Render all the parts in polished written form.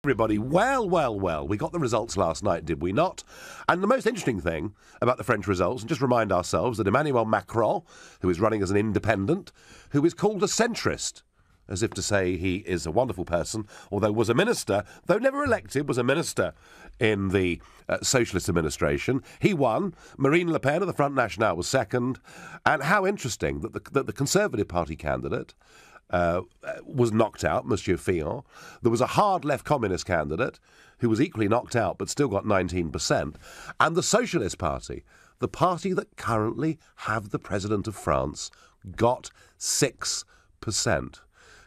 Everybody, well, we got the results last night, did we not? And the most interesting thing about the French results, and just remind ourselves that Emmanuel Macron, who is running as an independent, who is called a centrist, as if to say he is a wonderful person, although was a minister, though never elected, was a minister in the socialist administration. He won. Marine Le Pen of the Front National was second. And how interesting that the Conservative Party candidate was knocked out, Monsieur Fillon. There was a hard left communist candidate who was equally knocked out but still got 19%. And the Socialist Party, the party that currently have the President of France, got 6%.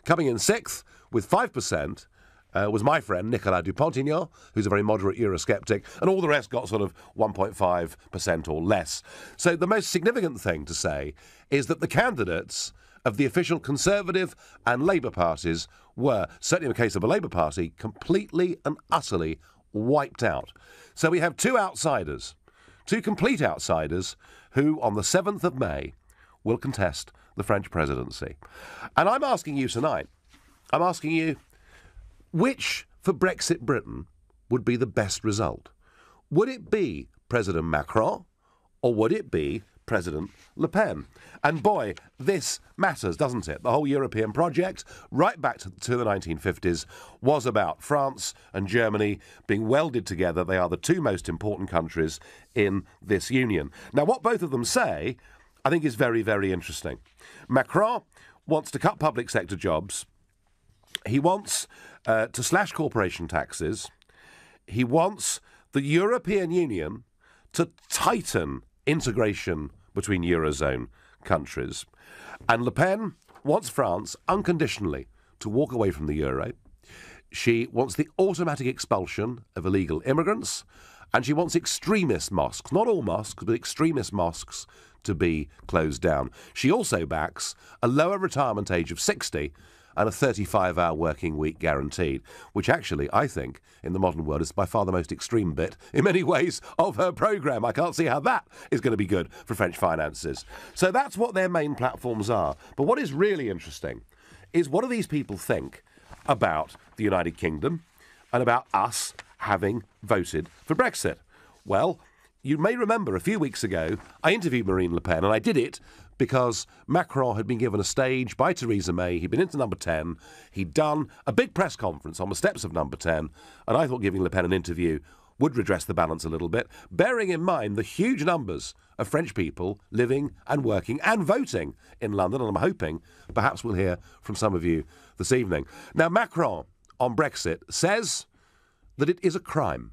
Coming in sixth with 5% was my friend Nicolas Dupont-Aignan, who's a very moderate Eurosceptic, and all the rest got sort of 1.5% or less. So the most significant thing to say is that the candidates of the official Conservative and Labour parties were, certainly in the case of the Labour Party, completely and utterly wiped out. So we have two outsiders, two complete outsiders, who on the 7th of May will contest the French presidency. And I'm asking you tonight, which for Brexit Britain would be the best result? Would it be President Macron or would it be President Le Pen? And boy, this matters, doesn't it? The whole European project, right back to the 1950s, was about France and Germany being welded together. They are the two most important countries in this union. Now, what both of them say, I think, is very, very interesting. Macron wants to cut public sector jobs. He wants to slash corporation taxes. He wants the European Union to tighten integration between Eurozone countries. And Le Pen wants France unconditionally to walk away from the euro. She wants the automatic expulsion of illegal immigrants, and she wants extremist mosques, not all mosques, but extremist mosques, to be closed down. She also backs a lower retirement age of 60 and a 35-hour working week guaranteed, which actually, I think, in the modern world is by far the most extreme bit, in many ways, of her programme. I can't see how that is going to be good for French finances. So that's what their main platforms are. But what is really interesting is, what do these people think about the United Kingdom and about us having voted for Brexit? Well, you may remember a few weeks ago, I interviewed Marine Le Pen, and I did it because Macron had been given a stage by Theresa May. He'd been into number 10. He'd done a big press conference on the steps of number 10, and I thought giving Le Pen an interview would redress the balance a little bit, bearing in mind the huge numbers of French people living and working and voting in London, and I'm hoping perhaps we'll hear from some of you this evening. Now, Macron on Brexit says that it is a crime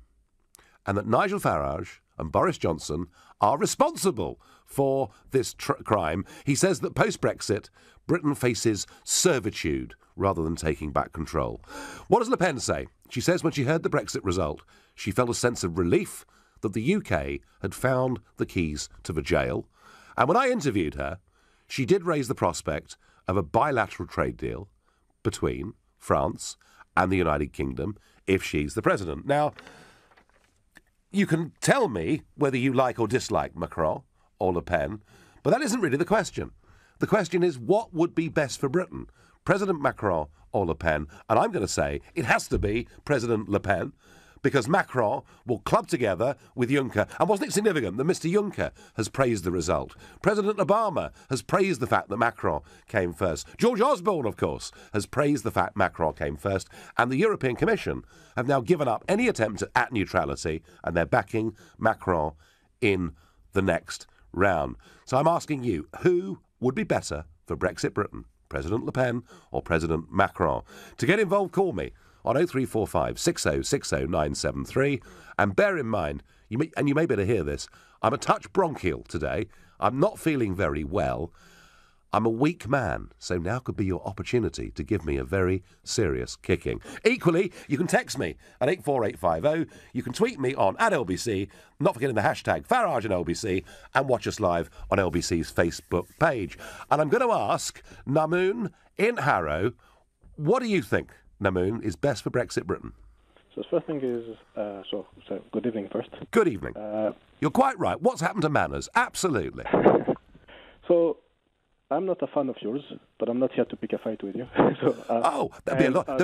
and that Nigel Farage and Boris Johnson are responsible for this crime. He says that post-Brexit, Britain faces servitude rather than taking back control. What does Le Pen say? She says when she heard the Brexit result, she felt a sense of relief that the UK had found the keys to the jail. And when I interviewed her, she did raise the prospect of a bilateral trade deal between France and the United Kingdom if she's the president. Now, you can tell me whether you like or dislike Macron or Le Pen, but that isn't really the question. The question is, what would be best for Britain? President Macron or Le Pen? And I'm going to say it has to be President Le Pen, because Macron will club together with Juncker. And wasn't it significant that Mr. Juncker has praised the result? President Obama has praised the fact that Macron came first. George Osborne, of course, has praised the fact Macron came first. And the European Commission have now given up any attempt at neutrality, and they're backing Macron in the next round. So I'm asking you, who would be better for Brexit Britain? President Le Pen or President Macron? To get involved, call me on 0345 6060 973. And bear in mind, you may better hear this, I'm a touch bronchial today. I'm not feeling very well. I'm a weak man, so now could be your opportunity to give me a very serious kicking. Equally, you can text me at 84850. You can tweet me on @LBC, not forgetting the hashtag Farage and LBC, and watch us live on LBC's Facebook page. And I'm going to ask Namoon in Harrow, what do you think, Namoon, is best for Brexit Britain? So the first thing is, so good evening first. Good evening. You're quite right. What's happened to manners? Absolutely. So I'm not a fan of yours, but I'm not here to pick a fight with you. There'll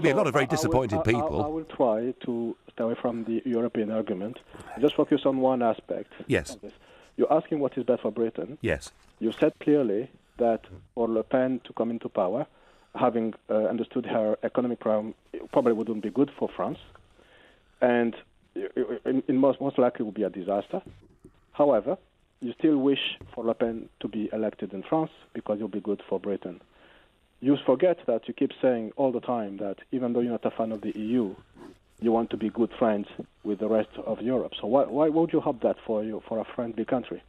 be a lot of very disappointed people. I will try to stay away from the European argument. Just focus on one aspect. Yes. Of this. You're asking what is best for Britain. Yes. You said clearly that for Le Pen to come into power, having understood her economic problem, it probably wouldn't be good for France, and most likely would be a disaster. However, you still wish for Le Pen to be elected in France because it will be good for Britain. You forget that you keep saying all the time that even though you're not a fan of the EU, you want to be good friends with the rest of Europe. So why would you hope that for a friendly country?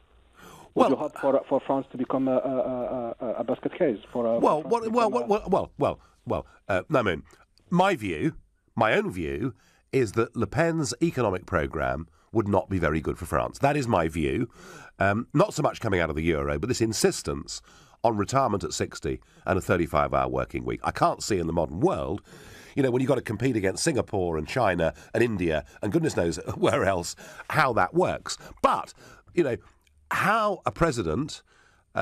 Would you hope for France to become a basket case for a? My own view is that Le Pen's economic programme would not be very good for France. That is my view. Not so much coming out of the euro, but this insistence on retirement at 60 and a 35-hour working week. I can't see in the modern world, when you've got to compete against Singapore and China and India and goodness knows where else, how that works. But, how a president,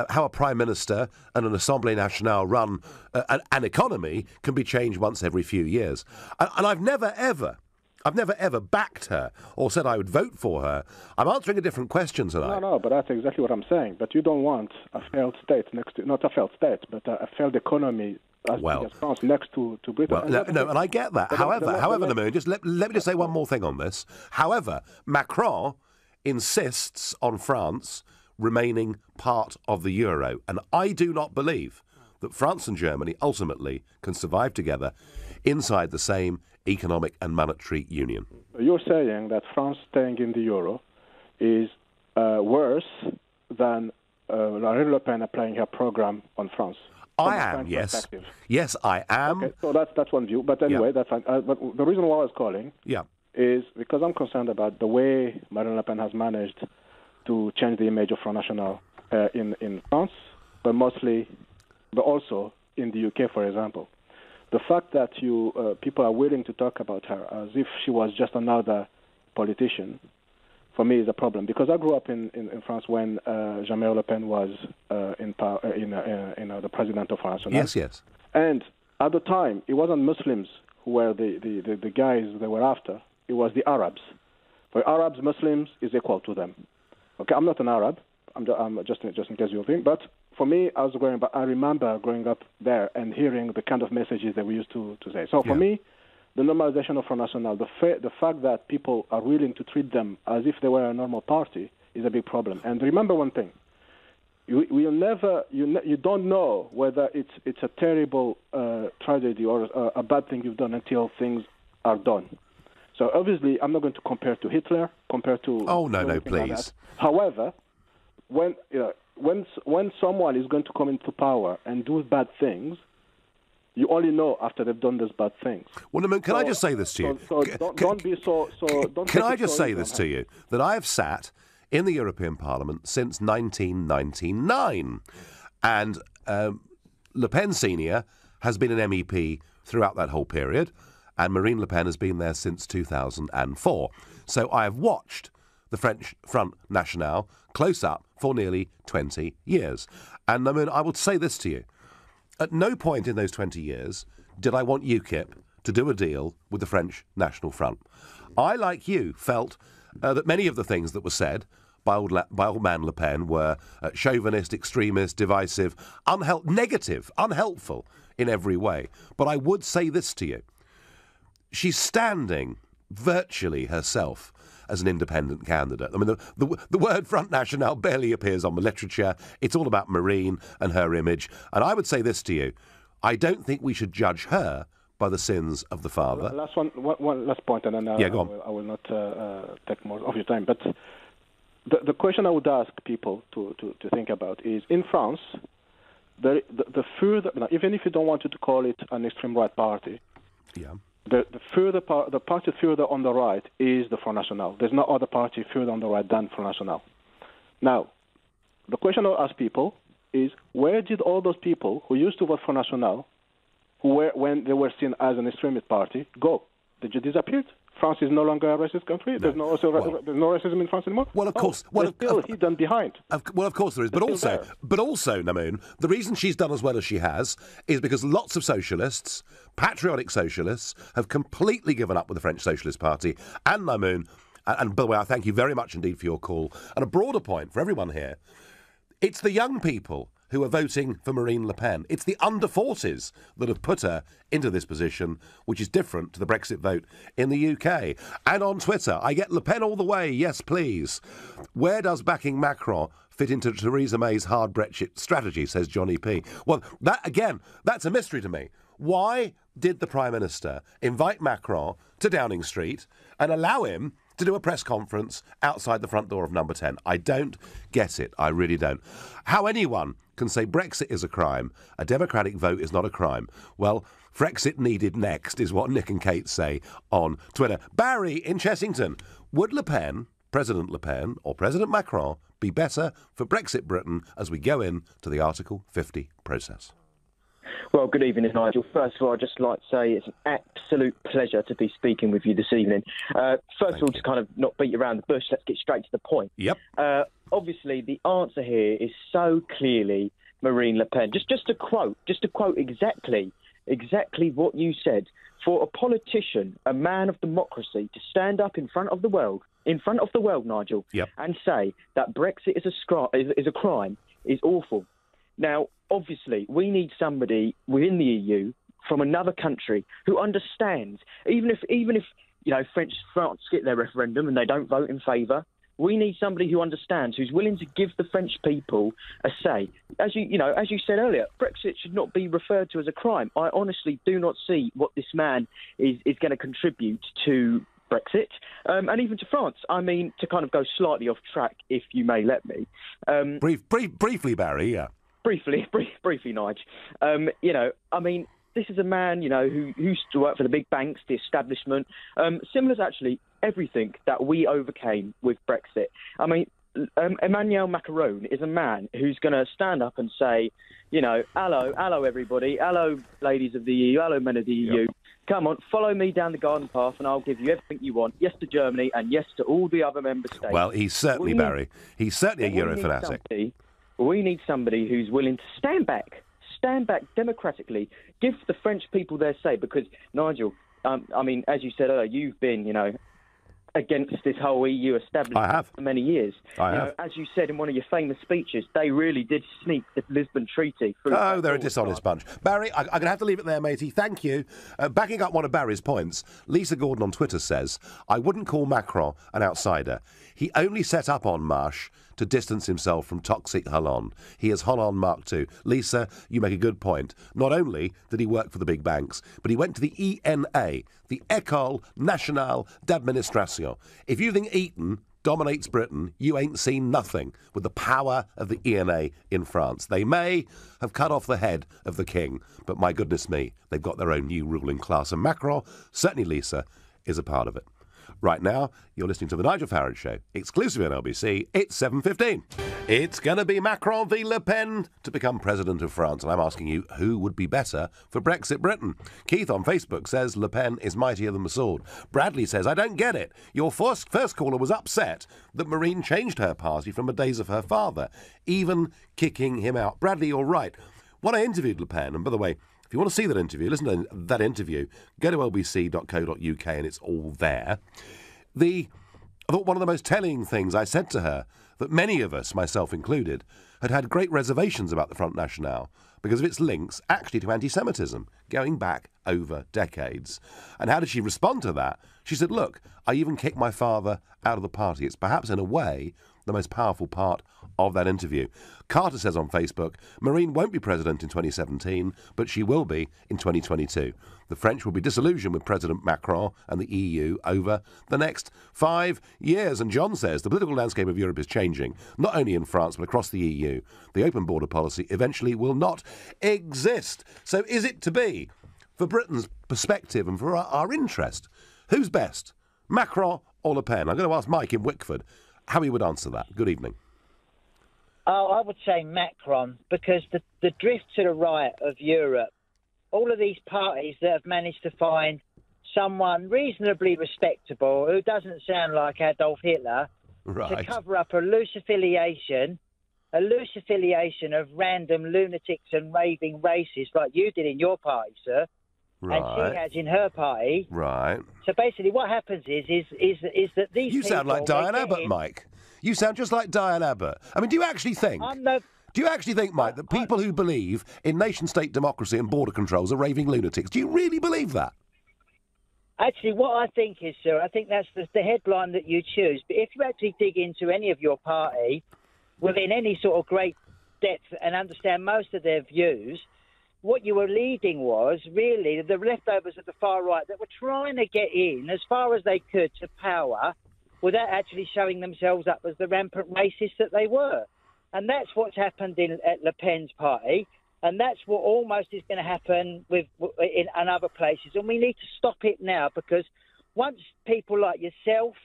how a prime minister and an Assemblée Nationale run an economy can be changed once every few years. And I've never ever backed her or said I would vote for her. I'm answering a different question tonight. No, but that's exactly what I'm saying. But you don't want a failed state not a failed state, but a failed economy as France next to Britain. And I get that. However, Namoon, just let me just say one more thing on this. However, Macron insists on France remaining part of the euro, and I do not believe that France and Germany ultimately can survive together inside the same economic and monetary union. You're saying that France staying in the euro is worse than Marine Le Pen applying her program on France? I am, yes. Yes, I am. Okay, so that's one view. But anyway, that's fine. But the reason why I was calling is because I'm concerned about the way Marine Le Pen has managed to change the image of Front National in France, but also in the UK, for example. The fact that people are willing to talk about her as if she was just another politician, for me, is a problem. Because I grew up in France when Jean-Marie Le Pen was the president of France. Yes. And at the time, it wasn't Muslims who were the guys they were after. It was the Arabs. For Arabs, Muslims is equal to them. Okay, I'm not an Arab. I'm just in case you're thinking. But for me, I remember growing up there and hearing the kind of messages that we used to say. So for me, the normalization of Front National, the fact that people are willing to treat them as if they were a normal party is a big problem. And remember one thing: you don't know whether it's a terrible tragedy or a bad thing you've done until things are done. So obviously, I'm not going to compare to Hitler, Oh no, please. Like however, when someone is going to come into power and do bad things, you only know after they've done those bad things. Well, Namoon, can I just say this to you? Don't be so. Can I just say this to you? That I have sat in the European Parliament since 1999, and Le Pen Senior has been an MEP throughout that whole period, and Marine Le Pen has been there since 2004. So I have watched the French Front National close up for nearly 20 years. And I mean, I will say this to you. At no point in those 20 years did I want UKIP to do a deal with the French National Front. I, like you, felt that many of the things that were said by old man Le Pen were chauvinist, extremist, divisive, negative, unhelpful in every way. But I would say this to you. She's standing virtually herself as an independent candidate. I mean, the word Front National barely appears on the literature. It's all about Marine and her image. And I would say this to you. I don't think we should judge her by the sins of the father. One last point, and then I will not take more of your time. But the question I would ask people to think about is, in France, the further, even if you don't want to call it an extreme right party, the party further on the right is the Front National. There's no other party further on the right than Front National. Now, the question I'll ask people is, where did all those people who used to vote Front National, when they were seen as an extremist party, go? They just disappeared France is no longer a racist country. There's no racism in France anymore. Well, of course. Well, still hidden behind. Of course there is. But also, Namoon, the reason she's done as well as she has is because lots of socialists, patriotic socialists, have completely given up with the French Socialist Party. And Namoon, and by the way, I thank you very much indeed for your call. And a broader point for everyone here, it's the young people who are voting for Marine Le Pen. It's the under-40s that have put her into this position, which is different to the Brexit vote in the UK. And on Twitter, I get Le Pen all the way, yes please. Where does backing Macron fit into Theresa May's hard Brexit strategy, says Johnny P. Well, that again, that's a mystery to me. Why did the Prime Minister invite Macron to Downing Street and allow him to do a press conference outside the front door of Number 10? I don't get it. I really don't. How anyone can say Brexit is a crime, a democratic vote is not a crime. Well, Frexit needed next is what Nick and Kate say on Twitter. Barry in Chessington. Would Le Pen, President Le Pen or President Macron be better for Brexit Britain as we go into the Article 50 process? Well, good evening, Nigel. First of all, I'd just like to say it's an absolute pleasure to be speaking with you this evening. First of all, to kind of not beat around the bush, let's get straight to the point. Yep. Obviously, the answer here is so clearly Marine Le Pen. Just to quote exactly what you said. For a politician, a man of democracy, to stand up in front of the world, Nigel, yep, and say that Brexit is a crime is awful. Now, obviously, we need somebody within the EU from another country who understands, even if you know France get their referendum and they don't vote in favour, we need somebody who understands, who's willing to give the French people a say. As you said earlier, Brexit should not be referred to as a crime. I honestly do not see what this man is going to contribute to Brexit, and even to France. I mean, to kind of go slightly off track, if you may let me. Briefly, Barry, yeah. Briefly, Nige. I mean, this is a man, who used to work for the big banks, the establishment, similar to actually everything that we overcame with Brexit. I mean, Emmanuel Macron is a man who's going to stand up and say, hello, everybody, hello, ladies of the EU, hello, men of the EU. Yep. Come on, follow me down the garden path and I'll give you everything you want. Yes to Germany and yes to all the other member states. Well, he's certainly, Barry, he's certainly a Euro fanatic. We need somebody who's willing to stand back democratically, give the French people their say, because, Nigel, I mean, as you said earlier, you've been, against this whole EU establishment for many years. I have. As you said in one of your famous speeches, they really did sneak the Lisbon Treaty through. Oh, they're a dishonest bunch. Barry, I'm going to have to leave it there, matey. Thank you. Backing up one of Barry's points, Lisa Gordon on Twitter says, I wouldn't call Macron an outsider. He only set up En Marche to distance himself from toxic Hollande. He is Hollande Mark II. Lisa, you make a good point. Not only did he work for the big banks, but he went to the ENA, the École Nationale d'Administration. If you think Eton dominates Britain, you ain't seen nothing with the power of the ENA in France. They may have cut off the head of the king, but my goodness me, they've got their own new ruling class. And Macron, certainly Lisa, is a part of it. Right now, you're listening to The Nigel Farage Show, exclusively on LBC. It's 7:15. It's going to be Macron v Le Pen to become president of France. And I'm asking you, who would be better for Brexit Britain? Keith on Facebook says Le Pen is mightier than the sword. Bradley says, I don't get it. Your first caller was upset that Marine changed her party from the days of her father, even kicking him out. Bradley, you're right. When I interviewed Le Pen, and by the way, if you want to see that interview, listen to that interview, go to lbc.co.uk and it's all there. I thought one of the most telling things I said to her, that many of us, myself included, had great reservations about the Front National because of its links actually to anti-Semitism, going back over decades. And how did she respond to that? She said, look, I even kicked my father out of the party. It's perhaps, in a way, the most powerful part of that interview. Carter says on Facebook, Marine won't be president in 2017, but she will be in 2022. The French will be disillusioned with President Macron and the EU over the next 5 years. And John says the political landscape of Europe is changing, not only in France, but across the EU. The open border policy eventually will not exist. So is it to be, for Britain's perspective and for our interest, who's best, Macron or Le Pen? I'm going to ask Mike in Wickford how he would answer that. Good evening. Oh, I would say Macron, because the drift to the right of Europe, all of these parties that have managed to find someone reasonably respectable who doesn't sound like Adolf Hitler to Right. cover up a loose affiliation of random lunatics and raving racists like you did in your party, sir, and she Right. has in her party. Right. So basically, what happens is that these You sound like people, they Diane get Abbott, in- Mike. You sound just like Diane Abbott. I mean, do you actually think... I'm no. Do you actually think, Mike, that people who believe in nation-state democracy and border controls are raving lunatics? Do you really believe that? Actually, what I think is, sir, I think that's the headline that you choose. But if you actually dig into any of your party within any sort of great depth and understand most of their views, what you were leading was really the leftovers of the far right that were trying to get in as far as they could to power without actually showing themselves up as the rampant racists that they were. And that's what's happened at Le Pen's party. And that's what almost is going to happen in other places. And we need to stop it now, because once people like yourself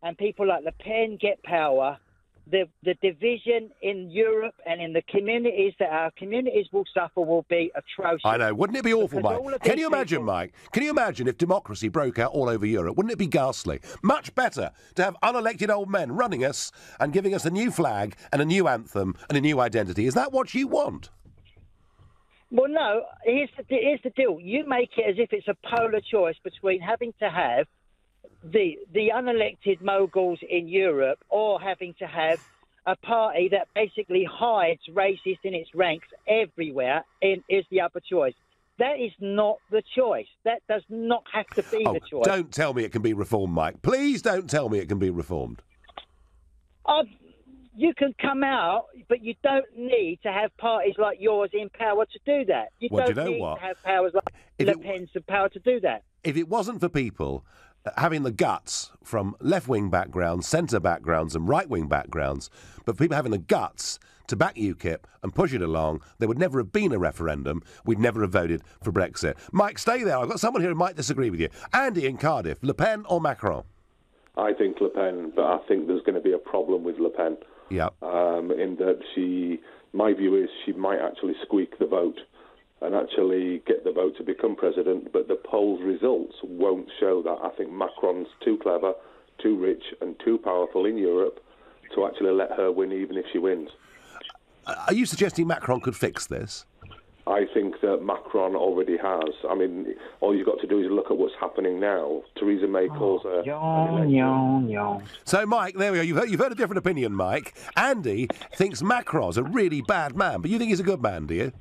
and people like Le Pen get power, the division in Europe and in the communities that our communities will suffer will be atrocious. I know. Wouldn't it be awful, Because all Mike? of Can these you imagine, people- Mike? Can you imagine if democracy broke out all over Europe? Wouldn't it be ghastly? Much better to have unelected old men running us and giving us a new flag and a new anthem and a new identity. Is that what you want? Well, no, here's the deal. You make it as if it's a polar choice between having to have the unelected moguls in Europe or having to have a party that basically hides racists in its ranks everywhere is the other choice. That is not the choice. That does not have to be the choice. Don't tell me it can be reformed, Mike. Please don't tell me it can be reformed. You can come out, but you don't need to have parties like yours in power to do that. You Well, do don't you know need what? to have powers like Le Pen's power to do that. If it wasn't for people having the guts from left-wing backgrounds, centre backgrounds and right-wing backgrounds, but people having the guts to back UKIP and push it along, there would never have been a referendum. We'd never have voted for Brexit. Mike, stay there. I've got someone here who might disagree with you. Andy in Cardiff, Le Pen or Macron? I think Le Pen, but I think there's going to be a problem with Le Pen. Yeah. In that my view is she might actually squeak the vote and actually get the vote to become president, but the polls results won't show that. I think Macron's too clever, too rich and too powerful in Europe to actually let her win, even if she wins. Are you suggesting Macron could fix this? I think that Macron already has. I mean, all you've got to do is look at what's happening now. Theresa May calls her... So, Mike, there we go. You've heard a different opinion, Mike. Andy thinks Macron's a really bad man, but you think he's a good man, do you?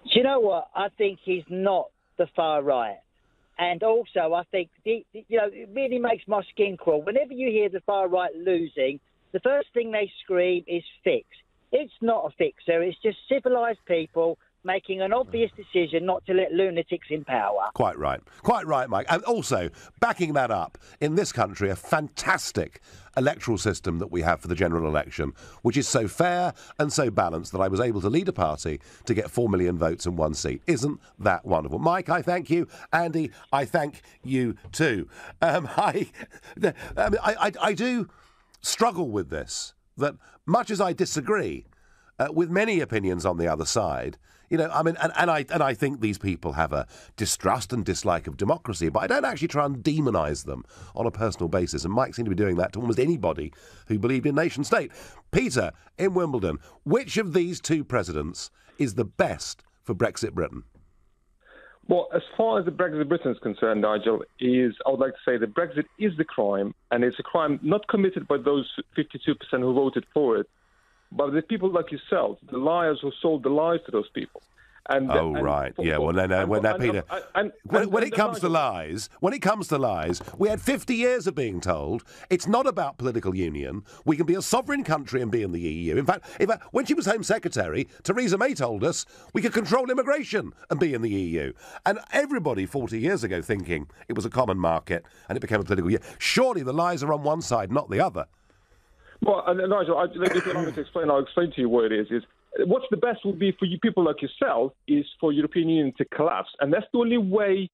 Do you know what? I think he's not the far right. And also, I think, it really makes my skin crawl. Whenever you hear the far right losing, the first thing they scream is fix. It's not a fixer. It's just civilised people making an obvious decision not to let lunatics in power. Quite right. Quite right, Mike. And also, backing that up, in this country, a fantastic electoral system that we have for the general election, which is so fair and so balanced that I was able to lead a party to get 4 million votes in one seat. Isn't that wonderful? Mike, I thank you. Andy, I thank you too. I do struggle with this, that much as I disagree with many opinions on the other side, you know, I mean, and I think these people have a distrust and dislike of democracy, but I don't actually try and demonise them on a personal basis. And Mike seemed to be doing that to almost anybody who believed in nation state. Peter, in Wimbledon, which of these two presidents is the best for Brexit Britain? Well, as far as the Brexit Britain is concerned, Nigel, I would like to say that Brexit is the crime, and it's a crime not committed by those 52% who voted for it, but the people like yourself, the liars who sold the lies to those people. When it comes to lies, we had 50 years of being told it's not about political union. We can be a sovereign country and be in the EU. In fact, when she was Home Secretary, Theresa May told us we could control immigration and be in the EU. And everybody 40 years ago thinking it was a common market and it became a political union. Surely the lies are on one side, not the other. Well, Nigel, if you allow me to explain, I'll explain to you what it is. What's the best would be for you people like yourself is for European Union to collapse. And that's the only way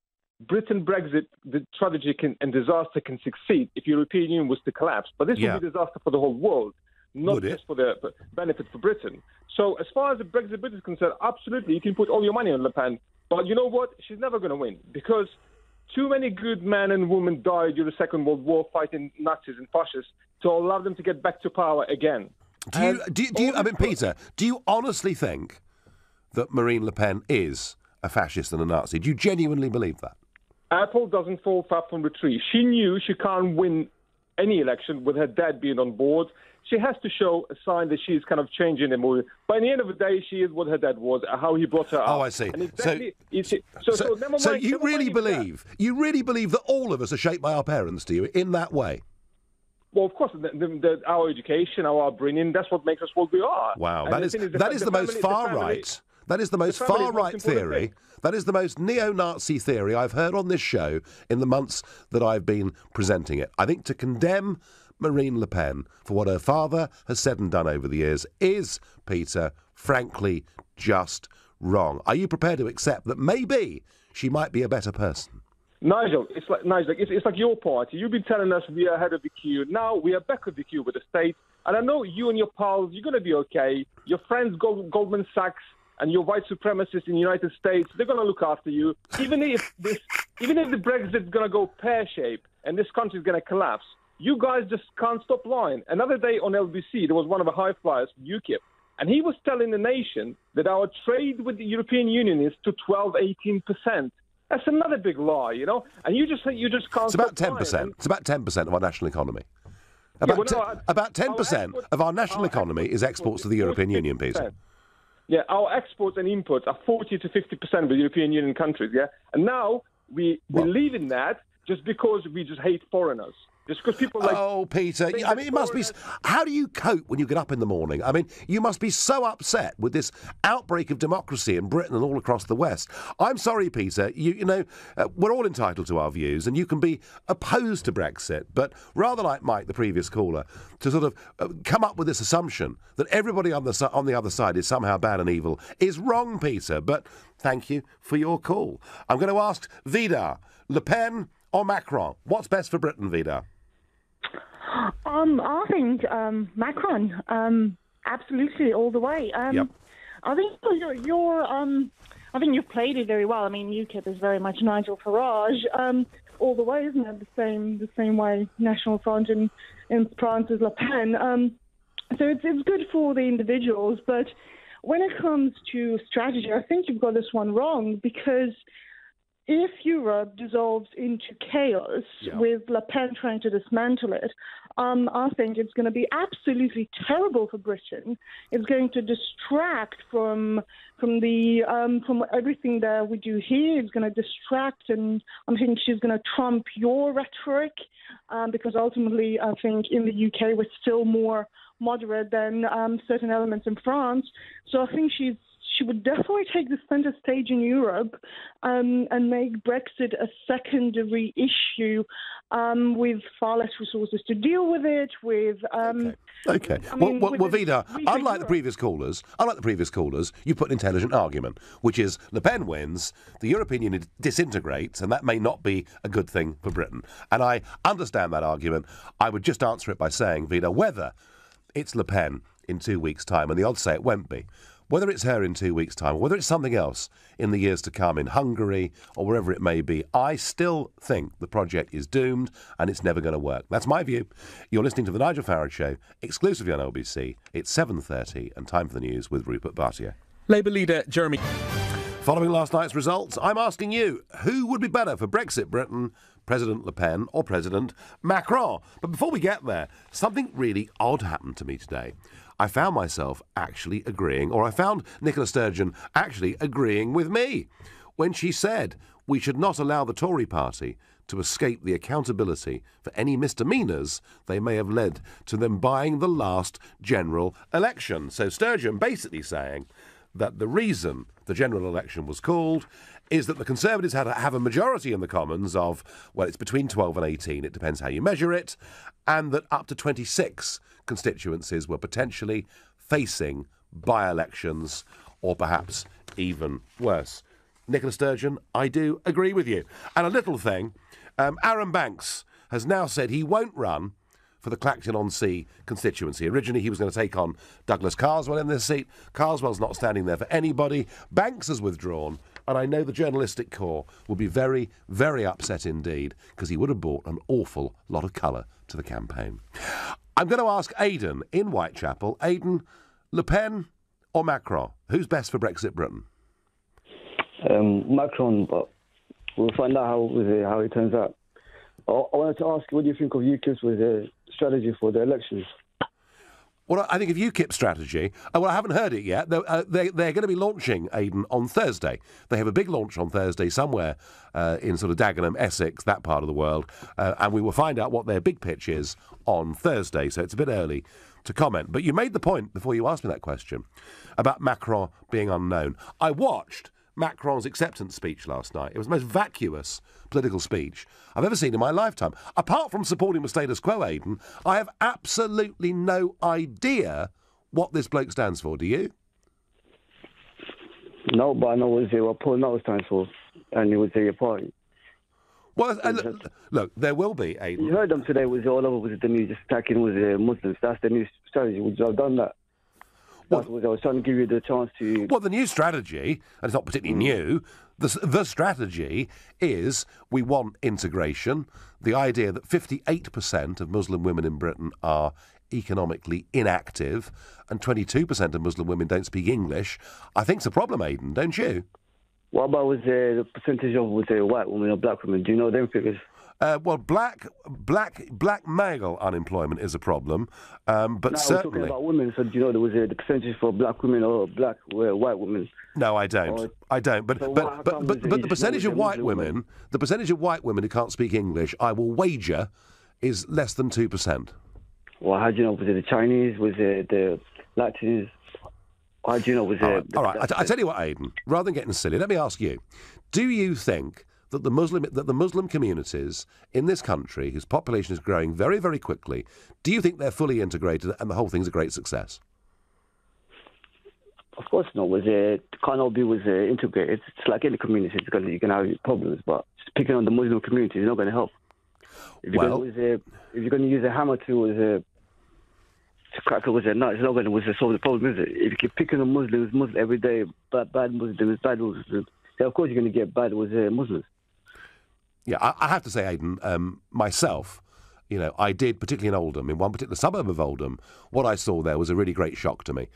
Britain Brexit, the tragedy and disaster can succeed if European Union was to collapse. But this would be a disaster for the whole world, not just for the benefit for Britain. So as far as the Brexit Britain is concerned, absolutely, you can put all your money on Le Pen. But you know what? She's never going to win because too many good men and women died during the Second World War fighting Nazis and fascists to allow them to get back to power again. Peter, do you honestly think that Marine Le Pen is a fascist and a Nazi? Do you genuinely believe that? Apple doesn't fall far from the tree. She knew she can't win any election with her dad being on board. She has to show a sign that she's kind of changing the mood. But in the end of the day, she is what her dad was, how he brought her up. Oh, I see. And exactly, so you really believe that all of us are shaped by our parents, do you, in that way? Well, of course, our education, our upbringing, that's what makes us what we are. Wow, that is the most far-right. That is the most far-right theory. That is the most neo-Nazi theory I've heard on this show in the months that I've been presenting it. I think to condemn Marine Le Pen for what her father has said and done over the years is, Peter, frankly, just wrong. Are you prepared to accept that maybe she might be a better person? Nigel, it's like your party. You've been telling us we are ahead of the queue. Now we are back of the queue with the state. And I know you and your pals, you're going to be okay. Your friends, Goldman Sachs, and your white supremacists in the United States, they're going to look after you. Even if the Brexit's going to go pear-shaped and this country's going to collapse, you guys just can't stop lying. Another day on LBC, there was one of the high flyers from UKIP, and he was telling the nation that our trade with the European Union is to 12-18%. That's another big lie, you know? And you just can't. It's about 10%. It's about 10% of our national economy. About 10% of our national economy is exports to the European Union, Peter. Yeah, our exports and imports are 40 to 50% of the European Union countries, yeah? And now we're leaving that just because we just hate foreigners. Just because people like... Oh, Peter, I mean, it must be... How do you cope when you get up in the morning? I mean, you must be so upset with this outbreak of democracy in Britain and all across the West. I'm sorry, Peter, you know, we're all entitled to our views and you can be opposed to Brexit, but rather like Mike, the previous caller, to sort of come up with this assumption that everybody on the other side is somehow bad and evil is wrong, Peter. But thank you for your call. I'm going to ask Vidar, Le Pen or Macron? What's best for Britain, Vidar? I think Macron, absolutely all the way. Yep. I think I think you've played it very well. I mean, UKIP is very much Nigel Farage all the way, isn't it? The same way National Front in France is Le Pen. So it's good for the individuals, but when it comes to strategy, I think you've got this one wrong, because if Europe dissolves into chaos with Le Pen trying to dismantle it, I think it's going to be absolutely terrible for Britain. It's going to distract from everything that we do here. It's going to distract, and I think she's going to trump your rhetoric, because ultimately I think in the UK we're still more moderate than certain elements in France. So I think she would definitely take the center stage in Europe and make Brexit a secondary issue with far less resources to deal with it. Okay. Well, Vidar, unlike the previous callers, you put an intelligent argument, which is Le Pen wins, the European Union disintegrates, and that may not be a good thing for Britain. And I understand that argument. I would just answer it by saying, Vidar, whether it's Le Pen in 2 weeks' time, and the odds say it won't be, whether it's her in 2 weeks' time, or whether it's something else in the years to come in Hungary or wherever it may be, I still think the project is doomed and it's never going to work. That's my view. You're listening to The Nigel Farage Show, exclusively on LBC. It's 7:30 and time for the news with Rupert Bartier. Labour leader Jeremy... Following last night's results, I'm asking you, who would be better for Brexit Britain, President Le Pen or President Macron? But before we get there, something really odd happened to me today. I found myself actually agreeing, or I found Nicola Sturgeon actually agreeing with me when she said we should not allow the Tory party to escape the accountability for any misdemeanours they may have led to them buying the last general election. So Sturgeon basically saying that the reason the general election was called is that the Conservatives had to have a majority in the Commons of, well, it's between 12 and 18, it depends how you measure it, and that up to 26 constituencies were potentially facing by-elections or perhaps even worse. Nicola Sturgeon, I do agree with you. And a little thing, Aaron Banks has now said he won't run for the Clacton-on-Sea constituency. Originally, he was going to take on Douglas Carswell in this seat. Carswell's not standing there for anybody. Banks has withdrawn, And I know the journalistic corps will be very, very upset indeed, because he would have brought an awful lot of colour to the campaign. I'm going to ask Aidan in Whitechapel. Aidan, Le Pen or Macron? Who's best for Brexit Britain? Macron, but we'll find out how it turns out. I wanted to ask you, what do you think of UKIP's strategy for the elections? Well, I think of UKIP's strategy, well, I haven't heard it yet. They're going to be launching, Aidan, on Thursday. They have a big launch on Thursday somewhere in sort of Dagenham, Essex, that part of the world, and we will find out what their big pitch is on Thursday, so it's a bit early to comment. But you made the point, before you asked me that question, about Macron being unknown. I watched Macron's acceptance speech last night. It was the most vacuous political speech I've ever seen in my lifetime. Apart from supporting the status quo, Aidan, I have absolutely no idea what this bloke stands for. Do you? No, but I know what Paul Nuttall stands for, and it was your party. Well, look, there will be, Aidan. You heard them today, all over with the news, just attacking with the Muslims. That's the new strategy. Would you have done that? I was trying to give you the chance to... Well, the new strategy, and it's not particularly new, the strategy is we want integration. The idea that 58% of Muslim women in Britain are economically inactive and 22% of Muslim women don't speak English, I think's a problem, Aidan, don't you? What about the percentage of white women or black women? Do you know them figures? Well, black male unemployment is a problem, but no, certainly... we're talking about women, so do you know there was the percentage for black women or white women? No, I don't. But the percentage of white women, who can't speak English, I will wager, is less than 2%. Well, how do you know? Was it the Chinese? Was it the Latins? How do you know? Was it? All right. I tell you what, Aidan. Rather than getting silly, let me ask you: do you think that the Muslim communities in this country, whose population is growing very, very quickly, do you think they're fully integrated and the whole thing's a great success? Of course not. Can't all be integrated. It's like any community. You can have problems, but just picking on the Muslim community is not going to help. If you're going to use a hammer to crack a nut, it's not going to solve the problem, is it? If you keep picking on Muslims every day, bad Muslims, then of course you're going to get bad Muslims. Yeah, I have to say, Aidan, myself, I did, particularly in Oldham, in one particular suburb of Oldham, what I saw there was a really great shock to me.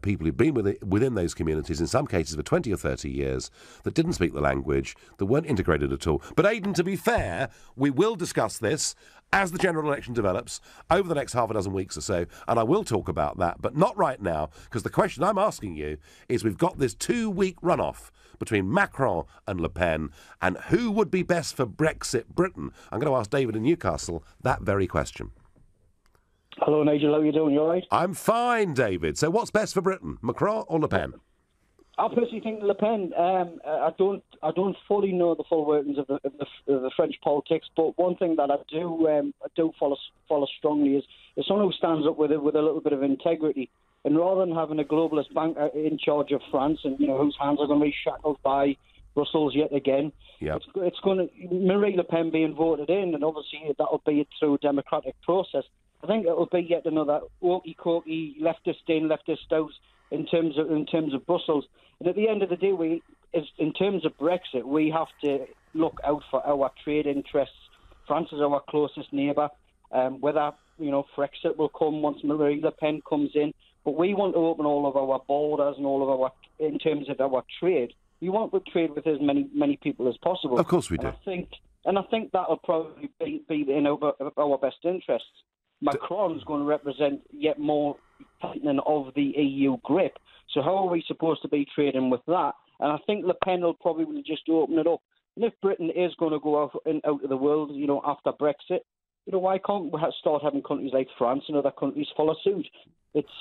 People who'd been within those communities, in some cases for 20 or 30 years, that didn't speak the language, that weren't integrated at all. But, Aidan, to be fair, we will discuss this as the general election develops over the next half a dozen weeks or so, and I will talk about that, but not right now, because the question I'm asking you is we've got this 2-week runoff between Macron and Le Pen, and who would be best for Brexit Britain? I'm going to ask David in Newcastle that very question. Hello, Nigel. How are you doing? You all right? I'm fine, David. So what's best for Britain, Macron or Le Pen? I personally think Le Pen. I don't fully know the full workings of the French politics, but one thing that I do follow strongly is someone who stands up with a little bit of integrity. And rather than having a globalist banker in charge of France, and whose hands are going to be shackled by Brussels yet again, it's going to Marine Le Pen being voted in, and obviously that'll be through a democratic process. I think it'll be yet another walkie-talkie, leftist in, leftist out in terms of Brussels. And at the end of the day, in terms of Brexit, we have to look out for our trade interests. France is our closest neighbour. Whether Brexit will come once Marine Le Pen comes in, but we want to open all of our borders and all of in terms of our trade. We want to trade with as many people as possible. Of course we do. And I think that'll probably be in our best interests. Macron's going to represent yet more tightening of the EU grip. So how are we supposed to be trading with that? And I think Le Pen will probably just open it up. And if Britain is going to go out of the world, after Brexit, why can't we start having countries like France and other countries follow suit?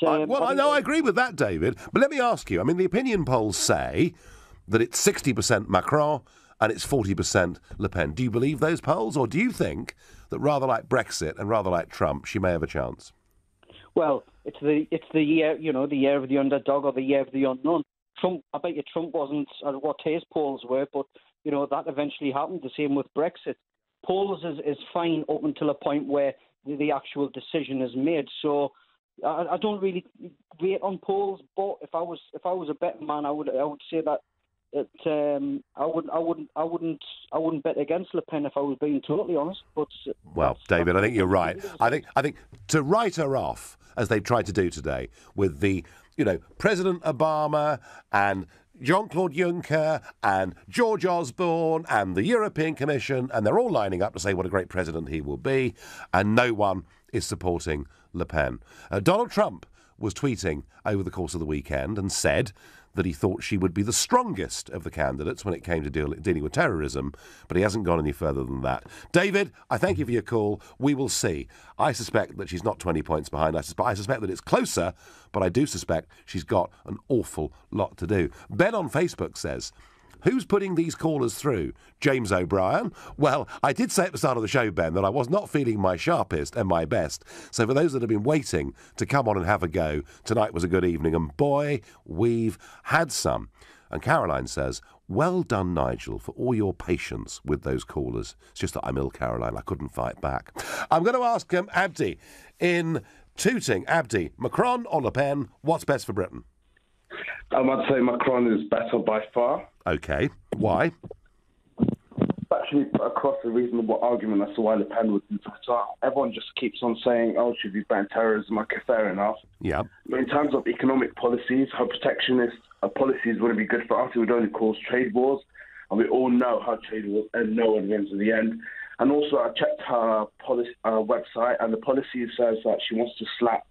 I agree with that, David. But let me ask you, the opinion polls say that it's 60% Macron and it's 40% Le Pen. Do you believe those polls, or do you think that rather like Brexit and rather like Trump, she may have a chance? Well, it's the year, the year of the underdog or the year of the unknown. I bet you Trump wasn't what his polls were, but that eventually happened. The same with Brexit. Polls is fine up until a point where the actual decision is made. So I don't really rate on polls, but if I was a betting man, I would say that I wouldn't bet against Le Pen if I was being totally honest. But well, David, I think you're right. I think to write her off, as they've tried to do today, with the President Obama and Jean-Claude Juncker and George Osborne and the European Commission, and they're all lining up to say what a great president he will be, and no one is supporting Le Pen. Donald Trump was tweeting over the course of the weekend and said that he thought she would be the strongest of the candidates when it came to dealing with terrorism, but he hasn't gone any further than that. David, I thank you for your call. We will see. I suspect that she's not 20 points behind. I suspect that it's closer, but I do suspect she's got an awful lot to do. Ben on Facebook says, who's putting these callers through? James O'Brien? Well, I did say at the start of the show, Ben, that I was not feeling my sharpest and my best. So for those that have been waiting to come on and have a go, tonight was a good evening. And boy, we've had some. And Caroline says, well done, Nigel, for all your patience with those callers. It's just that I'm ill, Caroline. I couldn't fight back. I'm going to ask Abdi in Tooting. Abdi, Macron or Le Pen, what's best for Britain? I'd say Macron is better by far. OK. Why? Actually, across a reasonable argument as to why Le Pen would be better. Everyone just keeps on saying, she'd be banned terrorism. Okay, fair enough. Yeah. But in terms of economic policies, her protectionist policies wouldn't be good for us. It would only cause trade wars. And we all know how trade wars end. No one wins in the end. And also, I checked her website, and the policy says that she wants to slap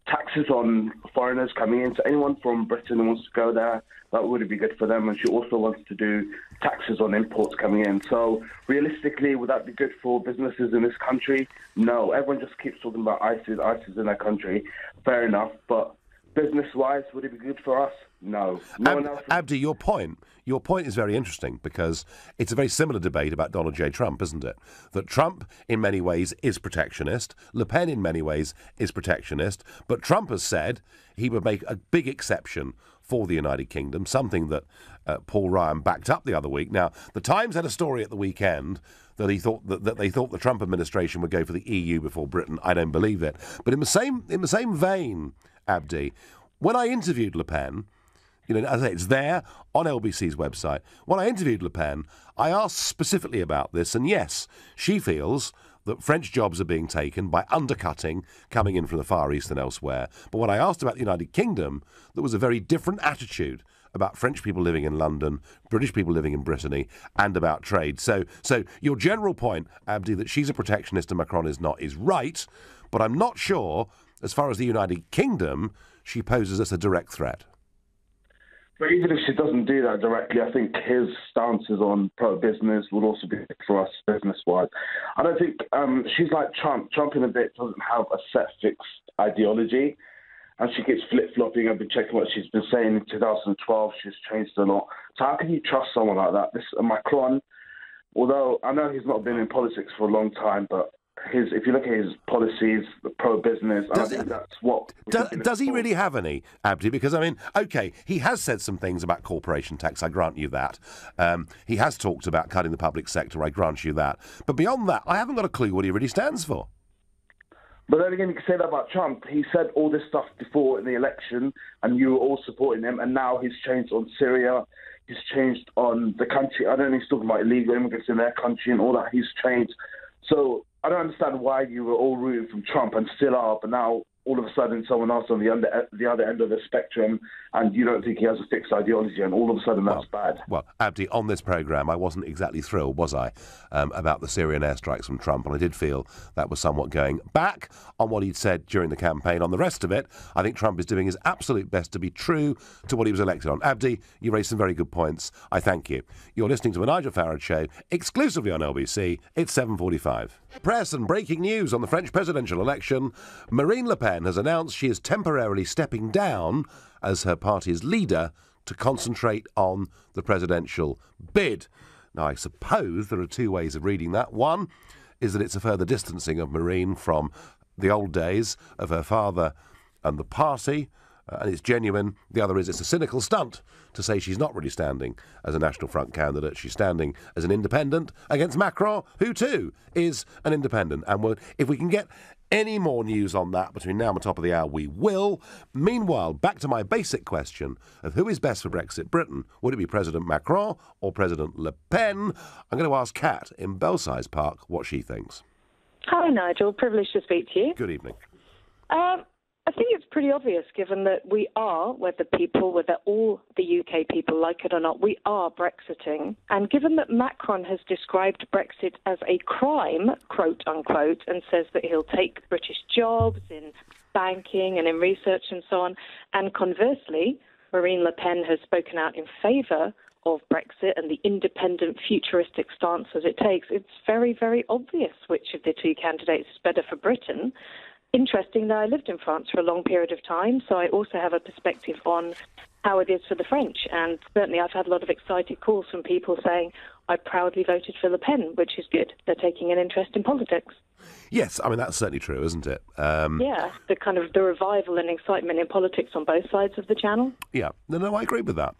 taxes on foreigners coming in. So anyone from Britain who wants to go there, that would be good for them. And she also wants to do taxes on imports coming in. So realistically, would that be good for businesses in this country? No. Everyone just keeps talking about ISIS in their country. Fair enough. But business-wise, would it be good for us? No. Abdi, your point is very interesting, because it's a very similar debate about Donald J. Trump, isn't it? That Trump, in many ways, is protectionist. Le Pen, in many ways, is protectionist. But Trump has said he would make a big exception for the United Kingdom, something that Paul Ryan backed up the other week. Now, the Times had a story at the weekend that they thought the Trump administration would go for the EU before Britain. I don't believe it. But in the same vein, Abdi, when I interviewed Le Pen, as I say, it's there on LBC's website. When I interviewed Le Pen, I asked specifically about this, and yes, she feels that French jobs are being taken by undercutting coming in from the Far East and elsewhere. But when I asked about the United Kingdom, there was a very different attitude about French people living in London, British people living in Brittany, and about trade. So your general point, Abdi, that she's a protectionist and Macron is not, is right, but I'm not sure, as far as the United Kingdom, she poses us a direct threat. But even if she doesn't do that directly, I think his stances on pro-business would also be good for us business-wise. I don't think she's like Trump. Trump in a bit doesn't have a set fixed ideology, and she keeps flip-flopping. I've been checking what she's been saying in 2012. She's changed a lot. So how can you trust someone like that? This Macron, although I know he's not been in politics for a long time, but if you look at his policies, the pro-business, I think that's what... Does he really have any, Abdi? Because, I mean, OK, he has said some things about corporation tax, I grant you that. He has talked about cutting the public sector, I grant you that. But beyond that, I haven't got a clue what he really stands for. But then again, you can say that about Trump. He said all this stuff before in the election, and you were all supporting him, and now he's changed on Syria. He's changed on the country. I don't know, he's talking about illegal immigrants in their country and all that. He's changed. So I don't understand why you were all rooting from Trump and still are, but now all of a sudden someone else on the other end of the spectrum, and you don't think he has a fixed ideology, and all of a sudden that's bad. Well, Abdi, on this programme, I wasn't exactly thrilled, was I, about the Syrian airstrikes from Trump, and I did feel that was somewhat going back on what he'd said during the campaign. On the rest of it, I think Trump is doing his absolute best to be true to what he was elected on. Abdi, you raised some very good points. I thank you. You're listening to the Nigel Farage Show, exclusively on LBC. It's 7:45. Press and breaking news on the French presidential election. Marine Le Pen has announced she is temporarily stepping down as her party's leader to concentrate on the presidential bid. Now, I suppose there are two ways of reading that. One is that it's a further distancing of Marine from the old days of her father and the party, and it's genuine. The other is it's a cynical stunt to say she's not really standing as a National Front candidate. She's standing as an independent against Macron, who too is an independent. And if we can get any more news on that between now and the top of the hour, we will. Meanwhile, back to my basic question of who is best for Brexit Britain. Would it be President Macron or President Le Pen? I'm going to ask Kat in Belsize Park what she thinks. Hi, Nigel. Privileged to speak to you. Good evening. I think it's pretty obvious, given that we are, whether all the UK people like it or not, we are Brexiting. And given that Macron has described Brexit as a crime, quote unquote, and says that he'll take British jobs in banking and in research and so on, and conversely, Marine Le Pen has spoken out in favour of Brexit and the independent, futuristic stances it takes, it's very, very obvious which of the two candidates is better for Britain. Interesting that I lived in France for a long period of time, so I also have a perspective on how it is for the French. And certainly I've had a lot of excited calls from people saying, I proudly voted for Le Pen, which is good. They're taking an interest in politics. Yes, I mean, that's certainly true, isn't it? Yeah, the revival and excitement in politics on both sides of the channel. Yeah, no, I agree with that.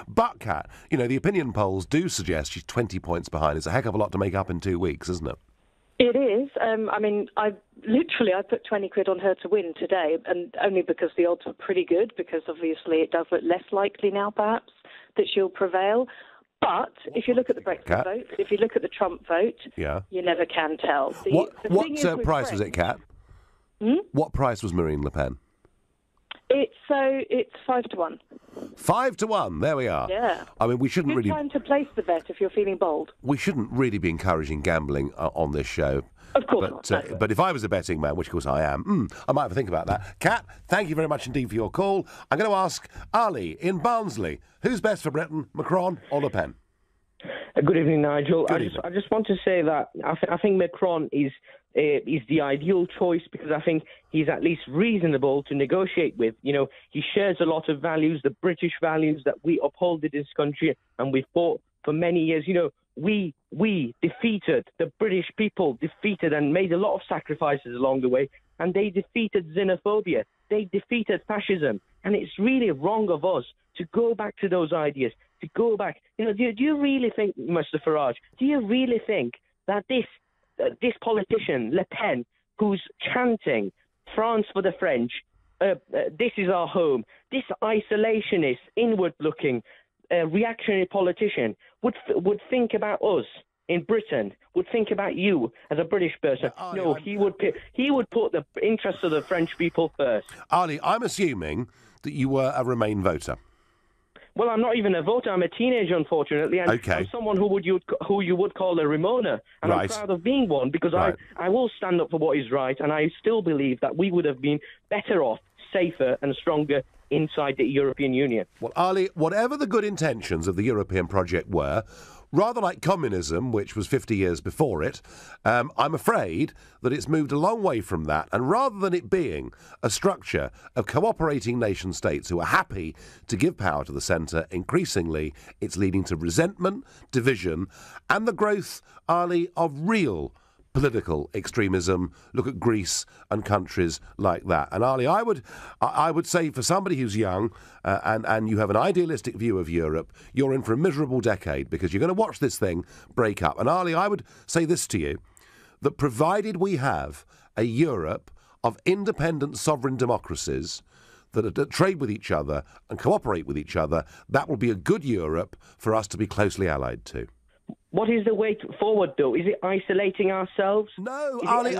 But, Kat, the opinion polls do suggest she's 20 points behind. It's a heck of a lot to make up in 2 weeks, isn't it? It is. I put 20 quid on her to win today, and only because the odds are pretty good, because obviously it does look less likely now, perhaps, that she'll prevail. But if you look at the Brexit vote, if you look at the Trump vote, you never can tell. What price was it, Kat? What price was Marine Le Pen? It's 5 to 1. 5 to 1. There we are. Yeah. I mean, we shouldn't Good really. time to place the bet if you're feeling bold. We shouldn't really be encouraging gambling on this show. Of course not. No. But if I was a betting man, which of course I am, I might have a think about that. Kat, thank you very much indeed for your call. I'm going to ask Ali in Barnsley, who's best for Britain, Macron or Le Pen? Good evening, Nigel. Good I just want to say that I think Macron is the ideal choice because I think he's at least reasonable to negotiate with. He shares a lot of values, the British values that we uphold in this country and we've fought for many years. We defeated, the British people defeated and made a lot of sacrifices along the way, and they defeated xenophobia. They defeated fascism. And it's really wrong of us to go back to those ideas, to go back. Do you really think, Mr. Farage, do you really think that this politician, Le Pen, who's chanting France for the French, this is our home, this isolationist, inward-looking, reactionary politician would think about us in Britain, would think about you as a British person? No, he would put the interests of the French people first. Ali, I'm assuming that you were a Remain voter. Well, I'm not even a voter. I'm a teenager, unfortunately, and I'm someone who you would call a Remoaner, and I'm proud of being one because I will stand up for what is right, and I still believe that we would have been better off, safer and stronger inside the European Union. Well, Ali, whatever the good intentions of the European project were, rather like communism, which was 50 years before it, I'm afraid that it's moved a long way from that. And rather than it being a structure of cooperating nation-states who are happy to give power to the centre, increasingly it's leading to resentment, division, and the growth, Ali, of real political extremism. Look at Greece and countries like that. And Ali, I would say for somebody who's young and you have an idealistic view of Europe, you're in for a miserable decade because you're going to watch this thing break up. And Ali, I would say this to you, that provided we have a Europe of independent sovereign democracies that trade with each other and cooperate with each other, that will be a good Europe for us to be closely allied to. What is the way forward, though? Is it isolating ourselves? No, Ali,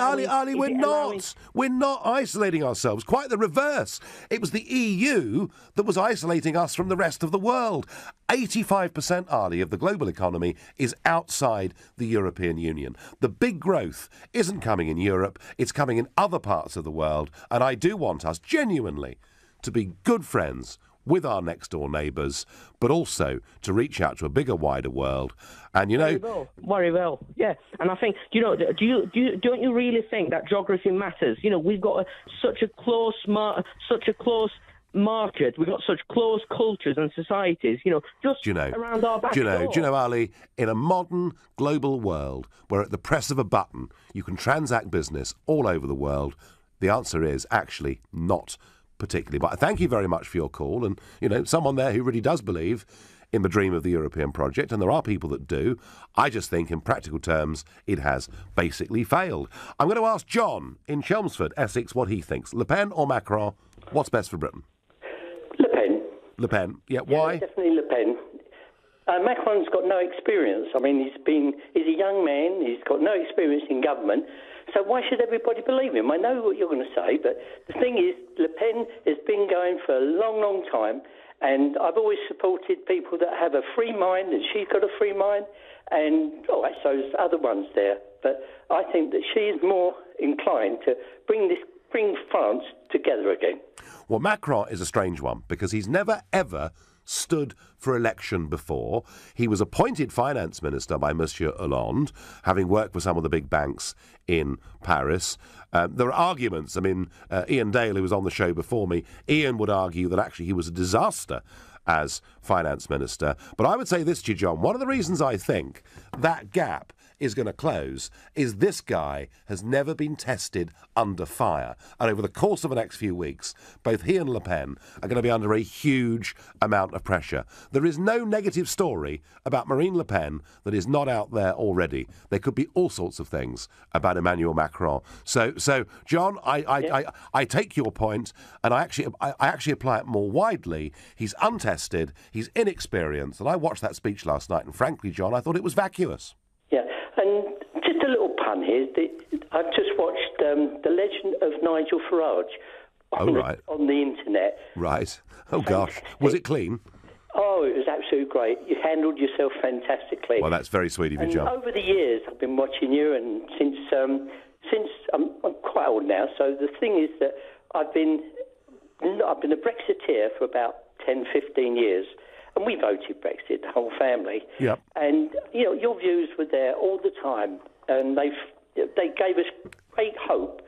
we're not. We're not isolating ourselves. Quite the reverse. It was the EU that was isolating us from the rest of the world. 85%, Ali, of the global economy is outside the European Union. The big growth isn't coming in Europe. It's coming in other parts of the world. And I do want us, genuinely, to be good friends with our next door neighbours, but also to reach out to a bigger, wider world. And very well, yeah. And I think, don't you really think that geography matters? We've got such a close market. We've got such close cultures and societies. Around our back door. Do you know, Ali? In a modern global world, where at the press of a button you can transact business all over the world, the answer is actually not particularly. But thank you very much for your call, and someone there who really does believe in the dream of the European project, and there are people that do. I just think, in practical terms, it has basically failed. I'm going to ask John in Chelmsford, Essex, what he thinks. Le Pen or Macron? What's best for Britain? Le Pen. Le Pen. Yeah, why? Definitely Le Pen. Macron's got no experience. I mean, he's a young man. He's got no experience in government. So why should everybody believe him? I know what you're going to say, but the thing is, Le Pen has been going for a long, long time, and I've always supported people that have a free mind, and she's got a free mind, and so there's other ones there. But I think that she is more inclined to bring France together again. Well, Macron is a strange one because he's never, ever stood for election before. He was appointed finance minister by Monsieur Hollande, having worked for some of the big banks in Paris. There are arguments. I mean, Ian Dale, who was on the show before me, Ian would argue that actually he was a disaster as finance minister. But I would say this to you, John, one of the reasons I think that gap is going to close is this guy has never been tested under fire. And over the course of the next few weeks, both he and Le Pen are going to be under a huge amount of pressure. There is no negative story about Marine Le Pen that is not out there already. There could be all sorts of things about Emmanuel Macron. So John, I take your point, and I actually apply it more widely. He's untested, he's inexperienced, and I watched that speech last night, and frankly, John, I thought it was vacuous. Yeah, and just a little pun here. I've just watched The Legend of Nigel Farage on the internet. Right. Oh, gosh. Was it clean? Oh, it was absolutely great. You handled yourself fantastically. Well, that's very sweet of you, John. Over the years, I've been watching you, and since I'm quite old now, so the thing is that I've been a Brexiteer for about 10, 15 years. And we voted Brexit, the whole family. Yep. And, your views were there all the time. And they gave us great hope.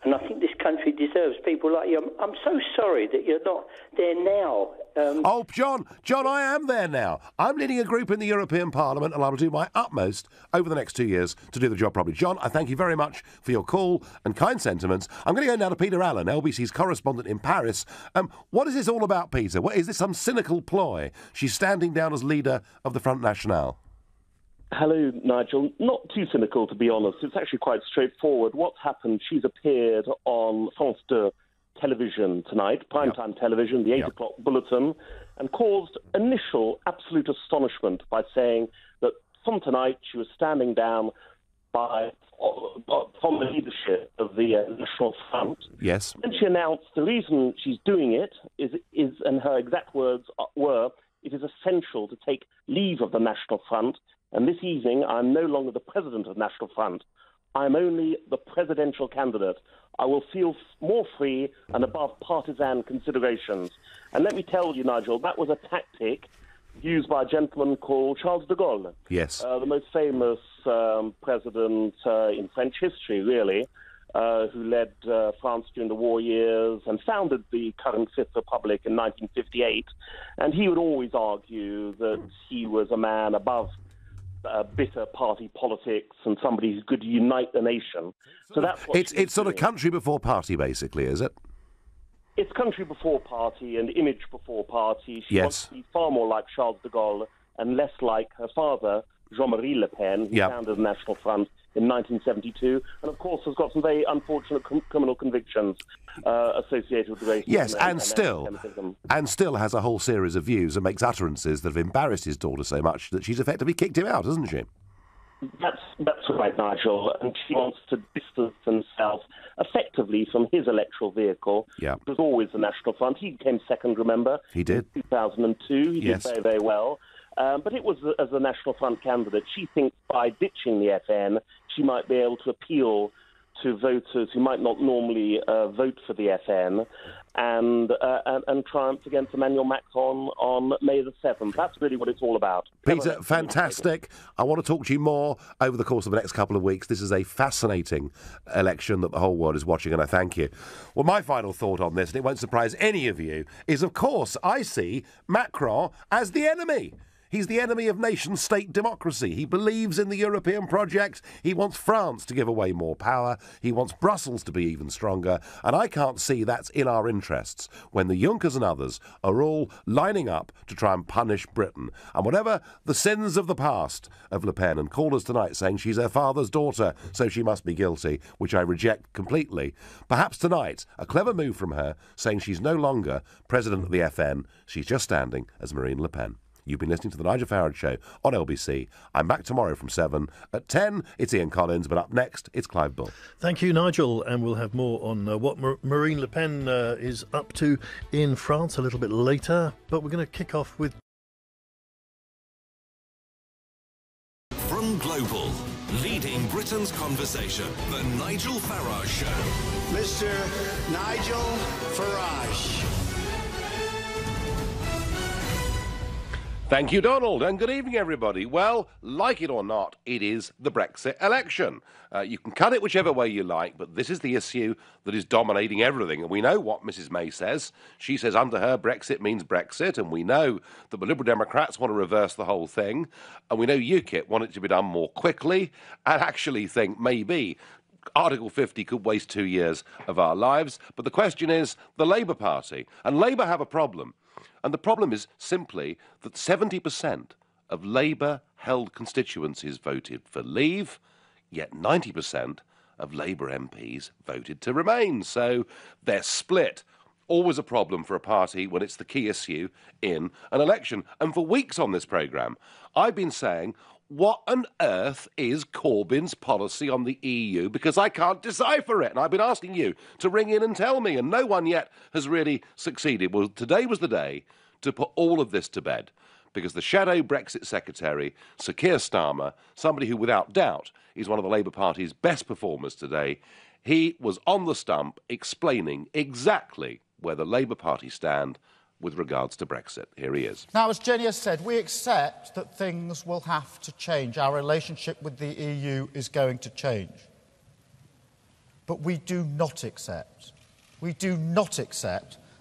And I think this country deserves people like you. I'm so sorry that you're not there now. John, I am there now. I'm leading a group in the European Parliament, and I will do my utmost over the next 2 years to do the job properly. John, I thank you very much for your call and kind sentiments. I'm going to go now to Peter Allen, LBC's correspondent in Paris. What is this all about, Peter? What, is this some cynical ploy? She's standing down as leader of the Front National. Hello, Nigel. Not too cynical, to be honest. It's actually quite straightforward. What's happened, she's appeared on France 2 television tonight, primetime television, the 8 o'clock bulletin, and caused initial absolute astonishment by saying that from tonight she was standing down from the leadership of the National Front. Yes. And she announced the reason she's doing it is, and her exact words were, it is essential to take leave of the National Front. And this evening, I'm no longer the president of National Front. I'm only the presidential candidate. I will feel more free and above partisan considerations. And let me tell you, Nigel, that was a tactic used by a gentleman called Charles de Gaulle. Yes. The most famous president in French history, really, who led France during the war years and founded the current Fifth Republic in 1958. And he would always argue that he was a man above bitter party politics and somebody who could unite the nation. So that's what it's sort of country before party, basically, is it? It's country before party and image before party. She wants to be far more like Charles de Gaulle and less like her father, Jean-Marie Le Pen, who founded the National Front in 1972, and of course has got some very unfortunate criminal convictions associated with racism. Yes, and still has a whole series of views and makes utterances that have embarrassed his daughter so much that she's effectively kicked him out, hasn't she? That's right, Nigel, and she wants to distance himself effectively from his electoral vehicle. Yeah. It was always the National Front. He came second, remember? He did. In 2002. He did very, very well. But it was as a National Front candidate. She thinks by ditching the FN, she might be able to appeal to voters who might not normally vote for the FN and triumph against Emmanuel Macron on May the 7th. That's really what it's all about. Peter, fantastic. I want to talk to you more over the course of the next couple of weeks. This is a fascinating election that the whole world is watching, and I thank you. Well, my final thought on this, and it won't surprise any of you, is, of course, I see Macron as the enemy. He's the enemy of nation-state democracy. He believes in the European project. He wants France to give away more power. He wants Brussels to be even stronger. And I can't see that's in our interests when the Junckers and others are all lining up to try and punish Britain. And whatever the sins of the past of Le Pen, and called us tonight saying she's her father's daughter, so she must be guilty, which I reject completely, perhaps tonight a clever move from her saying she's no longer president of the FN. She's just standing as Marine Le Pen. You've been listening to The Nigel Farage Show on LBC. I'm back tomorrow from 7. At 10, it's Ian Collins, but up next, it's Clive Bull. Thank you, Nigel, and we'll have more on what Marine Le Pen is up to in France a little bit later, but we're going to kick off with... From Global, leading Britain's conversation, The Nigel Farage Show. Mr. Nigel Farage. Thank you, Donald, and good evening, everybody. Well, like it or not, it is the Brexit election. You can cut it whichever way you like, but this is the issue that is dominating everything. And we know what Mrs May says. She says under her, Brexit means Brexit, and we know that the Liberal Democrats want to reverse the whole thing, and we know UKIP want it to be done more quickly, and actually think maybe Article 50 could waste 2 years of our lives. But the question is the Labour Party, and Labour have a problem. And the problem is simply that 70% of Labour-held constituencies voted for leave, yet 90% of Labour MPs voted to remain. So they're split. Always a problem for a party when it's the key issue in an election. And for weeks on this programme, I've been saying, what on earth is Corbyn's policy on the EU? Because I can't decipher it. And I've been asking you to ring in and tell me, and no one yet has really succeeded. Well, today was the day to put all of this to bed, because the shadow Brexit secretary, Sir Keir Starmer, somebody who without doubt is one of the Labour Party's best performers today, he was on the stump explaining exactly where the Labour Party stand with regards to Brexit. Here he is. Now, as Jenny has said, we accept that things will have to change. Our relationship with the EU is going to change. But we do not accept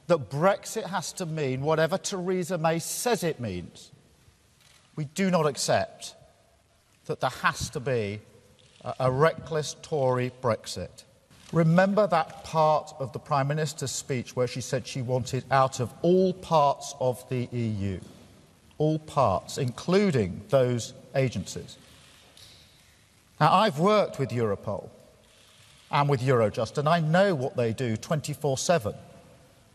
that Brexit has to mean whatever Theresa May says it means. We do not accept that there has to be a reckless Tory Brexit. Remember that part of the Prime Minister's speech where she said she wanted out of all parts of the EU, all parts, including those agencies. Now, I've worked with Europol and with Eurojust, and I know what they do 24/7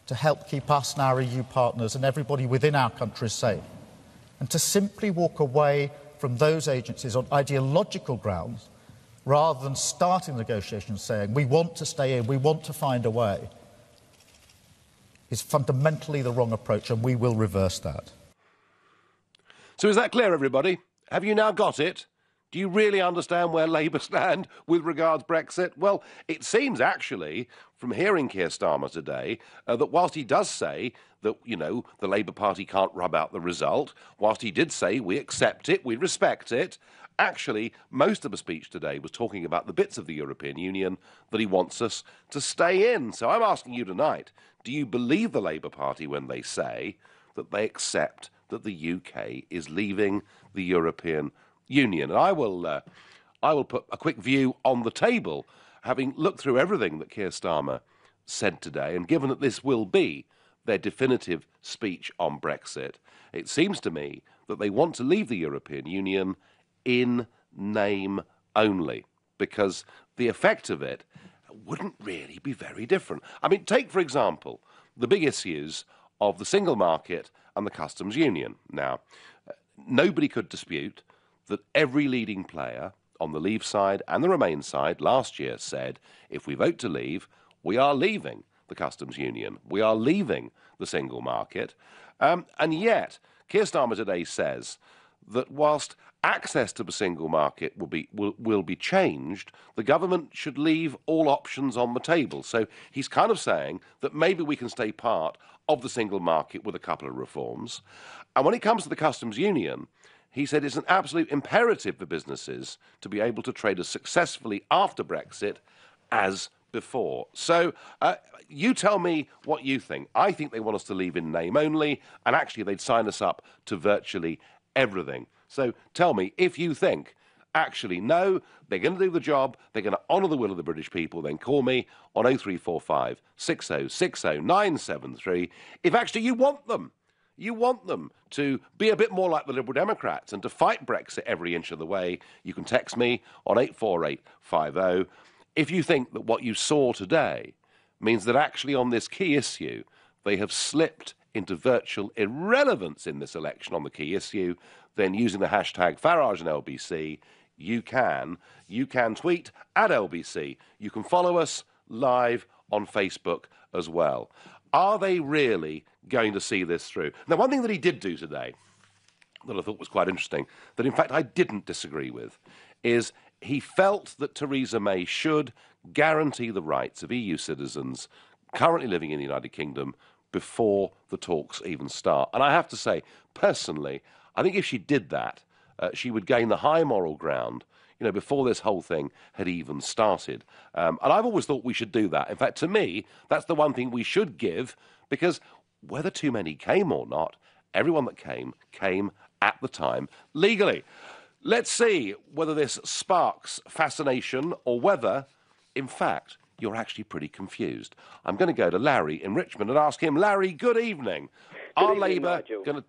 to help keep us and our EU partners and everybody within our countries safe. And to simply walk away from those agencies on ideological grounds, rather than starting negotiations saying, we want to stay in, we want to find a way, is fundamentally the wrong approach, and we will reverse that. So is that clear, everybody? Have you now got it? Do you really understand where Labour stand with regards Brexit? Well, it seems actually, from hearing Keir Starmer today, that whilst he does say that, you know, the Labour Party can't rub out the result, whilst he did say we accept it, we respect it, actually, most of the speech today was talking about the bits of the European Union that he wants us to stay in. So I'm asking you tonight, do you believe the Labour Party when they say that they accept that the UK is leaving the European Union? And I will put a quick view on the table, having looked through everything that Keir Starmer said today, and given that this will be their definitive speech on Brexit, it seems to me that they want to leave the European Union in name only, because the effect of it wouldn't really be very different. I mean, take, for example, the big issues of the single market and the customs union. Now, nobody could dispute that every leading player on the Leave side and the Remain side last year said, if we vote to leave, we are leaving the customs union. We are leaving the single market. And yet, Keir Starmer today says that whilst access to the single market will be changed, the government should leave all options on the table. So he's kind of saying that maybe we can stay part of the single market with a couple of reforms. And when it comes to the customs union, he said it's an absolute imperative for businesses to be able to trade as successfully after Brexit as before. So you tell me what you think. I think they want us to leave in name only, and actually they'd sign us up to virtually everything. So tell me, if you think, actually, no, they're going to do the job, they're going to honour the will of the British people, then call me on 0345 6060 973. If actually you want them to be a bit more like the Liberal Democrats and to fight Brexit every inch of the way, you can text me on 84850. If you think that what you saw today means that actually on this key issue they have slipped into virtual irrelevance in this election on the key issue, then using the hashtag Farage and LBC, you can tweet at LBC. You can follow us live on Facebook as well. Are they really going to see this through? Now, one thing that he did do today that I thought was quite interesting, that in fact I didn't disagree with, is he felt that Theresa May should guarantee the rights of EU citizens currently living in the United Kingdom before the talks even start. And I have to say, personally, I think if she did that, she would gain the high moral ground, before this whole thing had even started. And I've always thought we should do that. In fact, to me, that's the one thing we should give, because whether too many came or not, everyone that came at the time legally. Let's see whether this sparks fascination or whether, in fact, you're actually pretty confused. I'm going to go to Larry in Richmond and ask him, Larry, good evening. Are Labour going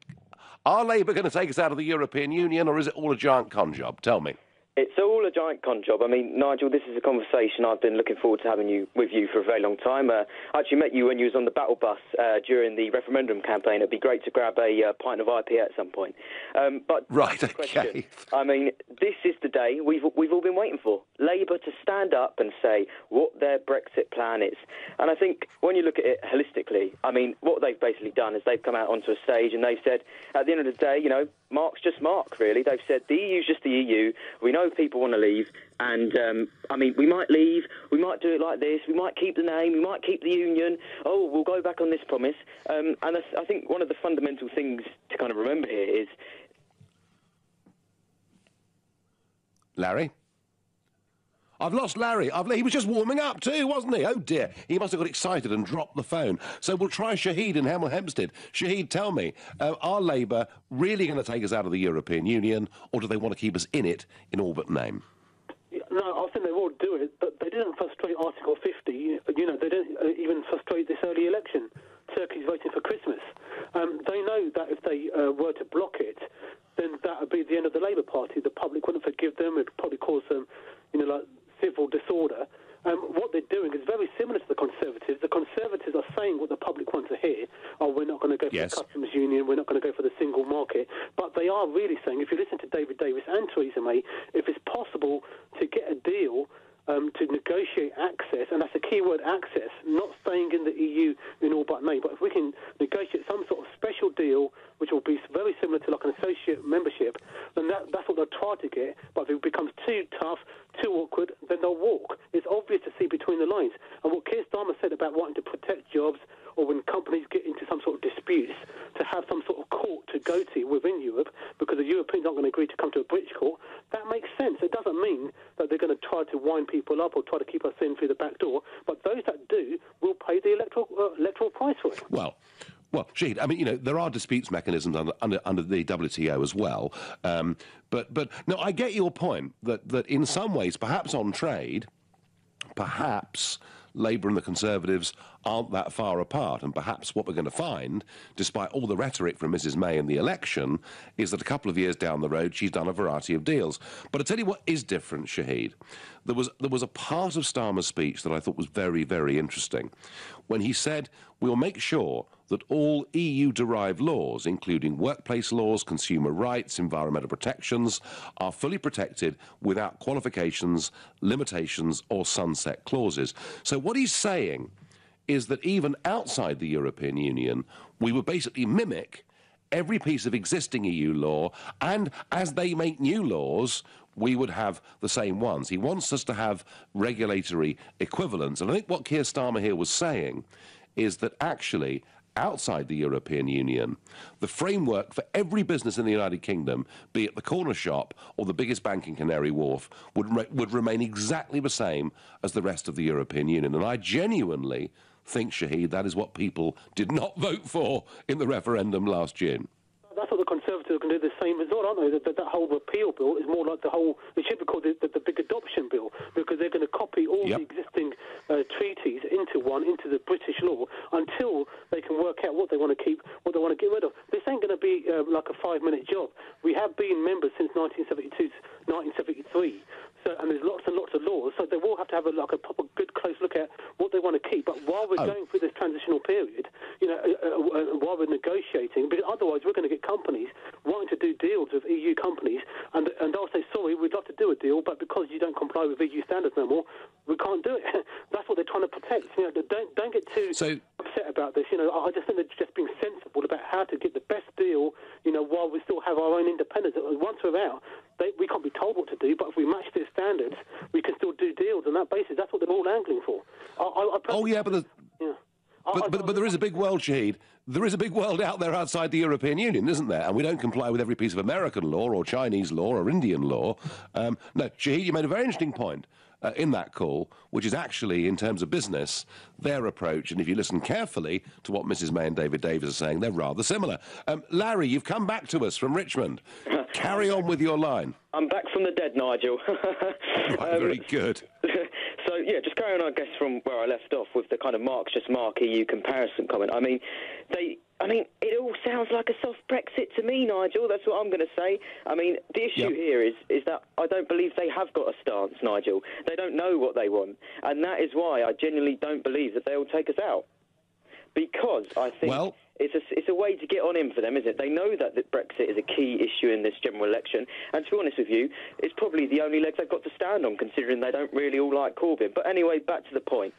to take us out of the European Union, or is it all a giant con job? Tell me. It's all a giant con job. I mean, Nigel, this is a conversation I've been looking forward to having with you for a very long time. I actually met you when you was on the battle bus during the referendum campaign. It'd be great to grab a pint of IPA at some point. But right, okay. I mean, this is the day we've all been waiting for. Labour to stand up and say what their Brexit plan is. And I think when you look at it holistically, I mean, what they've basically done is they've come out onto a stage and they've said, at the end of the day, Mark's just Mark, really. They've said the EU's just the EU. We know people want to leave, and I mean, we might leave, we might do it like this, we might keep the name, we might keep the union. Oh, we'll go back on this promise. And I think one of the fundamental things to kind of remember here is... Larry? I've lost Larry. He was just warming up too, wasn't he? Oh, dear. He must have got excited and dropped the phone. So we'll try Shahid in Hemel Hempstead. Shahid, tell me, are Labour really going to take us out of the European Union, or do they want to keep us in it in all but name? No, I think they will do it, but they didn't frustrate Article 50. They don't even frustrate this early election. Turkey's voting for Christmas. They know that if they were to block it, then that would be the end of the Labour Party. The public wouldn't forgive them. It would probably cause them, civil disorder. What they're doing is very similar to the Conservatives. The Conservatives are saying what the public want to hear. Oh, we're not going to go for the customs union, we're not going to go for the single market. But they are really saying, if you listen to David Davis and Theresa May, if it's possible to get a deal to negotiate access, and that's the key word, access, not staying in the EU in all but name, but if we can negotiate some sort of special deal which will be very similar to like an associate membership, then that's what they'll try to get. But if it becomes too tough, too awkward, then they'll walk. It's obvious to see between the lines. And what Keir Starmer said about wanting to protect jobs, or when companies get into some sort of disputes, to have some sort of court to go to within Europe, because the Europeans aren't going to agree to come to a British court, that makes sense. It doesn't mean that they're going to try to wind people up or try to keep us in through the back door, but those that do will pay the electoral price for it. Well, Shahid, I mean, there are disputes mechanisms under the WTO as well. But no, I get your point that in some ways, perhaps on trade, perhaps Labour and the Conservatives aren't that far apart, and perhaps what we're going to find, despite all the rhetoric from Mrs May in the election, is that a couple of years down the road she's done a variety of deals. But I tell you what is different, Shahid. There was a part of Starmer's speech that I thought was very, very interesting, when he said, we'll make sure that all EU-derived laws, including workplace laws, consumer rights, environmental protections, are fully protected without qualifications, limitations or sunset clauses. So what he's saying is that even outside the European Union, we would basically mimic every piece of existing EU law, and as they make new laws, we would have the same ones. He wants us to have regulatory equivalence. And I think what Keir Starmer here was saying is that actually, outside the European Union, the framework for every business in the United Kingdom, be it the corner shop or the biggest bank in Canary Wharf, would remain exactly the same as the rest of the European Union. And I genuinely think, Shahid, that is what people did not vote for in the referendum last June. That's what the Conservatives Conservatives are going to do the same as well, aren't they? That whole repeal bill is more like it should be called the big adoption bill, because they're going to copy all the existing treaties into the British law until they can work out what they want to keep, what they want to get rid of. This ain't going to be like a 5-minute job. We have been members since 1972 to 1973. And there's lots and lots of laws, so they will have to have a proper good close look at what they want to keep. But while we're going through this transitional period, while we're negotiating, because otherwise we're going to get companies wanting to do deals with EU companies, and they'll say, sorry, we'd love to do a deal, but because you don't comply with EU standards no more, we can't do it. That's what they're trying to protect. Don't get too upset about this. I just think they're just being sensible about how to get the best deal, while we still have our own independence. Once we're out, we can't be told what to do, but if we match their standards, we can still do deals on that basis. That's what they're all angling for. But there is a big world, Shahid. There is a big world out there outside the European Union, isn't there? And we don't comply with every piece of American law or Chinese law or Indian law. No, Shahid, you made a very interesting point in that call, which is actually, in terms of business, their approach. And if you listen carefully to what Mrs May and David Davis are saying, they're rather similar. Larry, you've come back to us from Richmond. Carry on with your line. I'm back from the dead, Nigel. Right, very good. So, yeah, just carrying on, I guess, from where I left off with the kind of Marx just Mark EU comparison comment. I mean, it all sounds like a soft Brexit to me, Nigel. That's what I'm going to say. I mean, the issue here is that I don't believe they have got a stance, Nigel. They don't know what they want. And that is why I genuinely don't believe that they will take us out. Because I think it's a way to get on in for them, isn't it? They know that Brexit is a key issue in this general election. And to be honest with you, it's probably the only legs they've got to stand on, considering they don't really all like Corbyn. But anyway, back to the point.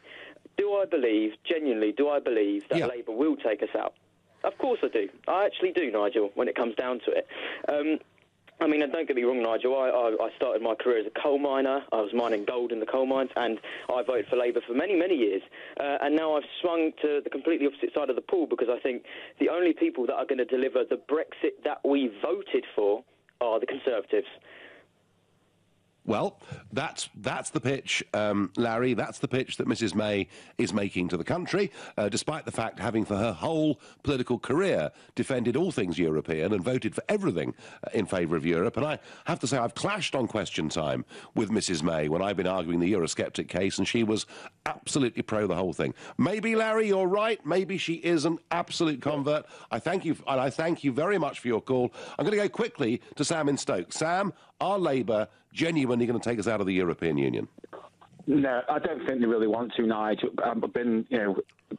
Genuinely, do I believe that Labour will take us out? Of course I do. I actually do, Nigel, when it comes down to it. I mean, and don't get me wrong, Nigel, I started my career as a coal miner. I was mining gold in the coal mines, and I voted for Labour for many, many years. And now I've swung to the completely opposite side of the pool, because I think the only people that are going to deliver the Brexit that we voted for are the Conservatives. Well, that's the pitch, Larry. That's the pitch that Mrs May is making to the country, despite the fact having for her whole political career defended all things European and voted for everything in favour of Europe. And I have to say I've clashed on Question Time with Mrs May when I've been arguing the Eurosceptic case, and she was absolutely pro the whole thing. Maybe, Larry, you're right. Maybe she is an absolute convert. I thank you, and I thank you very much for your call. I'm going to go quickly to Sam in Stoke. Sam, are Labour genuinely going to take us out of the European Union? No, I don't think they really want to, Nigel. I've been,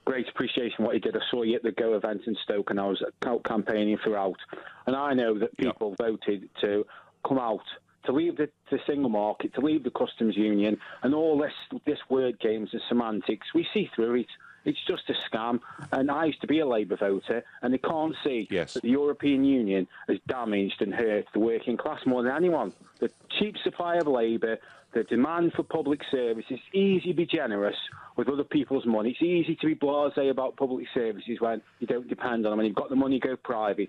great appreciation what he did. I saw you at the Go event in Stoke, and I was out campaigning throughout. And I know that people voted to come out, to leave the single market, to leave the customs union, and all this word games and semantics. We see through it. It's just a scam. And I used to be a Labour voter, and they can't see that the European Union has damaged and hurt the working class more than anyone. The cheap supply of labour, the demand for public service. It's easy to be generous with other people's money. It's easy to be blasé about public services when you don't depend on them. When you've got the money, go private.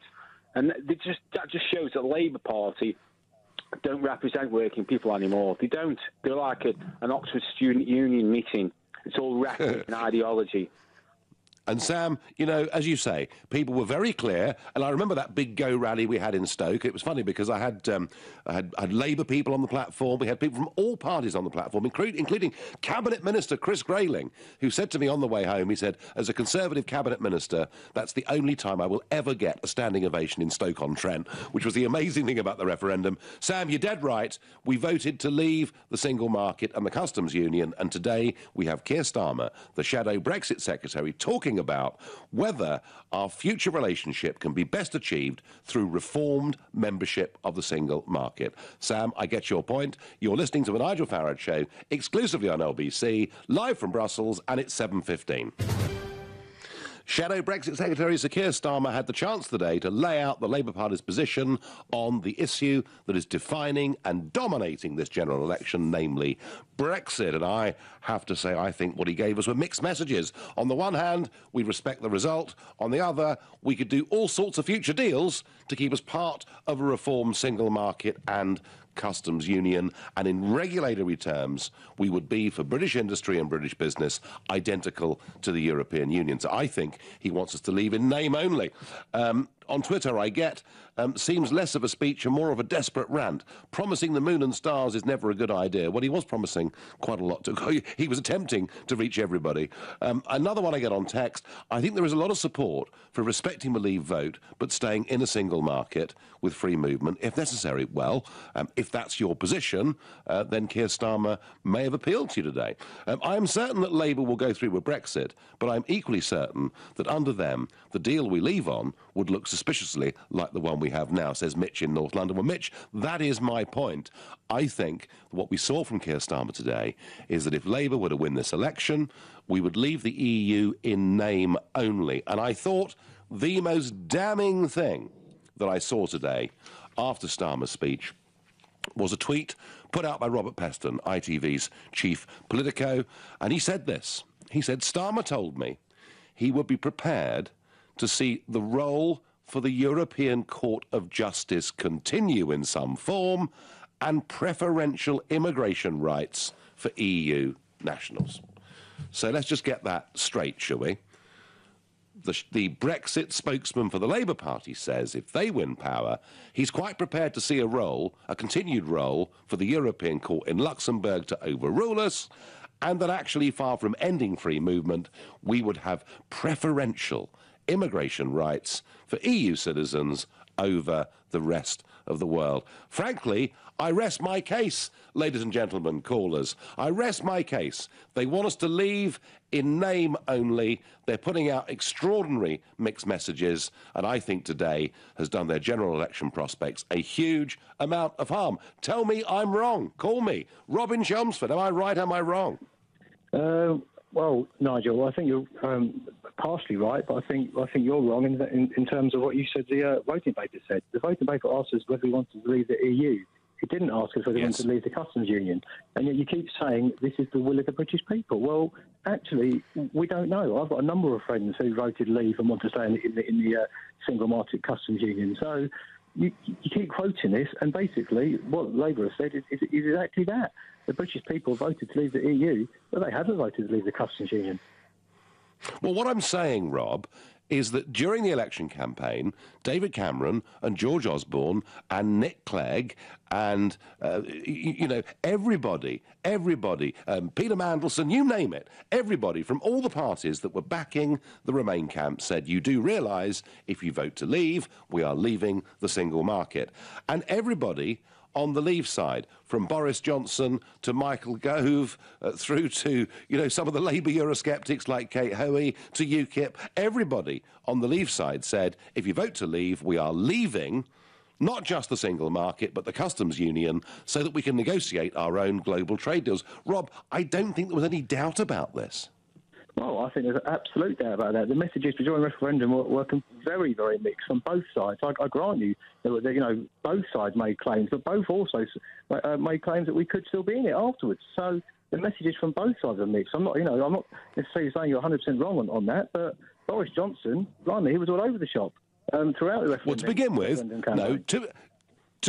And that just shows that the Labour Party don't represent working people anymore. They don't. They're like an Oxford Student Union meeting. It's all rhetoric and ideology. And Sam, as you say, people were very clear. And I remember that big Go rally we had in Stoke. It was funny because I had Labour people on the platform. We had people from all parties on the platform, including Cabinet Minister Chris Grayling, who said to me on the way home, he said, as a Conservative Cabinet Minister, that's the only time I will ever get a standing ovation in Stoke-on-Trent, which was the amazing thing about the referendum. Sam, you're dead right. We voted to leave the single market and the customs union. And today we have Keir Starmer, the shadow Brexit secretary, talking about whether our future relationship can be best achieved through reformed membership of the single market. Sam, I get your point. You're listening to the Nigel Farage Show, exclusively on LBC, live from Brussels, and it's 7:15. Shadow Brexit Secretary Sir Keir Starmer had the chance today to lay out the Labour Party's position on the issue that is defining and dominating this general election, namely Brexit. And I have to say, I think what he gave us were mixed messages. On the one hand, we respect the result. On the other, we could do all sorts of future deals to keep us part of a reformed single market and customs union, and in regulatory terms, we would be, for British industry and British business, identical to the European Union. So I think he wants us to leave in name only. on Twitter I get seems less of a speech and more of a desperate rant. Promising the moon and stars is never a good idea. Well, he was promising quite a lot. He was attempting to reach everybody. Another one I get on text, I think there is a lot of support for respecting the Leave vote, but staying in a single market with free movement, if necessary. Well, if that's your position, then Keir Starmer may have appealed to you today. I am certain that Labour will go through with Brexit, but I'm equally certain that under them, the deal we leave on would look suspiciously like the one we have now, says Mitch in North London. Well, Mitch, that is my point. I think what we saw from Keir Starmer today is that if Labour were to win this election, we would leave the EU in name only. And I thought the most damning thing that I saw today after Starmer's speech was a tweet put out by Robert Peston, ITV's chief politico, and he said this. He said, Starmer told me he would be prepared to see the role for the European Court of Justice continue in some form and preferential immigration rights for EU nationals. So let's just get that straight, shall we? The Brexit spokesman for the Labour Party says if they win power, he's quite prepared to see a continued role for the European Court in Luxembourg to overrule us, and that actually, far from ending free movement, we would have preferential immigration rights for EU citizens over the rest of the world. Frankly, I rest my case, ladies and gentlemen, callers. I rest my case. They want us to leave in name only. They're putting out extraordinary mixed messages, and I think today has done their general election prospects a huge amount of harm. Tell me I'm wrong. Call me. Robin Chelmsford, am I right, am I wrong? Well, Nigel, I think you're partially right, but I think you're wrong in terms of what you said the voting paper said. The voting paper asked us whether we wanted to leave the EU. It didn't ask us whether we wanted to leave the customs union. And yet you keep saying this is the will of the British people. Well, actually, we don't know. I've got a number of friends who voted leave and want to stay in the single market customs union. So you keep quoting this, and basically what Labour has said is exactly that. The British people voted to leave the EU, but they haven't voted to leave the customs union. Well, what I'm saying, Rob, is that during the election campaign, David Cameron and George Osborne and Nick Clegg and, everybody, Peter Mandelson, you name it, everybody from all the parties that were backing the Remain camp said, you do realise if you vote to leave, we are leaving the single market. And everybody on the Leave side, from Boris Johnson to Michael Gove, through to, some of the Labour Eurosceptics like Kate Hoey, to UKIP, everybody on the Leave side said, if you vote to leave, we are leaving not just the single market, but the customs union, so that we can negotiate our own global trade deals. Rob, I don't think there was any doubt about this. Well, I think there's absolute doubt about that. The messages for joint referendum were very, very mixed on both sides. I grant you, both sides made claims, but both also made claims that we could still be in it afterwards. So the messages from both sides are mixed. I'm not necessarily saying you're 100% wrong on that, but Boris Johnson, blimey, he was all over the shop throughout the referendum. Well, to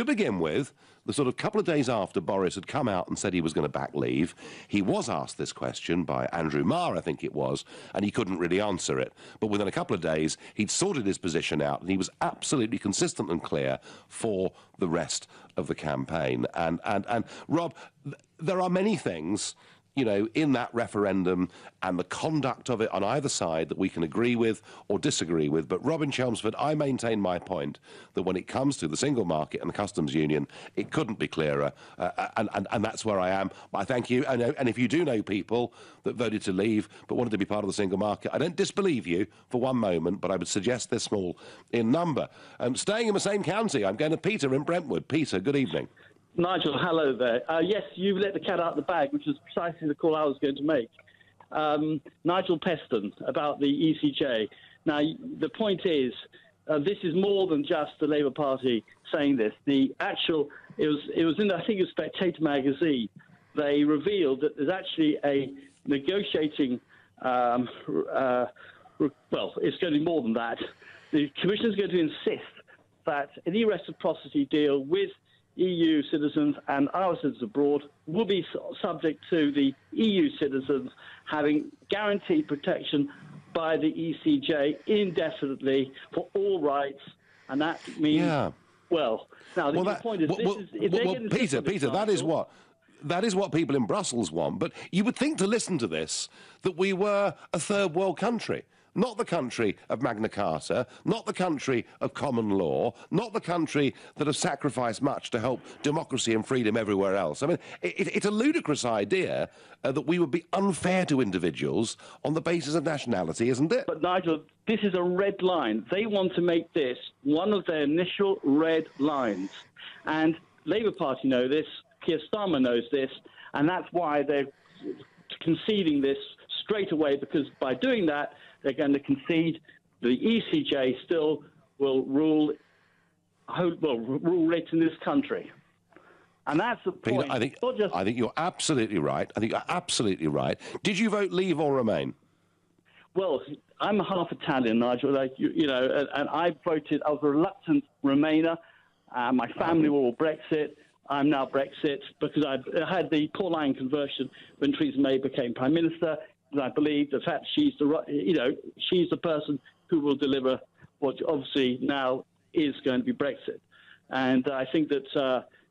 begin with, the sort of couple of days after Boris had come out and said he was going to back Leave, he was asked this question by Andrew Marr, I think it was, and he couldn't really answer it. But within a couple of days, he'd sorted his position out, and he was absolutely consistent and clear for the rest of the campaign. And Rob, there are many things, in that referendum and the conduct of it on either side that we can agree with or disagree with. But Robin Chelmsford, I maintain my point that when it comes to the single market and the customs union, it couldn't be clearer. And that's where I am. I thank you. And if you do know people that voted to leave but wanted to be part of the single market, I don't disbelieve you for one moment, but I would suggest they're small in number. Staying in the same county, I'm going to Peter in Brentwood. Peter, good evening. Nigel, hello there. Yes, you've let the cat out of the bag, which is precisely the call I was going to make. Nigel Peston about the ECJ. Now, the point is, this is more than just the Labour Party saying this. It was in, I think it was Spectator magazine. They revealed that there's actually a negotiating, well, it's going to be more than that. The Commission is going to insist that any reciprocity deal with EU citizens and our citizens abroad will be subject to the EU citizens having guaranteed protection by the ECJ indefinitely for all rights And that means, Yeah. well, now the point is, Peter, that is what people in Brussels want. But you would think, to listen to this, that we were a third world country. Not the country of Magna Carta, not the country of common law, not the country that has sacrificed much to help democracy and freedom everywhere else. I mean, it's a ludicrous idea that we would be unfair to individuals on the basis of nationality, isn't it? But, Nigel, this is a red line. They want to make this one of their initial red lines. And Labour Party know this, Keir Starmer knows this, and that's why they're conceding this straight away, because by doing that, they're going to concede the ECJ still will rule it in this country. And that's the point. Peter, I think you're absolutely right. Did you vote Leave or Remain? Well, I'm half Italian, Nigel, and I voted. I was a reluctant Remainer. My family were all Brexit. I'm now Brexit because I had the Pauline conversion when Theresa May became Prime Minister. And I believe the fact she's the person who will deliver what obviously now is going to be Brexit. And I think that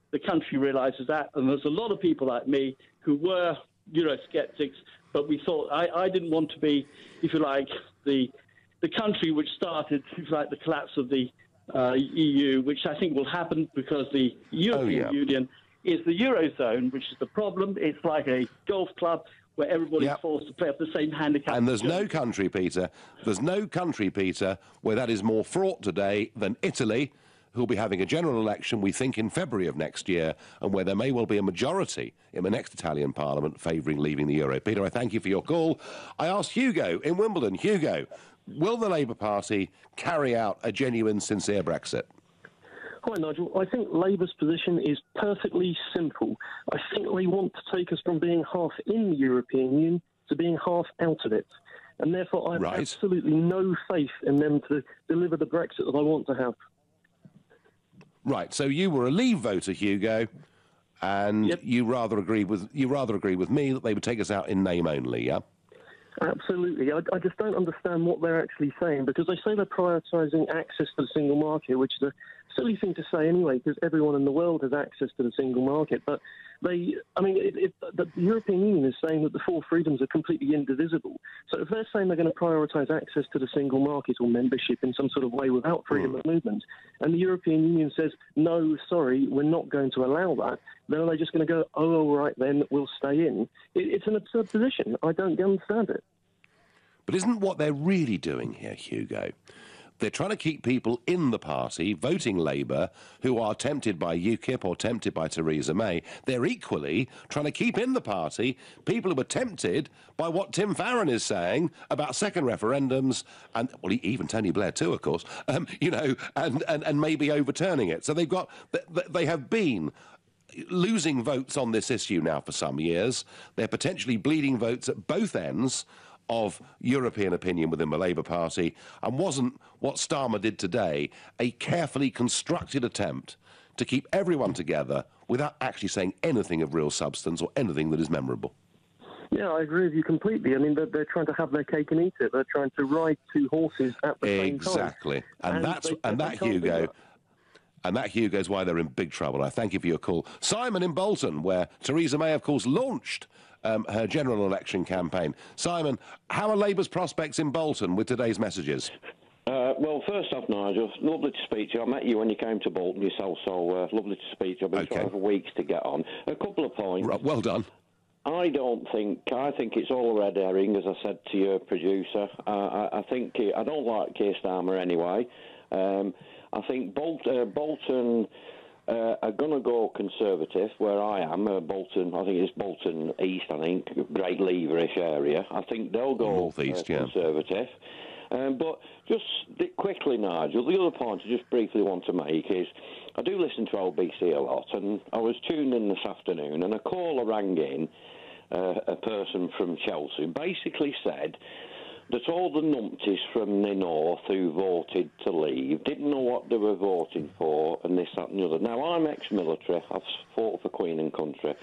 the country realises that. And there's a lot of people like me who were Eurosceptics, but we thought I didn't want to be, if you like, the country which started, if you like, the collapse of the EU, which I think will happen because the European Union is the Eurozone, which is the problem. It's like a golf club where everybody's forced to play up the same handicap. And there's no country, Peter, where that is more fraught today than Italy, who'll be having a general election, we think, in February of next year, and where there may well be a majority in the next Italian parliament favouring leaving the euro. Peter, I thank you for your call. I asked Hugo in Wimbledon. Hugo, will the Labour Party carry out a genuine, sincere Brexit? Hi, Nigel. I think Labour's position is perfectly simple. I think they want to take us from being half in the European Union to being half out of it. And therefore, I have absolutely no faith in them to deliver the Brexit that I want to have. Right. So you were a Leave voter, Hugo, and you rather agree with me that they would take us out in name only, yeah? Absolutely. I just don't understand what they're actually saying, because they say they're prioritising access to the single market, which is a silly thing to say anyway, because everyone in the world has access to the single market. But the European Union is saying that the four freedoms are completely indivisible. So if they're saying they're going to prioritise access to the single market or membership in some sort of way without freedom of movement, and the European Union says, no, sorry, we're not going to allow that, then are they just going to go, oh, all right, then we'll stay in? It's an absurd position. I don't understand it. But isn't what they're really doing here, Hugo? They're trying to keep people in the party, voting Labour, who are tempted by UKIP or tempted by Theresa May. They're equally trying to keep in the party people who are tempted by what Tim Farron is saying about second referendums, and well, even Tony Blair too, of course, and maybe overturning it. So they have been losing votes on this issue now for some years. They're potentially bleeding votes at both ends of European opinion within the Labour Party, and wasn't what Starmer did today a carefully constructed attempt to keep everyone together without actually saying anything of real substance or anything that is memorable? Yeah, I agree with you completely. I mean, they're trying to have their cake and eat it. They're trying to ride two horses at the same time. Exactly. And that, Hugo, is why they're in big trouble. I thank you for your call. Simon in Bolton, where Theresa May, of course, launched her general election campaign. Simon, how are Labour's prospects in Bolton with today's messages? Well, first off, Nigel, lovely to speak to you. I met you when you came to Bolton yourself, so lovely to speak to you. I've been trying for weeks to get on. A couple of points. Right, well done. I think it's all a red herring, as I said to your producer. I don't like Keir Starmer anyway. I think Bolton are going to go Conservative, where I am. Bolton, I think it's Bolton East, Great Leaverish area. I think they'll go North East, Conservative. But just quickly, Nigel, the other point I just briefly want to make is I do listen to LBC a lot, and I was tuned in this afternoon, and a caller rang in, a person from Chelsea, basically said that all the numpties from the north who voted to leave didn't know what they were voting for, and this, that and the other. Now, I'm ex-military. I've fought for Queen and country.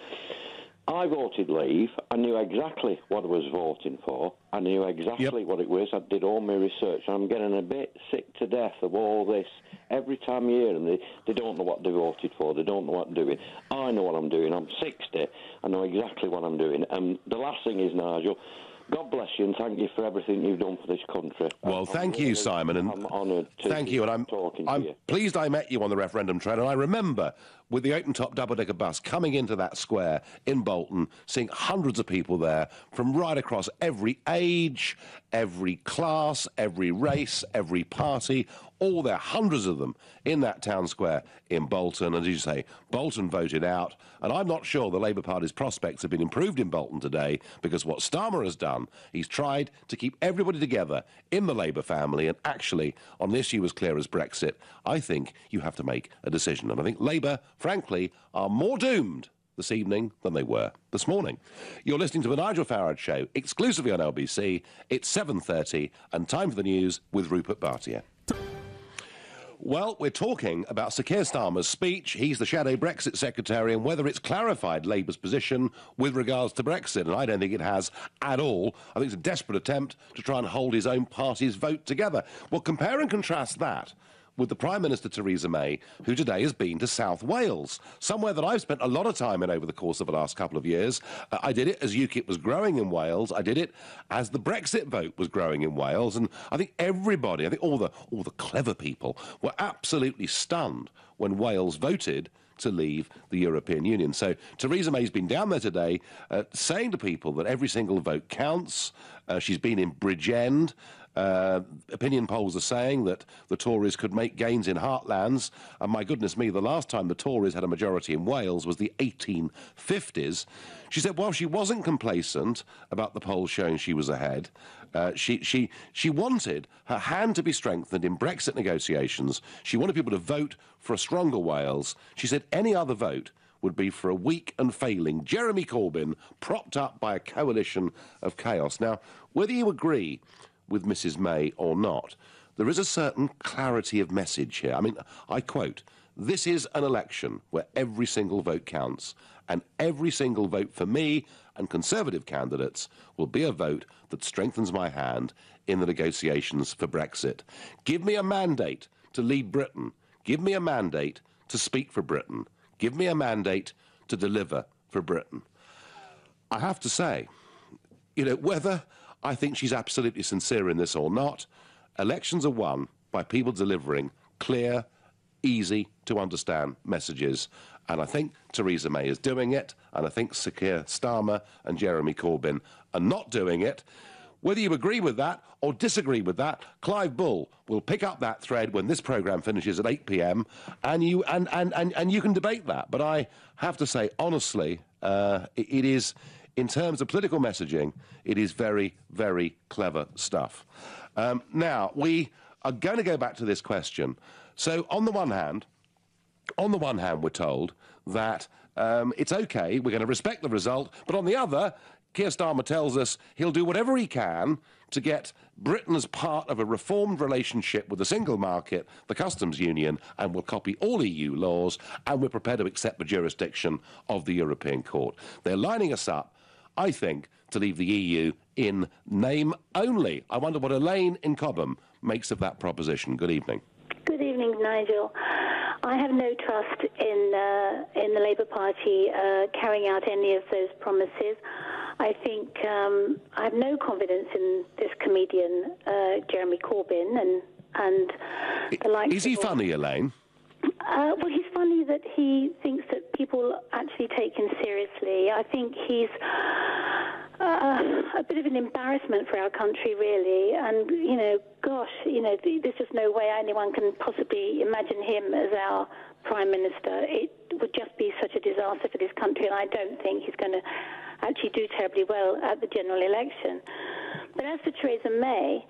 I voted Leave. I knew exactly what I was voting for. I knew exactly what it was. I did all my research. I'm getting a bit sick to death of all this. Every time you hear them, they don't know what they voted for. They don't know what they're doing. I know what I'm doing. I'm 60. I know exactly what I'm doing. And the last thing is, Nigel, God bless you and thank you for everything you've done for this country. Well, thank you, Simon, and I'm honoured to thank you, and I'm pleased I met you on the referendum train, and I remember with the open-top double-decker bus coming into that square in Bolton, seeing hundreds of people there from right across every age, every class, every race, every party, all there, hundreds of them in that town square in Bolton. And as you say, Bolton voted out, and I'm not sure the Labour Party's prospects have been improved in Bolton today, because what Starmer has done, he's tried to keep everybody together in the Labour family, and actually, on the issue as clear as Brexit, I think you have to make a decision. And I think Labour, frankly, are more doomed this evening than they were this morning. You're listening to the Nigel Farage Show, exclusively on LBC. It's 7:30, and time for the news with Rupert Bartier. Well, we're talking about Sir Keir Starmer's speech. He's the shadow Brexit secretary, and whether it's clarified Labour's position with regards to Brexit. And I don't think it has at all. I think it's a desperate attempt to try and hold his own party's vote together. Well, compare and contrast that with the Prime Minister, Theresa May, who today has been to South Wales, somewhere that I've spent a lot of time in over the course of the last couple of years. I did it as UKIP was growing in Wales. I did it as the Brexit vote was growing in Wales. And I think everybody, I think all the clever people were absolutely stunned when Wales voted to leave the European Union. So Theresa May's been down there today saying to people that every single vote counts. She's been in Bridgend. Opinion polls are saying that the Tories could make gains in heartlands, and my goodness me, the last time the Tories had a majority in Wales was the 1850s. She said, while she wasn't complacent about the polls showing she was ahead, she wanted her hand to be strengthened in Brexit negotiations. She wanted people to vote for a stronger Wales. She said any other vote would be for a weak and failing Jeremy Corbyn, propped up by a coalition of chaos. Now, whether you agree with Mrs May or not, there is a certain clarity of message here. I mean, I quote, "This is an election where every single vote counts, and every single vote for me and Conservative candidates will be a vote that strengthens my hand in the negotiations for Brexit. Give me a mandate to lead Britain. Give me a mandate to speak for Britain. Give me a mandate to deliver for Britain." I have to say, you know, whether I think she's absolutely sincere in this or not, elections are won by people delivering clear, easy to understand messages. And I think Theresa May is doing it, and I think Sir Keir Starmer and Jeremy Corbyn are not doing it. Whether you agree with that or disagree with that, Clive Bull will pick up that thread when this programme finishes at 8 p.m, and you can debate that. But I have to say, honestly, it is, in terms of political messaging, it is very, very clever stuff. Now, we are going to go back to this question. So, on the one hand, we're told that it's OK, we're going to respect the result, but on the other, Keir Starmer tells us he'll do whatever he can to get Britain as part of a reformed relationship with the single market, the customs union, and will copy all EU laws, and we're prepared to accept the jurisdiction of the European Court. They're lining us up, I think, to leave the EU in name only. I wonder what Elaine in Cobham makes of that proposition. Good evening. Good evening, Nigel. I have no trust in the Labour Party carrying out any of those promises. I think I have no confidence in this comedian, Jeremy Corbyn, and the likes. Is he funny, Elaine? Well, he's funny that he thinks that people actually take him seriously. I think he's a bit of an embarrassment for our country, really. And, you know, gosh, you know, there's just no way anyone can possibly imagine him as our Prime Minister. It would just be such a disaster for this country, and I don't think he's going to actually do terribly well at the general election. But as for Theresa May,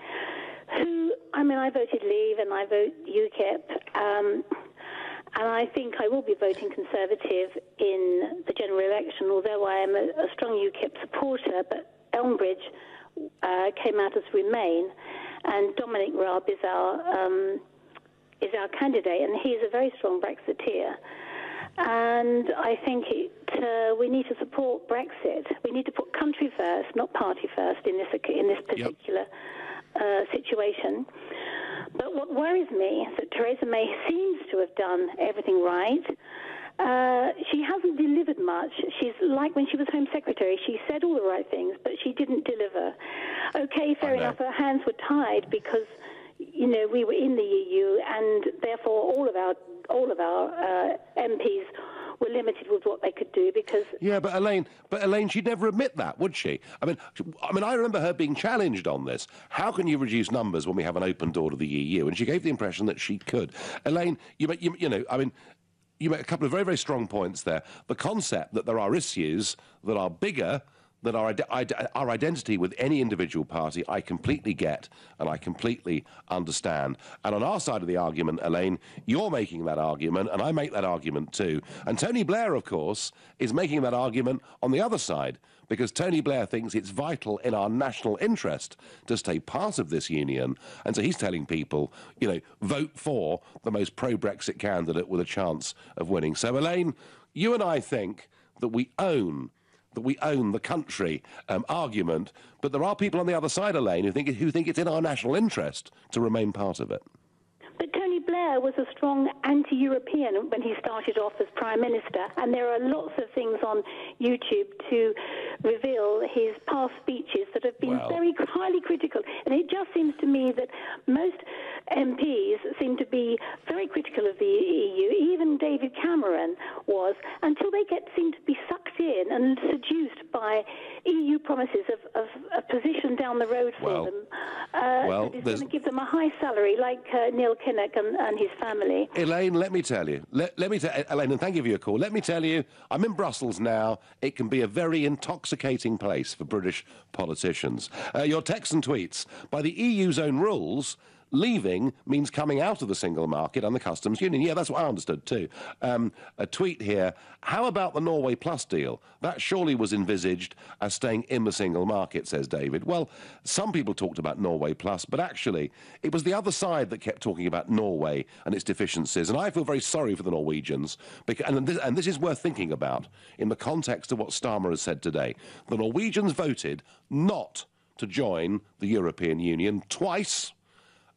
I voted Leave and I vote UKIP, and I think I will be voting Conservative in the general election, although I am a strong UKIP supporter. But Elmbridge came out as Remain, and Dominic Raab is our candidate, and he is a very strong Brexiteer. And I think we need to support Brexit. We need to put country first, not party first, in this particular situation. But what worries me is that Theresa May seems to have done everything right. She hasn't delivered much. She's like when she was Home Secretary. She said all the right things, but she didn't deliver. Okay, fair enough, her hands were tied because, we were in the EU, and therefore all of our MPs were limited with what they could do because... Yeah, but Elaine, she'd never admit that, would she? I mean, I remember her being challenged on this. How can you reduce numbers when we have an open door to the EU? And she gave the impression that she could. Elaine, you make a couple of very, very strong points there. The concept that there are issues that are bigger than our identity with any individual party, I completely get and I completely understand. And on our side of the argument, Elaine, you're making that argument, and I make that argument too. And Tony Blair, of course, is making that argument on the other side, because Tony Blair thinks it's vital in our national interest to stay part of this union. And so he's telling people, vote for the most pro-Brexit candidate with a chance of winning. So, Elaine, you and I think that we own the country argument, but there are people on the other side, Elaine, who think it's in our national interest to remain part of it. But Tony Blair was a strong anti-European when he started off as Prime Minister, and there are lots of things on YouTube to reveal his past speeches that have been very highly critical. And it just seems to me that most MPs seem to be very critical of the EU. Even David Cameron was, until they seem to be sucked in and seduced by EU promises of a position down the road for them. That is going to give them a high salary, like Neil Kinnock and his family. Elaine, let me tell you, Elaine, and thank you for your call. Let me tell you, I'm in Brussels now. It can be a very intoxicating place for British politicians. Your texts and tweets, by the EU's own rules, leaving means coming out of the single market and the customs union. Yeah, that's what I understood too. A tweet here, how about the Norway Plus deal? That surely was envisaged as staying in the single market, says David. Well, some people talked about Norway Plus, but actually it was the other side that kept talking about Norway and its deficiencies. And I feel very sorry for the Norwegians, and this is worth thinking about in the context of what Starmer has said today. The Norwegians voted not to join the European Union twice,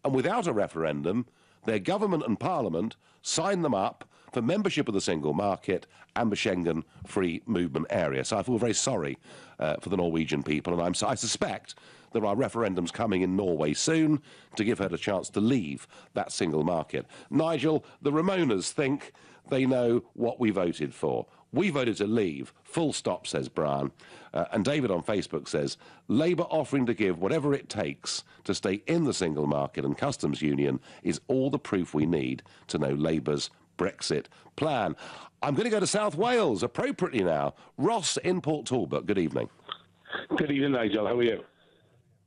and without a referendum, their government and parliament signed them up for membership of the single market and the Schengen free movement area. So I feel very sorry for the Norwegian people, and I suspect there are referendums coming in Norway soon to give her the chance to leave that single market. Nigel, the Ramonas think they know what we voted for. We voted to leave, full stop, says Brian. And David on Facebook says, Labour offering to give whatever it takes to stay in the single market and customs union is all the proof we need to know Labour's Brexit plan. I'm going to go to South Wales appropriately now. Ross in Port Talbot, good evening. Good evening, Nigel. How are you?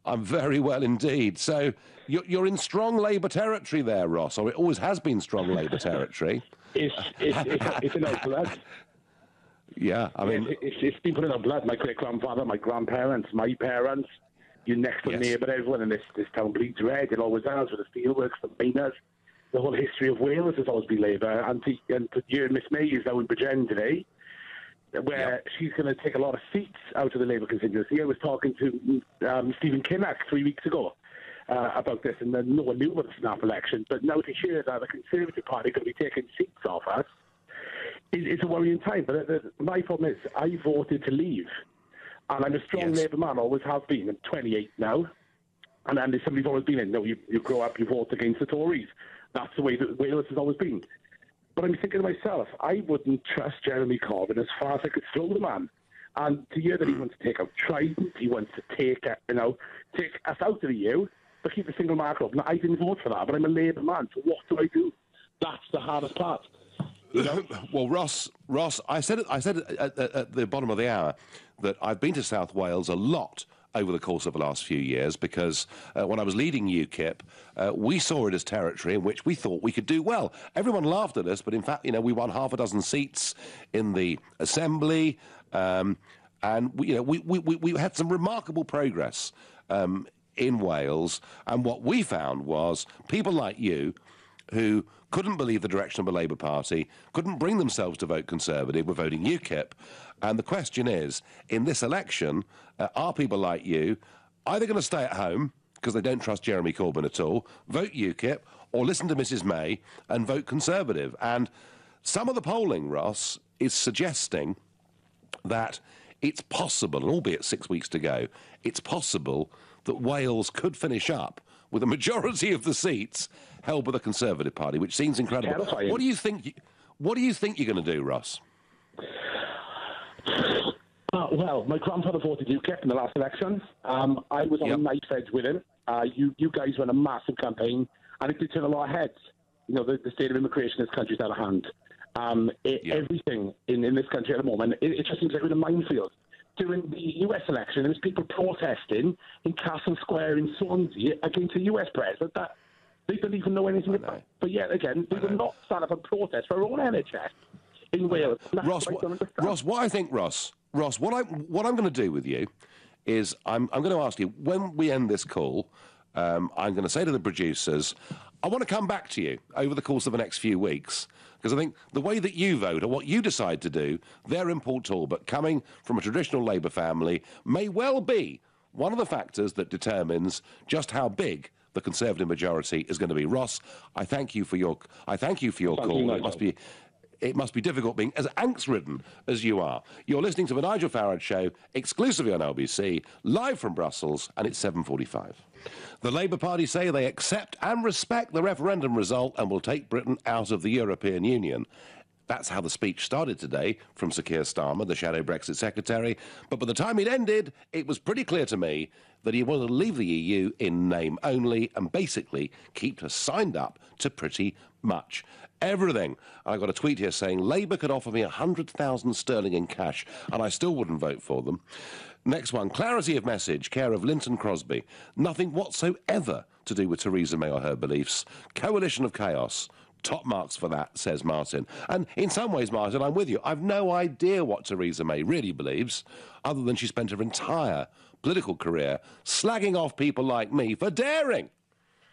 I'm very well indeed. So you're in strong Labour territory there, Ross, or it always has been strong Labour territory. It's an outlet. Yeah, I mean... It's been put in our blood. My great-grandfather, my grandparents, my parents, your next-door neighbour, everyone in this town bleeds red. It always has, with the steelworks, the miners. The whole history of Wales has always been Labour. And to Miss May is now in Bridgend today, where she's going to take a lot of seats out of the Labour constituency. I was talking to Stephen Kinnock 3 weeks ago about this, and then no one knew about the snap election. But now to hear that the Conservative Party is going to be taking seats off us, it's a worrying time. But my problem is, I voted to leave. And I'm a strong Labour man, always have been. I'm 28 now. And somebody's always been in. No, you grow up, you vote against the Tories. That's the way that Wales has always been. But I'm thinking to myself, I wouldn't trust Jeremy Corbyn as far as I could throw the man. And to hear that he wants to take out Trident, he wants to take us out of the EU, but keep the single market up. Now, I didn't vote for that, but I'm a Labour man, so what do I do? That's the hardest part. Well, Ross, I said at the bottom of the hour that I've been to South Wales a lot over the course of the last few years because when I was leading UKIP, we saw it as territory in which we thought we could do well. Everyone laughed at us, but in fact, we won half a dozen seats in the Assembly, and we had some remarkable progress in Wales. And what we found was people like you who couldn't believe the direction of the Labour Party, couldn't bring themselves to vote Conservative, were voting UKIP. And the question is, in this election, are people like you either going to stay at home because they don't trust Jeremy Corbyn at all, vote UKIP, or listen to Mrs May and vote Conservative? And some of the polling, Ross, is suggesting that it's possible, and albeit 6 weeks to go, it's possible that Wales could finish up with a majority of the seats held by the Conservative Party, which seems incredible. Terrifying. What do you think you're going to do, Ross? Well, my grandfather voted UKIP in the last election. I was on a knife edge with him. You guys ran a massive campaign, and it did turn a lot of heads. You know, the state of immigration in this country is out of hand. Everything in this country at the moment, it just seems like we're in a minefield. During the US election, there was people protesting in Castle Square in Swansea against the US president that they didn't even know anything about. But yet again, they will not stand up and protest for our own NHS in Wales. Ross, what I'm going to do with you is I'm going to ask you, when we end this call, I'm going to say to the producers, I want to come back to you over the course of the next few weeks, because I think the way that you vote or what you decide to do, they're important all, but coming from a traditional Labour family may well be one of the factors that determines just how big the Conservative majority is going to be. Ross, I thank you for your call. It must be difficult being as angst-ridden as you are. You're listening to the Nigel Farage Show, exclusively on LBC, live from Brussels, and it's 7:45. The Labour Party say they accept and respect the referendum result and will take Britain out of the European Union. That's how the speech started today from Sir Keir Starmer, the shadow Brexit secretary. But by the time it ended, it was pretty clear to me that he wanted to leave the EU in name only and basically keep us signed up to pretty much everything. I got a tweet here saying Labour could offer me 100,000 sterling in cash and I still wouldn't vote for them. Next one, clarity of message, care of Linton Crosby. Nothing whatsoever to do with Theresa May or her beliefs. Coalition of chaos. Top marks for that, says Martin. And in some ways, Martin, I'm with you. I've no idea what Theresa May really believes, other than she spent her entire political career slagging off people like me for daring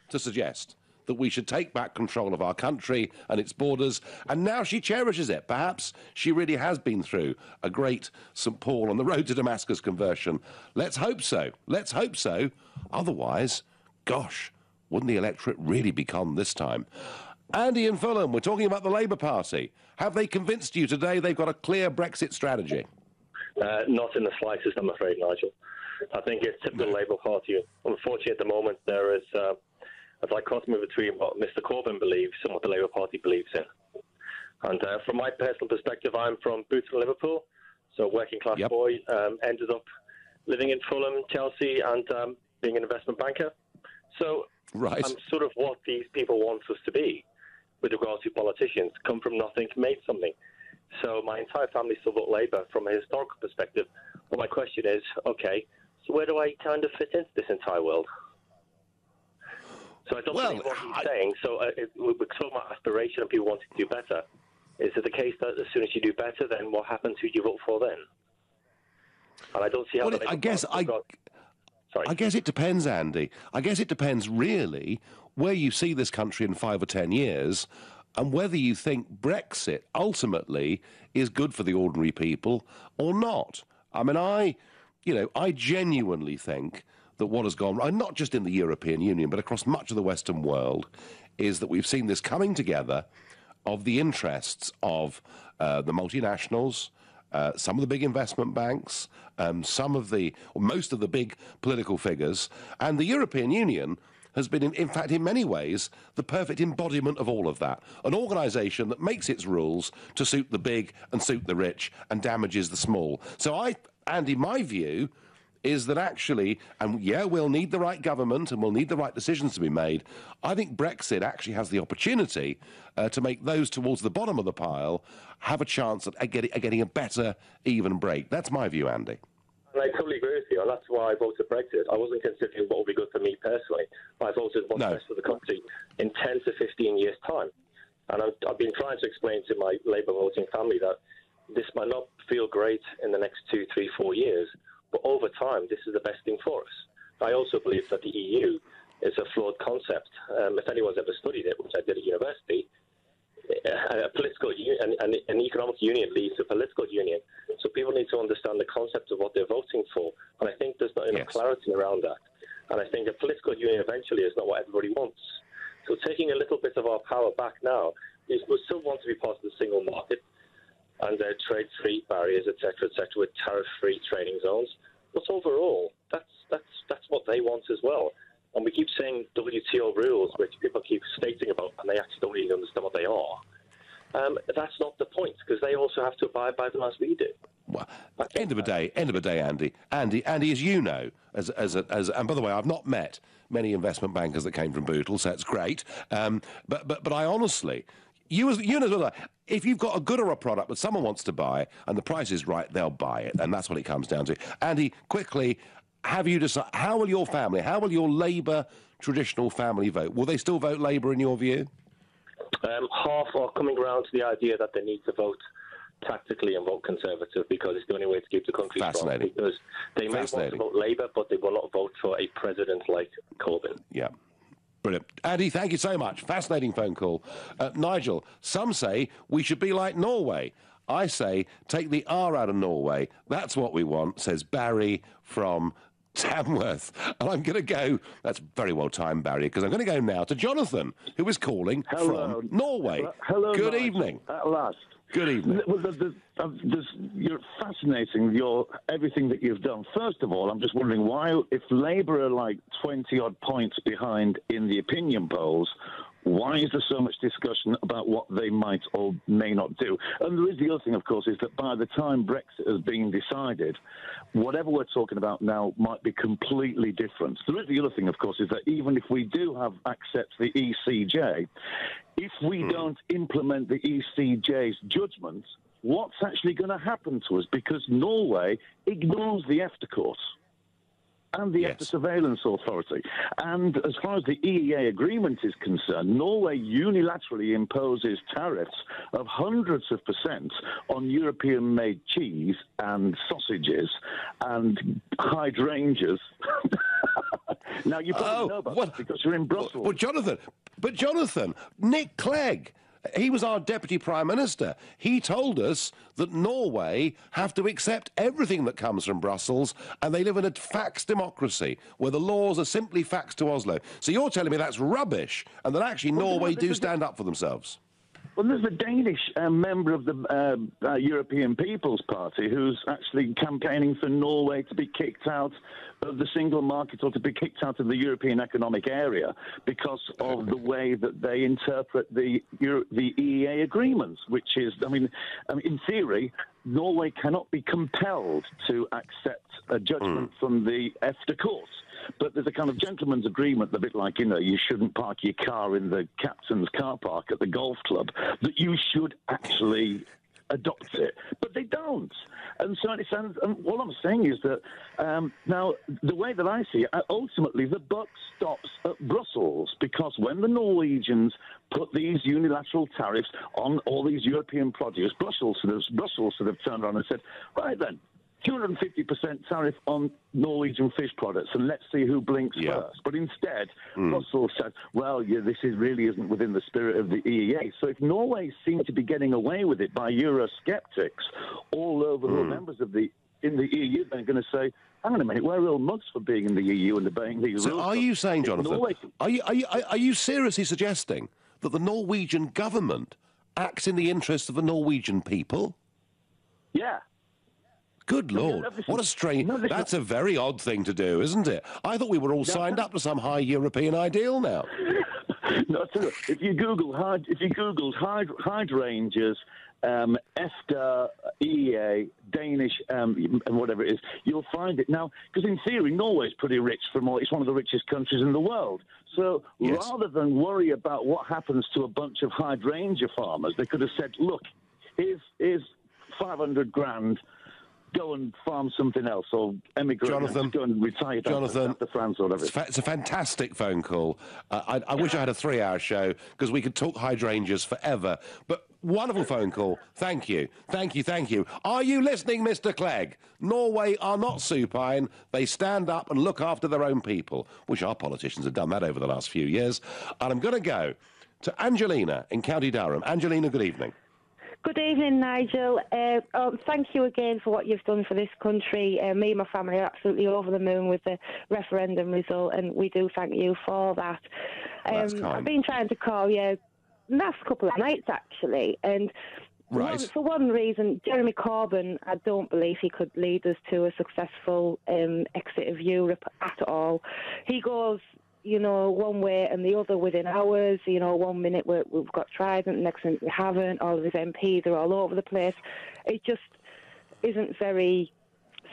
to suggest that we should take back control of our country and its borders, and now she cherishes it. Perhaps she really has been through a great St. Paul on the road to Damascus conversion. Let's hope so. Let's hope so. Otherwise, gosh, wouldn't the electorate really be con this time? Andy in Fulham, we're talking about the Labour Party. Have they convinced you today they've got a clear Brexit strategy? Not in the slightest, I'm afraid, Nigel. I think it's typical Labour Party. Unfortunately, at the moment, there is a dichotomy between what Mr Corbyn believes and what the Labour Party believes in. And from my personal perspective, I'm from Booton, Liverpool, so working-class boy, ended up living in Fulham, Chelsea, and being an investment banker. So I'm sort of what these people want us to be with regards to politicians, come from nothing, made something. So my entire family still vote Labour from a historical perspective. Well, my question is, okay, so where do I kind of fit into this entire world? So I don't think what he's saying. So we're talking about aspiration and people wanting to do better. Is it the case that as soon as you do better, then what happens? Who do you vote for then? And I don't see how. Well, I guess it depends, Andy. I guess it depends really where you see this country in 5 or 10 years, and whether you think Brexit ultimately is good for the ordinary people or not. I mean, I genuinely think that what has gone wrong, not just in the European Union, but across much of the Western world, is that we've seen this coming together of the interests of the multinationals, some of the big investment banks, most of the big political figures, and the European Union has been, in fact, in many ways, the perfect embodiment of all of that. An organisation that makes its rules to suit the big and suit the rich and damages the small. So Andy, my view is that actually, and yeah, we'll need the right government and we'll need the right decisions to be made. I think Brexit actually has the opportunity to make those towards the bottom of the pile have a chance at getting a better, even break. That's my view, Andy. And I totally agree with you, and that's why I voted Brexit. I wasn't considering what would be good for me personally. I voted what's best for the country in 10 to 15 years' time. And I've been trying to explain to my Labour voting family that this might not feel great in the next 2, 3, 4 years, but over time, this is the best thing for us. I also believe that the EU is a flawed concept. If anyone's ever studied it, which I did at university, a political union, an economic union leads to political union. So people need to understand the concept of what they're voting for. And I think there's not enough clarity around that. And I think a political union eventually is not what everybody wants. So taking a little bit of our power back now is we still want to be part of the single market and trade-free barriers, etc., with tariff-free trading zones. But overall, that's what they want as well. And we keep saying WTO rules, which people keep stating about, and they actually don't really understand what they are. That's not the point, because they also have to abide by them as we do. Well, end of the day, Andy. Andy, as you know, and by the way, I've not met many investment bankers that came from Bootle, so it's great. But I honestly, you know, if you've got a good or a product that someone wants to buy and the price is right, they'll buy it, and that's what it comes down to. Andy, quickly, have you decided, how will your Labour traditional family vote? Will they still vote Labour in your view? Half are coming around to the idea that they need to vote tactically and vote Conservative because it's the only way to keep the country strong. Because they may want to vote Labour, but they will not vote for a president like Corbyn. Yeah. Brilliant. Andy, thank you so much. Fascinating phone call. Nigel, some say we should be like Norway. I say take the R out of Norway. That's what we want, says Barry from Tamworth. And I'm going to go, that's very well timed, Barry, because I'm going to go now to Jonathan, who is calling from Norway. Hello, Good Nigel. evening. At last. Good evening. Well, you're fascinating, everything that you've done. First of all, I'm just wondering why, if Labour are like 20-odd points behind in the opinion polls, why is there so much discussion about what they might or may not do? And there is the other thing, of course, is that by the time Brexit has been decided, whatever we're talking about now might be completely different. There is the other thing, of course, is that even if we do have accept the ECJ, if we don't implement the ECJ's judgment, what's actually going to happen to us? Because Norway ignores the EFTA court and the EFTA Surveillance Authority. And as far as the EEA agreement is concerned, Norway unilaterally imposes tariffs of hundreds of % on European-made cheese and sausages and hydrangeas. Now, you probably know about that because you're in Brussels. Well, Jonathan, Nick Clegg, he was our Deputy Prime Minister. He told us that Norway have to accept everything that comes from Brussels, and they live in a faxed democracy where the laws are simply faxed to Oslo. So you're telling me that's rubbish, and that actually Norway do stand up for themselves? Well, there's a Danish member of the European People's Party who's actually campaigning for Norway to be kicked out of the single market or to be kicked out of the European Economic Area because of the way that they interpret the EEA agreements, which is, I mean, in theory, Norway cannot be compelled to accept a judgment from the EFTA court. But there's a kind of gentleman's agreement, a bit like, you shouldn't park your car in the captain's car park at the golf club, that you should actually adopt it. But they don't. And so and what I'm saying is that now, the way that I see it, ultimately the buck stops at Brussels, because when the Norwegians put these unilateral tariffs on all these European produce, Brussels sort of turned around and said, right then, 250% tariff on Norwegian fish products, and let's see who blinks first. But instead, Brussels said, well, this really isn't within the spirit of the EEA. So if Norway seemed to be getting away with it by Eurosceptics all over who are members of in the EU, they're going to say, hang on a minute, we're real mugs for being in the EU and obeying these rules. So are you saying, Jonathan, are you seriously suggesting that the Norwegian government acts in the interests of the Norwegian people? Yeah. Good Lord, what a strange... that's a very odd thing to do, isn't it? I thought we were all signed up to some high European ideal now. No, if you Google hydrangeas, EFTA, EEA, Danish, and whatever it is, you'll find it. Now, because in theory, Norway's pretty rich it's one of the richest countries in the world. So rather than worry about what happens to a bunch of hydrangea farmers, they could have said, look, here's 500 grand, go and farm something else, or emigrate, Jonathan, go and retire to France or whatever. It's a fantastic phone call. I wish I had a 3-hour show, because we could talk hydrangeas forever. But Wonderful phone call. Thank you. Thank you. Thank you. Are you listening, Mr. Clegg? Norway are not supine. They stand up and look after their own people, which our politicians have done that over the last few years. And I'm going to go to Angelina in County Durham. Angelina, good evening. Good evening, Nigel. Thank you again for what you've done for this country. Me and my family are absolutely over the moon with the referendum result, and we do thank you for that. That's kind. I've been trying to call you last couple of nights, actually, and for one reason, Jeremy Corbyn, I don't believe he could lead us to a successful exit of Europe at all. He goes, one way and the other within hours. 1 minute we've got Trident, the next minute we haven't. All of his MPs are all over the place. It just isn't very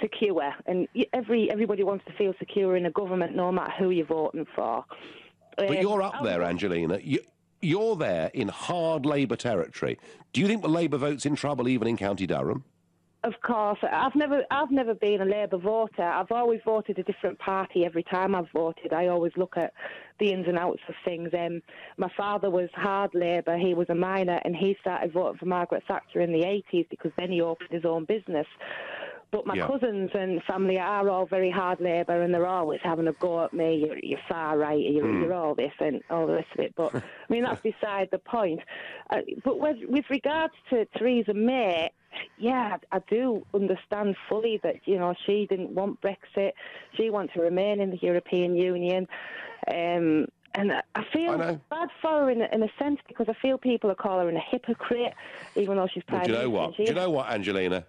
secure, and everybody wants to feel secure in a government, no matter who you're voting for. But you're up there, Angelina. You're there in hard Labour territory. Do you think the Labour vote's in trouble even in County Durham? Of course. I've never been a Labour voter. I've always voted a different party every time I've voted. I always look at the ins and outs of things. My father was hard Labour. He was a miner, and he started voting for Margaret Thatcher in the 80s because then he opened his own business. But my cousins and family are all very hard Labour, and they're always having a go at me. You're far right, you're all this and all the rest of it. But, I mean, that's beside the point. But with regards to Theresa May, I do understand fully that, she didn't want Brexit. She wants to remain in the European Union. And I feel bad for her in a sense, because I feel people are calling her a hypocrite, even though she's Prime Minister. Do you know what, Angelina?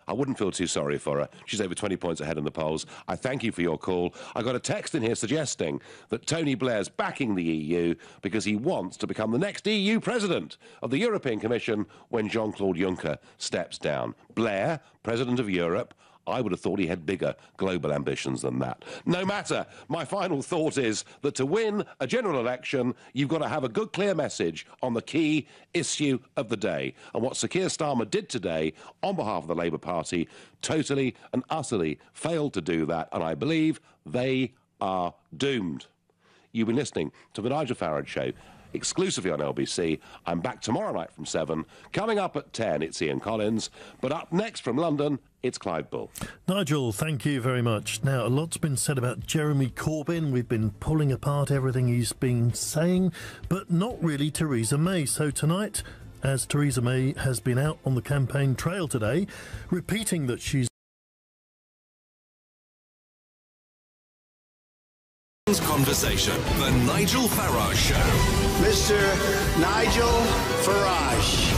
I wouldn't feel too sorry for her. She's over 20 points ahead in the polls. I thank you for your call. I got a text in here suggesting that Tony Blair's backing the EU because he wants to become the next EU president of the European Commission when Jean-Claude Juncker steps down. Blair, president of Europe, I would have thought he had bigger global ambitions than that. No matter, my final thought is that to win a general election, you've got to have a good, clear message on the key issue of the day. And what Sir Keir Starmer did today on behalf of the Labour Party totally and utterly failed to do that, and I believe they are doomed. You've been listening to The Nigel Farage Show, exclusively on LBC. I'm back tomorrow night from 7. Coming up at 10, it's Ian Collins. But up next from London, it's Clive Bull. Nigel, thank you very much. Now, a lot's been said about Jeremy Corbyn. We've been pulling apart everything he's been saying, but not really Theresa May. So tonight, as Theresa May has been out on the campaign trail today, repeating that she's Conversation, the Nigel Farage Show. Mr. Nigel Farage.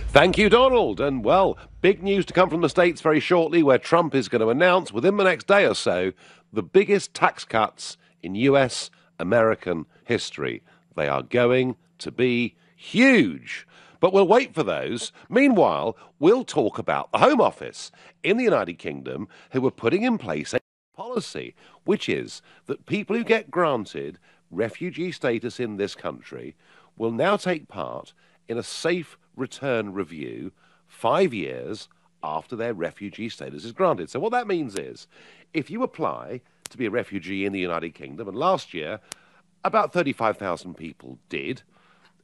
Thank you, Donald. And, well, big news to come from the States very shortly, where Trump is going to announce within the next day or so the biggest tax cuts in US American history. They are going to be huge. But we'll wait for those. Meanwhile, we'll talk about the Home Office in the United Kingdom, who are putting in place a policy, which is that people who get granted refugee status in this country will now take part in a safe return review 5 years after their refugee status is granted. So what that means is, if you apply to be a refugee in the United Kingdom, and last year about 35,000 people did,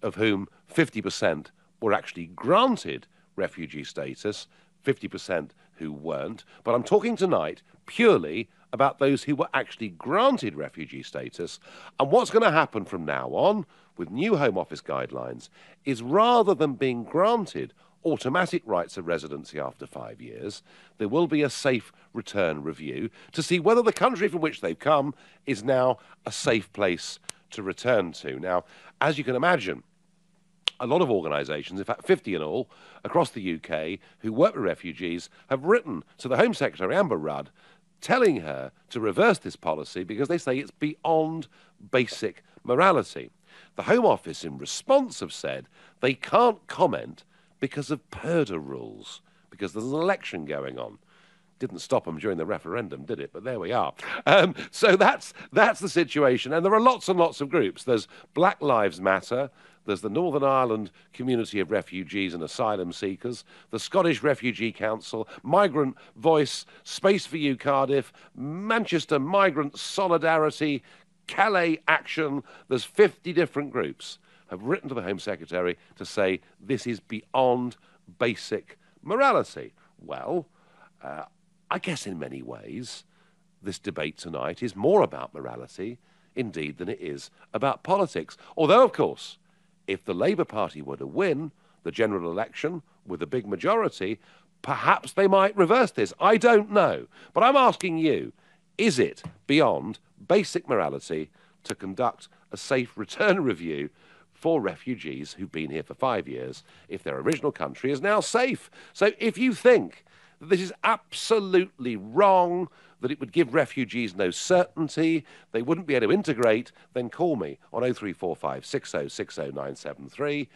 of whom 50% were actually granted refugee status, 50% who weren't. But I'm talking tonight purely about those who were actually granted refugee status. And what's going to happen from now on with new Home Office guidelines is, rather than being granted automatic rights of residency after 5 years, there will be a safe return review to see whether the country from which they've come is now a safe place to return to. Now, as you can imagine, a lot of organisations, in fact 50 in all, across the UK, who work with refugees, have written to the Home Secretary, Amber Rudd, telling her to reverse this policy because they say it's beyond basic morality. The Home Office, in response, have said they can't comment because of PERDA rules, because there's an election going on. Didn't stop them during the referendum, did it? But there we are. So that's the situation. And there are lots and lots of groups. There's Black Lives Matter. There's the Northern Ireland Community of Refugees and Asylum Seekers, the Scottish Refugee Council, Migrant Voice, Space for You Cardiff, Manchester Migrant Solidarity, Calais action. There's 50 different groups have written to the Home Secretary to say this is beyond basic morality. Well, I guess in many ways this debate tonight is more about morality, indeed, than it is about politics. Although, of course, if the Labour Party were to win the general election with a big majority, perhaps they might reverse this. I don't know. But I'm asking you, is it beyond basic morality to conduct a safe return review for refugees who've been here for 5 years if their original country is now safe? So if you think that this is absolutely wrong, that it would give refugees no certainty, they wouldn't be able to integrate, then call me on 0345 6060973.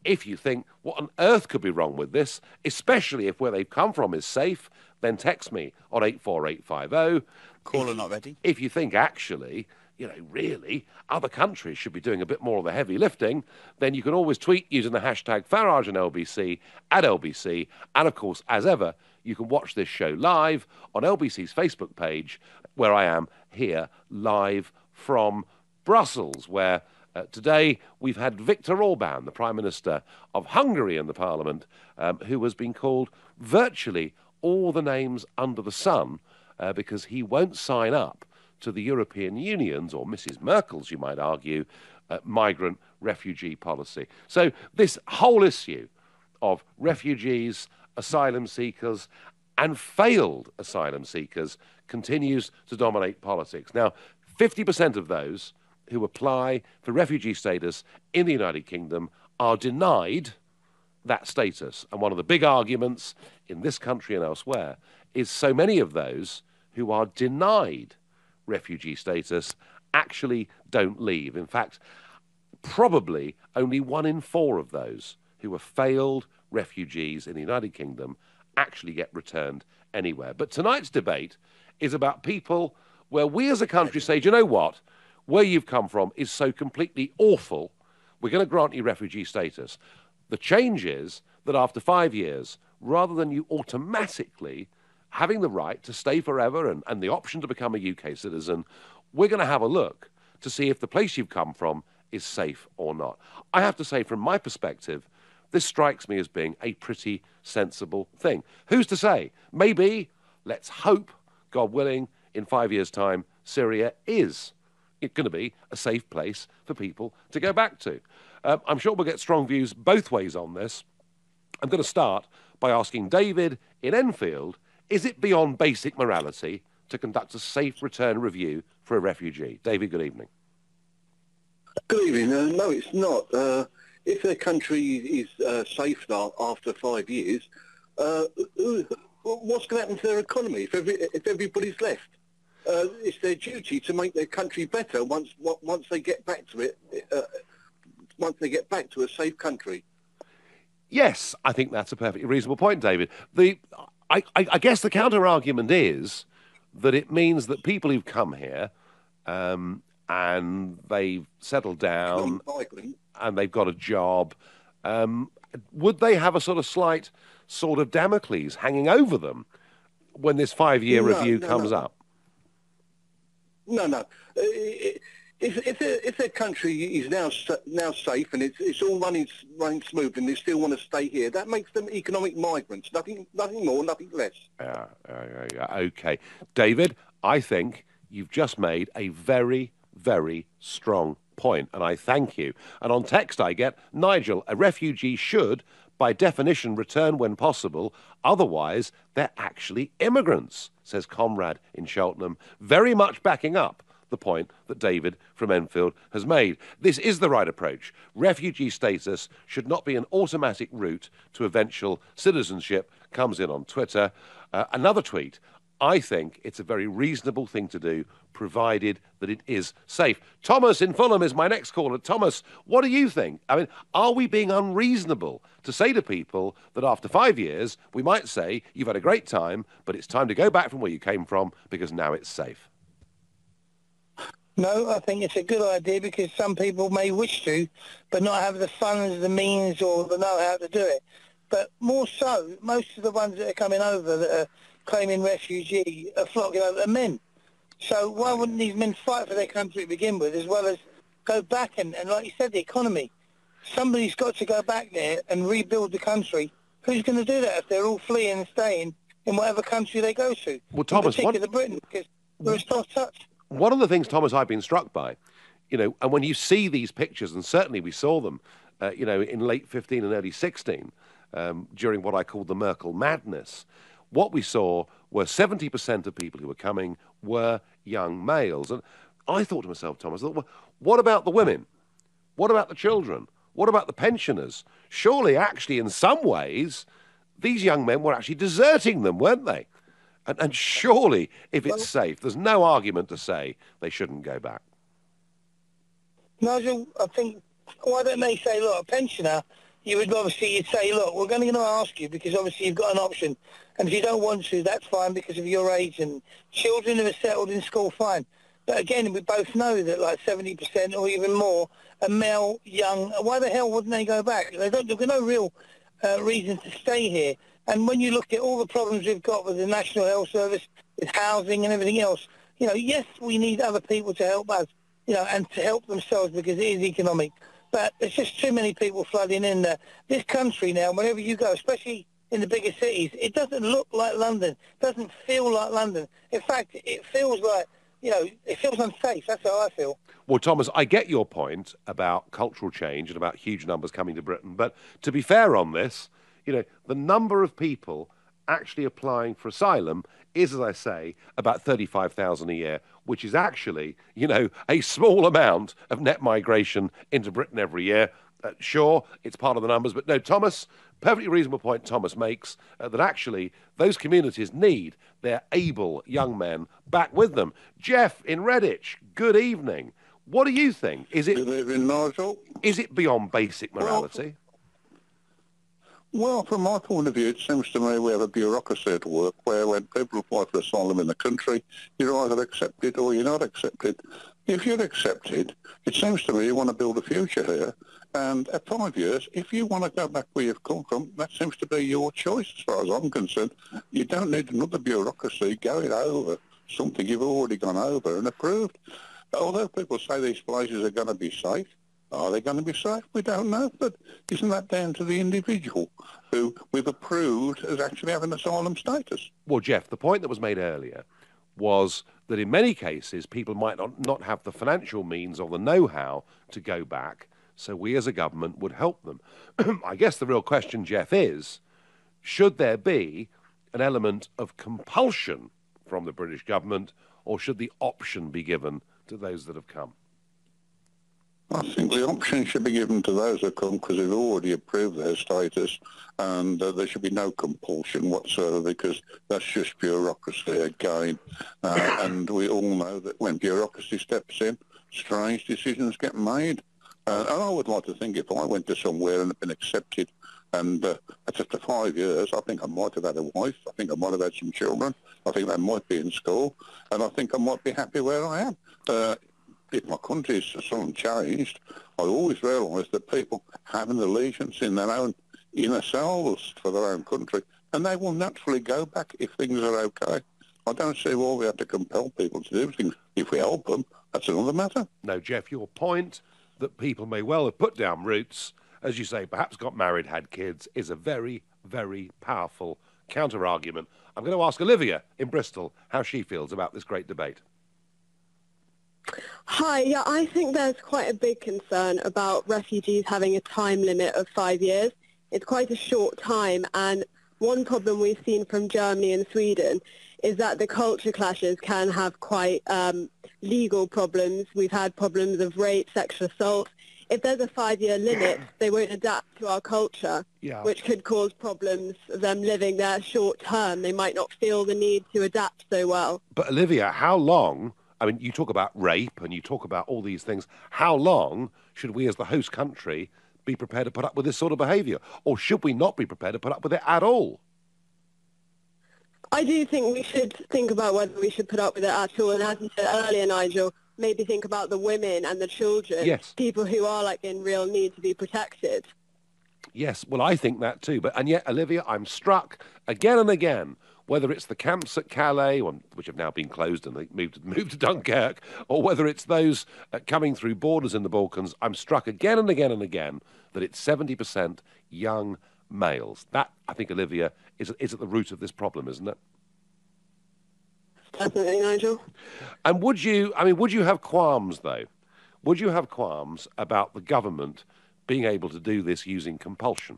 If you think what on earth could be wrong with this, especially if where they've come from is safe, then text me on 84850. Caller not ready. If you think actually, you know, really, other countries should be doing a bit more of the heavy lifting, then you can always tweet using the hashtag Farage and LBC at LBC. And of course, as ever, you can watch this show live on LBC's Facebook page, where I am here live from Brussels, where today we've had Viktor Orban, the Prime Minister of Hungary in the Parliament, who has been called virtually all the names under the sun because he won't sign up to the European Union's, or Mrs. Merkel's, you might argue, migrant refugee policy. So this whole issue of refugees, asylum seekers, and failed asylum seekers continues to dominate politics. Now, 50% of those who apply for refugee status in the United Kingdom are denied that status. And one of the big arguments in this country and elsewhere is so many of those who are denied refugee status actually don't leave. In fact, probably only 1 in 4 of those who are failed refugees in the United Kingdom actually get returned anywhere. But tonight's debate is about people where we as a country say, do you know what? Where you've come from is so completely awful, we're going to grant you refugee status. The change is that after 5 years, rather than you automatically having the right to stay forever and the option to become a UK citizen, we're going to have a look to see if the place you've come from is safe or not. I have to say, from my perspective, this strikes me as being a pretty sensible thing. Who's to say? Maybe, let's hope, God willing, in 5 years' time, Syria is going to be a safe place for people to go back to. I'm sure we'll get strong views both ways on this. I'm going to start by asking David in Enfield, is it beyond basic morality to conduct a safe return review for a refugee? David, good evening. Good evening. No, it's not. If a country is safe now after 5 years, what's going to happen to their economy if everybody's left? It's their duty to make their country better once they get back to it. Once they get back to a safe country. Yes, I think that's a perfectly reasonable point, David. I guess the counter-argument is that it means that people who've come here and they've settled down and they've got a job, would they have a sort of Damocles hanging over them when this 5-year review comes up? No. If their country is now safe and it's all running smooth and they still want to stay here, that makes them economic migrants. Nothing more, nothing less. Yeah. Okay, David, I think you've just made a very, very strong point, and I thank you. And on text I get, Nigel, a refugee should, by definition, return when possible. Otherwise, they're actually immigrants, says Comrade in Cheltenham, very much backing up the point that David from Enfield has made. This is the right approach. Refugee status should not be an automatic route to eventual citizenship, comes in on Twitter. Another tweet, I think it's a very reasonable thing to do, provided that it is safe. Thomas in Fulham is my next caller. Thomas, what do you think? I mean, are we being unreasonable to say to people that after 5 years, we might say, you've had a great time, but it's time to go back from where you came from because now it's safe? No, I think it's a good idea because some people may wish to, but not have the funds, the means or the know-how to do it. But more so, most of the ones that are coming over that are claiming refugee are flocking over to men. So why wouldn't these men fight for their country to begin with, as well as go back and like you said, the economy? Somebody's got to go back there and rebuild the country. Who's going to do that if they're all fleeing and staying in whatever country they go to? Well, Thomas, in particular Britain, because we're a soft touch. One of the things, Thomas, I've been struck by, you know, and when you see these pictures, and certainly we saw them, you know, in late 15 and early 16, during what I call the Merkel madness, what we saw were 70% of people who were coming were young males. And I thought to myself, Thomas, well, what about the women? What about the children? What about the pensioners? Surely, actually, in some ways, these young men were actually deserting them, weren't they? And surely, if it's safe, there's no argument to say they shouldn't go back. Nigel, I think, why don't they say, look, a pensioner, you'd say, look, we're going to ask you because obviously you've got an option. And if you don't want to, that's fine because of your age. And children who are settled in school, fine. But again, we both know that like 70% or even more are male, young. Why the hell wouldn't they go back? They've got no real reason to stay here. And when you look at all the problems we've got with the National Health Service, with housing and everything else, you know, yes, we need other people to help us, you know, and to help themselves because it is economic. But there's just too many people flooding in there. This country now, wherever you go, especially in the bigger cities, it doesn't look like London. It doesn't feel like London. In fact, it feels like, you know, it feels unsafe. That's how I feel. Well, Thomas, I get your point about cultural change and about huge numbers coming to Britain. But to be fair on this, you know, the number of people actually applying for asylum is, as I say, about 35,000 a year, which is actually, you know, a small amount of net migration into Britain every year. Sure, it's part of the numbers, but no, Thomas, perfectly reasonable point Thomas makes, that actually those communities need their able young men back with them. Jeff in Redditch, good evening. What do you think? Is it, Good evening, Nigel. Is it beyond basic morality? Well, from my point of view, it seems to me we have a bureaucracy at work where when people apply for asylum in the country, you're either accepted or you're not accepted. If you're accepted, it seems to me you want to build a future here. And at 5 years, if you want to go back where you've come from, that seems to be your choice as far as I'm concerned. You don't need another bureaucracy going over something you've already gone over and approved. Although people say these places are going to be safe, are they going to be safe? We don't know, but isn't that down to the individual who we've approved as actually having asylum status? Well, Jeff, the point that was made earlier was that in many cases people might not have the financial means or the know-how to go back, so we as a government would help them. I guess the real question, Jeff, is should there be an element of compulsion from the British government, or should the option be given to those that have come? I think the option should be given to those who come because they've already approved their status, and there should be no compulsion whatsoever because that's just bureaucracy again. And we all know that when bureaucracy steps in, strange decisions get made. And I would like to think if I went to somewhere and had been accepted, and after 5 years, I think I might have had a wife, I think I might have had some children, I think they might be in school, and I think I might be happy where I am. If my country's something changed, I always realise that people have an allegiance in their own inner selves for their own country, and they will naturally go back if things are okay. I don't see why we have to compel people to do things. If we help them, that's another matter. No, Jeff, your point that people may well have put down roots, as you say, perhaps got married, had kids, is a very, very powerful counter-argument. I'm going to ask Olivia in Bristol how she feels about this great debate. Hi, yeah, I think there's quite a big concern about refugees having a time limit of 5 years. It's quite a short time, and one problem we've seen from Germany and Sweden is that the culture clashes can have quite legal problems. We've had problems of rape, sexual assault. If there's a 5-year limit, they won't adapt to our culture, which could cause problems of them living there short term. They might not feel the need to adapt so well. But Olivia, how long, I mean, you talk about rape and you talk about all these things, how long should we as the host country be prepared to put up with this sort of behaviour? Or should we not be prepared to put up with it at all? I do think we should think about whether we should put up with it at all. And as you said earlier, Nigel, maybe think about the women and the children, people who are like in real need to be protected. Yes, well, I think that too. And yet, Olivia, I'm struck again and again whether it's the camps at Calais, which have now been closed and they moved to Dunkirk, or whether it's those coming through borders in the Balkans, I'm struck again and again and again that it's 70% young males. That, I think, Olivia, is at the root of this problem, isn't it? Definitely, Nigel. And would you have qualms, though? Would you have qualms about the government being able to do this using compulsion?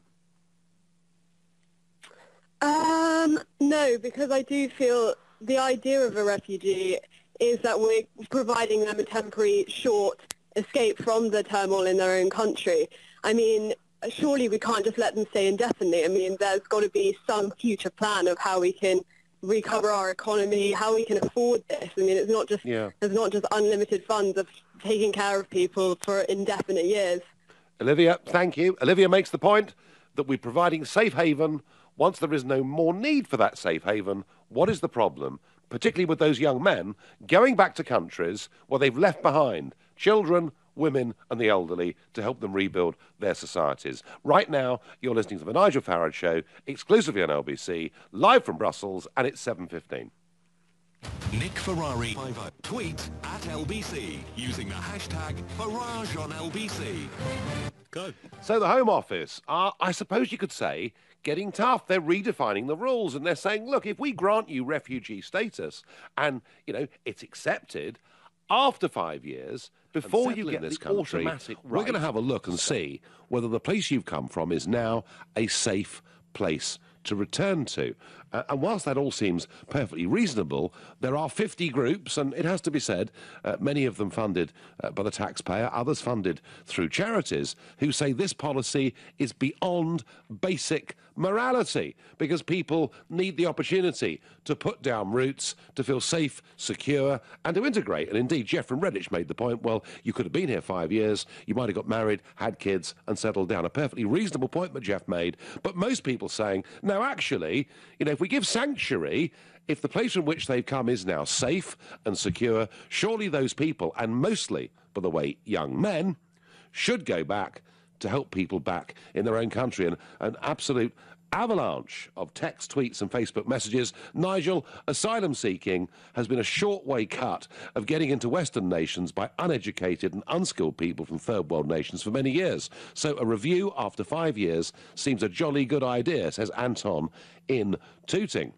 No, because I do feel the idea of a refugee is that we're providing them a temporary, short escape from the turmoil in their own country. I mean, surely we can't just let them stay indefinitely. I mean, there's got to be some future plan of how we can recover our economy, how we can afford this. I mean, it's not just there's not just unlimited funds of taking care of people for indefinite years. Olivia, thank you. Olivia makes the point that we're providing safe haven. Once there is no more need for that safe haven, what is the problem, particularly with those young men going back to countries where they've left behind children, women and the elderly to help them rebuild their societies? Right now, you're listening to The Nigel Farage Show, exclusively on LBC, live from Brussels, and it's 7:15. Nick Ferrari. Tweet at LBC using the hashtag Farage on LBC. Go. So the Home Office are, I suppose you could say, getting tough. They're redefining the rules and they're saying, look, if we grant you refugee status and, you know, it's accepted, after 5 years, before you get this country, we're going to have a look and see whether the place you've come from is now a safe place to return to. And whilst that all seems perfectly reasonable, there are 50 groups, and it has to be said, many of them funded by the taxpayer, others funded through charities, who say this policy is beyond basic morality, because people need the opportunity to put down roots, to feel safe, secure, and to integrate. And indeed, Jeff from Redditch made the point, well, you could have been here 5 years, you might have got married, had kids, and settled down. A perfectly reasonable point that Jeff made, but most people saying, no, actually, you know, if we give sanctuary, if the place from which they've come is now safe and secure, surely those people, and mostly, by the way, young men, should go back to help people back in their own country. And an absolute avalanche of text, tweets and Facebook messages. Nigel, asylum seeking has been a short way cut of getting into Western nations by uneducated and unskilled people from third world nations for many years. So a review after 5 years seems a jolly good idea, says Anton in Tooting.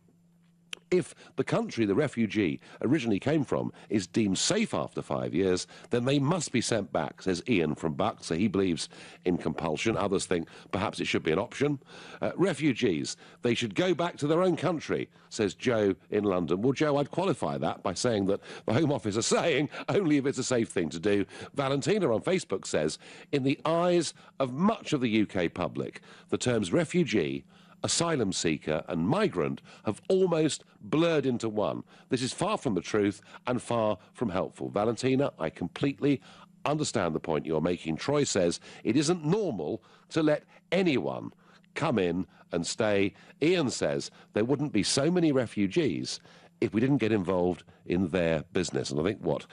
If the country the refugee originally came from is deemed safe after 5 years, then they must be sent back, says Ian from Buck. So he believes in compulsion. Others think perhaps it should be an option. Refugees, they should go back to their own country, says Joe in London. Well, Joe, I'd qualify that by saying that the Home Office are saying only if it's a safe thing to do. Valentina on Facebook says, in the eyes of much of the UK public, the terms refugee, asylum seeker and migrant have almost blurred into one. This is far from the truth and far from helpful. Valentina, I completely understand the point you're making. Troy says it isn't normal to let anyone come in and stay. Ian says there wouldn't be so many refugees if we didn't get involved in their business. And I think what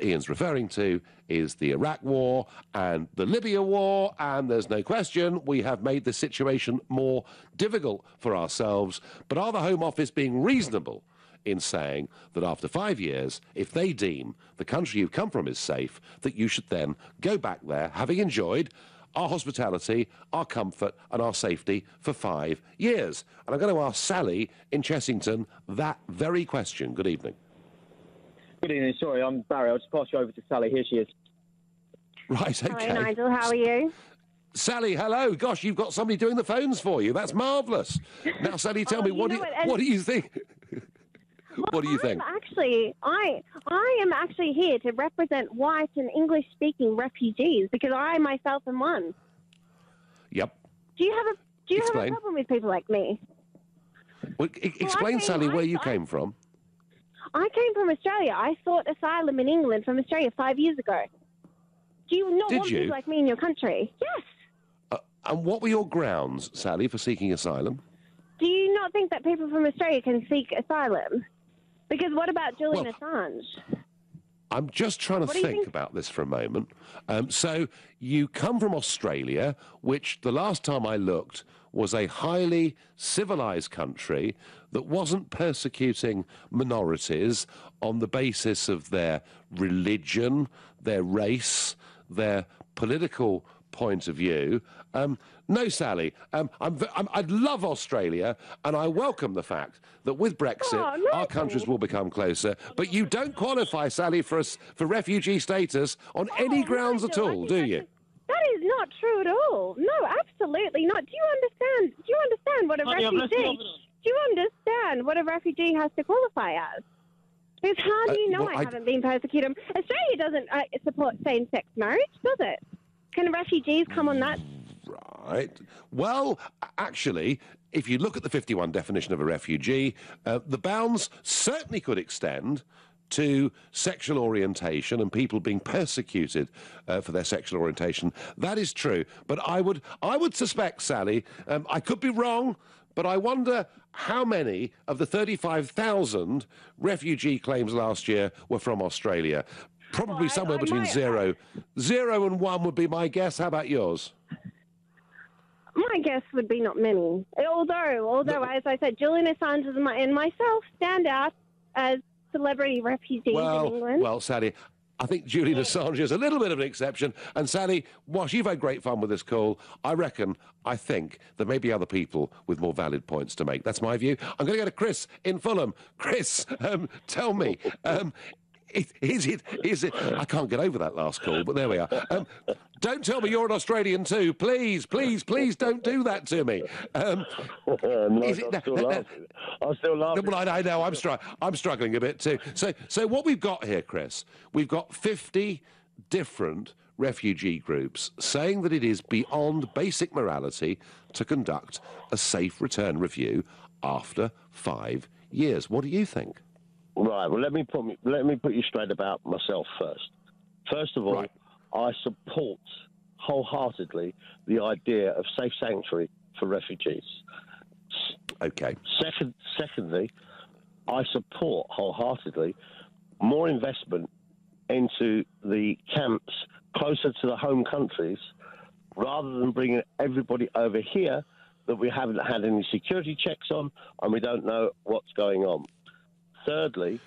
Ian's referring to is the Iraq war and the Libya war, and there's no question we have made the situation more difficult for ourselves. But are the Home Office being reasonable in saying that after 5 years, if they deem the country you've come from is safe, that you should then go back there, having enjoyed our hospitality, our comfort and our safety for 5 years? And I'm going to ask Sally in Chessington that very question. Good evening. Good evening. Sorry, I'm Barry. I'll just pass you over to Sally. Here she is. Right, okay. Hi, Nigel. How are you? Sally, hello. Gosh, you've got somebody doing the phones for you. That's marvellous. Now, Sally, tell me, what do you think? What do you think? I am actually here to represent white and English-speaking refugees because I myself am one. Yep. Do you have a problem with people like me? Well, explain, Sally, where you came from. I came from Australia. I sought asylum in England from Australia 5 years ago. Do you not want people like me in your country? Yes. And what were your grounds, Sally, for seeking asylum? Do you not think that people from Australia can seek asylum? Because what about Julian Assange? I'm just trying to think about this for a moment. So you come from Australia, which the last time I looked was a highly civilized country that wasn't persecuting minorities on the basis of their religion, their race, their political point of view. No, Sally, I'd love Australia, and I welcome the fact that with Brexit, our countries will become closer. But you don't qualify, Sally, for refugee status on any grounds at all, do you? That is not true at all. No, absolutely not. Do you understand what a refugee? Do you understand what a refugee has to qualify as? Because how do you know I haven't been persecuted? Australia doesn't support same-sex marriage, does it? Can refugees come on that? Right. Well, actually, if you look at the 51 definition of a refugee, the bounds certainly could extend to sexual orientation and people being persecuted for their sexual orientation. That is true. But I would suspect, Sally, I could be wrong, but I wonder how many of the 35,000 refugee claims last year were from Australia. Probably somewhere between zero and 1 would be my guess. How about yours? My guess would be not many. Although, as I said, Julian Assange and myself stand out as celebrity refugees in England. Well, Sally, I think Julian Assange is a little bit of an exception. And Sally, whilst you've had great fun with this call, I think there may be other people with more valid points to make. That's my view. I'm going to go to Chris in Fulham. Chris, tell me, is it? I can't get over that last call, but there we are. Don't tell me you're an Australian too. Please, please, please don't do that to me. I'm still laughing. Well, I know. I'm struggling a bit too. So what we've got here, Chris, we've got 50 different refugee groups saying that it is beyond basic morality to conduct a safe return review after 5 years. What do you think? Right. Well, let me put you straight about myself first. First of all, I support wholeheartedly the idea of safe sanctuary for refugees. Okay. Secondly, I support wholeheartedly more investment into the camps closer to the home countries, rather than bringing everybody over here that we haven't had any security checks on and we don't know what's going on. Thirdly,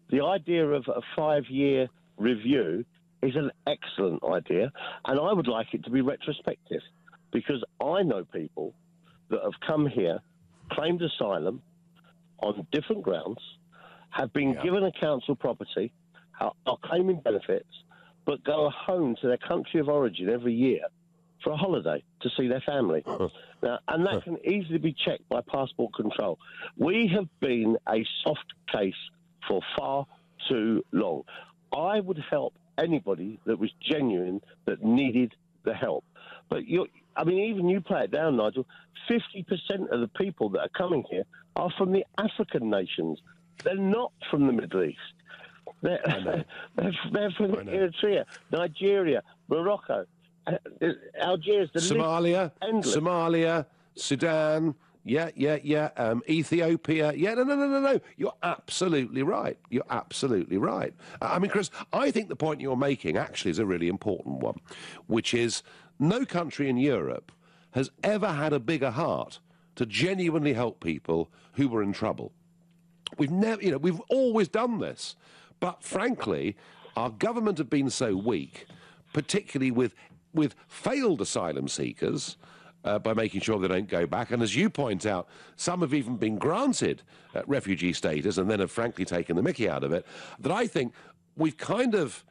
the idea of a 5-year review is an excellent idea, and I would like it to be retrospective, because I know people that have come here, claimed asylum on different grounds, have been given a council property, are claiming benefits, but go home to their country of origin every year for a holiday to see their family. Now, and that can easily be checked by passport control. We have been a soft case for far too long. I would help anybody that was genuine, that needed the help. But even you play it down, Nigel, 50% of the people that are coming here are from the African nations. They're not from the Middle East. They're from Eritrea, Nigeria, Morocco, Algiers, Somalia, Sudan, Ethiopia. No. You're absolutely right. I mean, Chris, I think the point you're making actually is a really important one, which is no country in Europe has ever had a bigger heart to genuinely help people who were in trouble. We've never, we've always done this, but frankly, our government have been so weak, particularly with failed asylum seekers, by making sure they don't go back. And as you point out, some have even been granted refugee status and then have frankly taken the mickey out of it, that I think we've kind of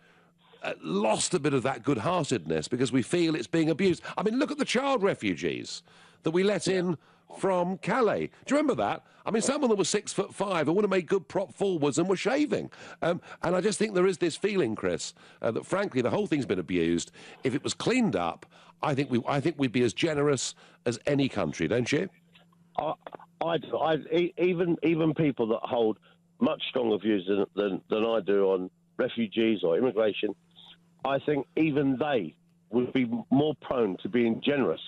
lost a bit of that good-heartedness because we feel it's being abused. I mean, look at the child refugees that we let in from Calais. Do you remember that? I mean, someone that was 6'5" and would have made good prop forwards and were shaving. And I just think there is this feeling, Chris, that frankly the whole thing's been abused. If it was cleaned up, I think we'd be as generous as any country, don't you? Even people that hold much stronger views than I do on refugees or immigration, I think even they would be more prone to being generous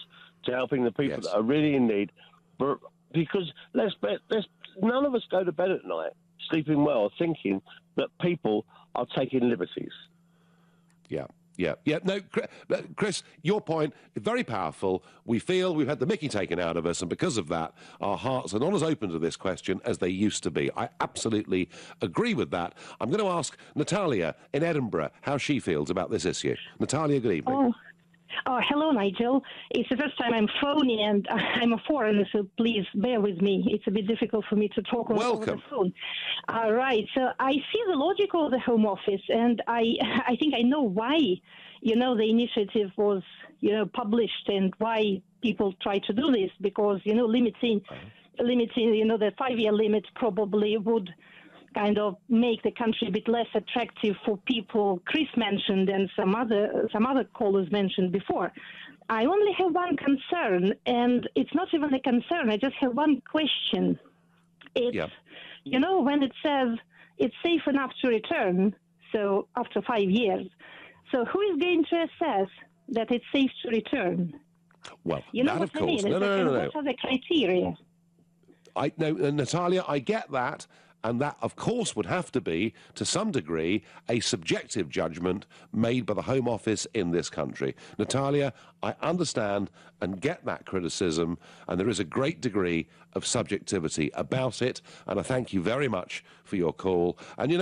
to helping the people that are really in need. But because none of us go to bed at night sleeping well, thinking that people are taking liberties. Yeah. Yeah, no, Chris, your point is very powerful. We feel we've had the mickey taken out of us, and because of that, our hearts are not as open to this question as they used to be. I absolutely agree with that. I'm going to ask Natalia in Edinburgh how she feels about this issue. Natalia, good evening. Oh, hello, Nigel. It's the first time I'm phoning, and I'm a foreigner, so please bear with me. It's a bit difficult for me to talk over the phone. All right. So I see the logic of the Home Office, and I think I know why, the initiative was, published and why people try to do this, because, limiting, the 5-year limit probably would kind of make the country a bit less attractive for people Chris mentioned and some other callers mentioned before. I only have one concern, and it's not even a concern. I just have one question. It's, when it says it's safe enough to return, so after 5 years, so who is going to assess that it's safe to return? Well, that of course. No. What are the criteria? Natalia, I get that. And that, of course, would have to be, to some degree, a subjective judgment made by the Home Office in this country. Natalia, I understand and get that criticism, and there is a great degree of subjectivity about it, and I thank you very much for your call. And,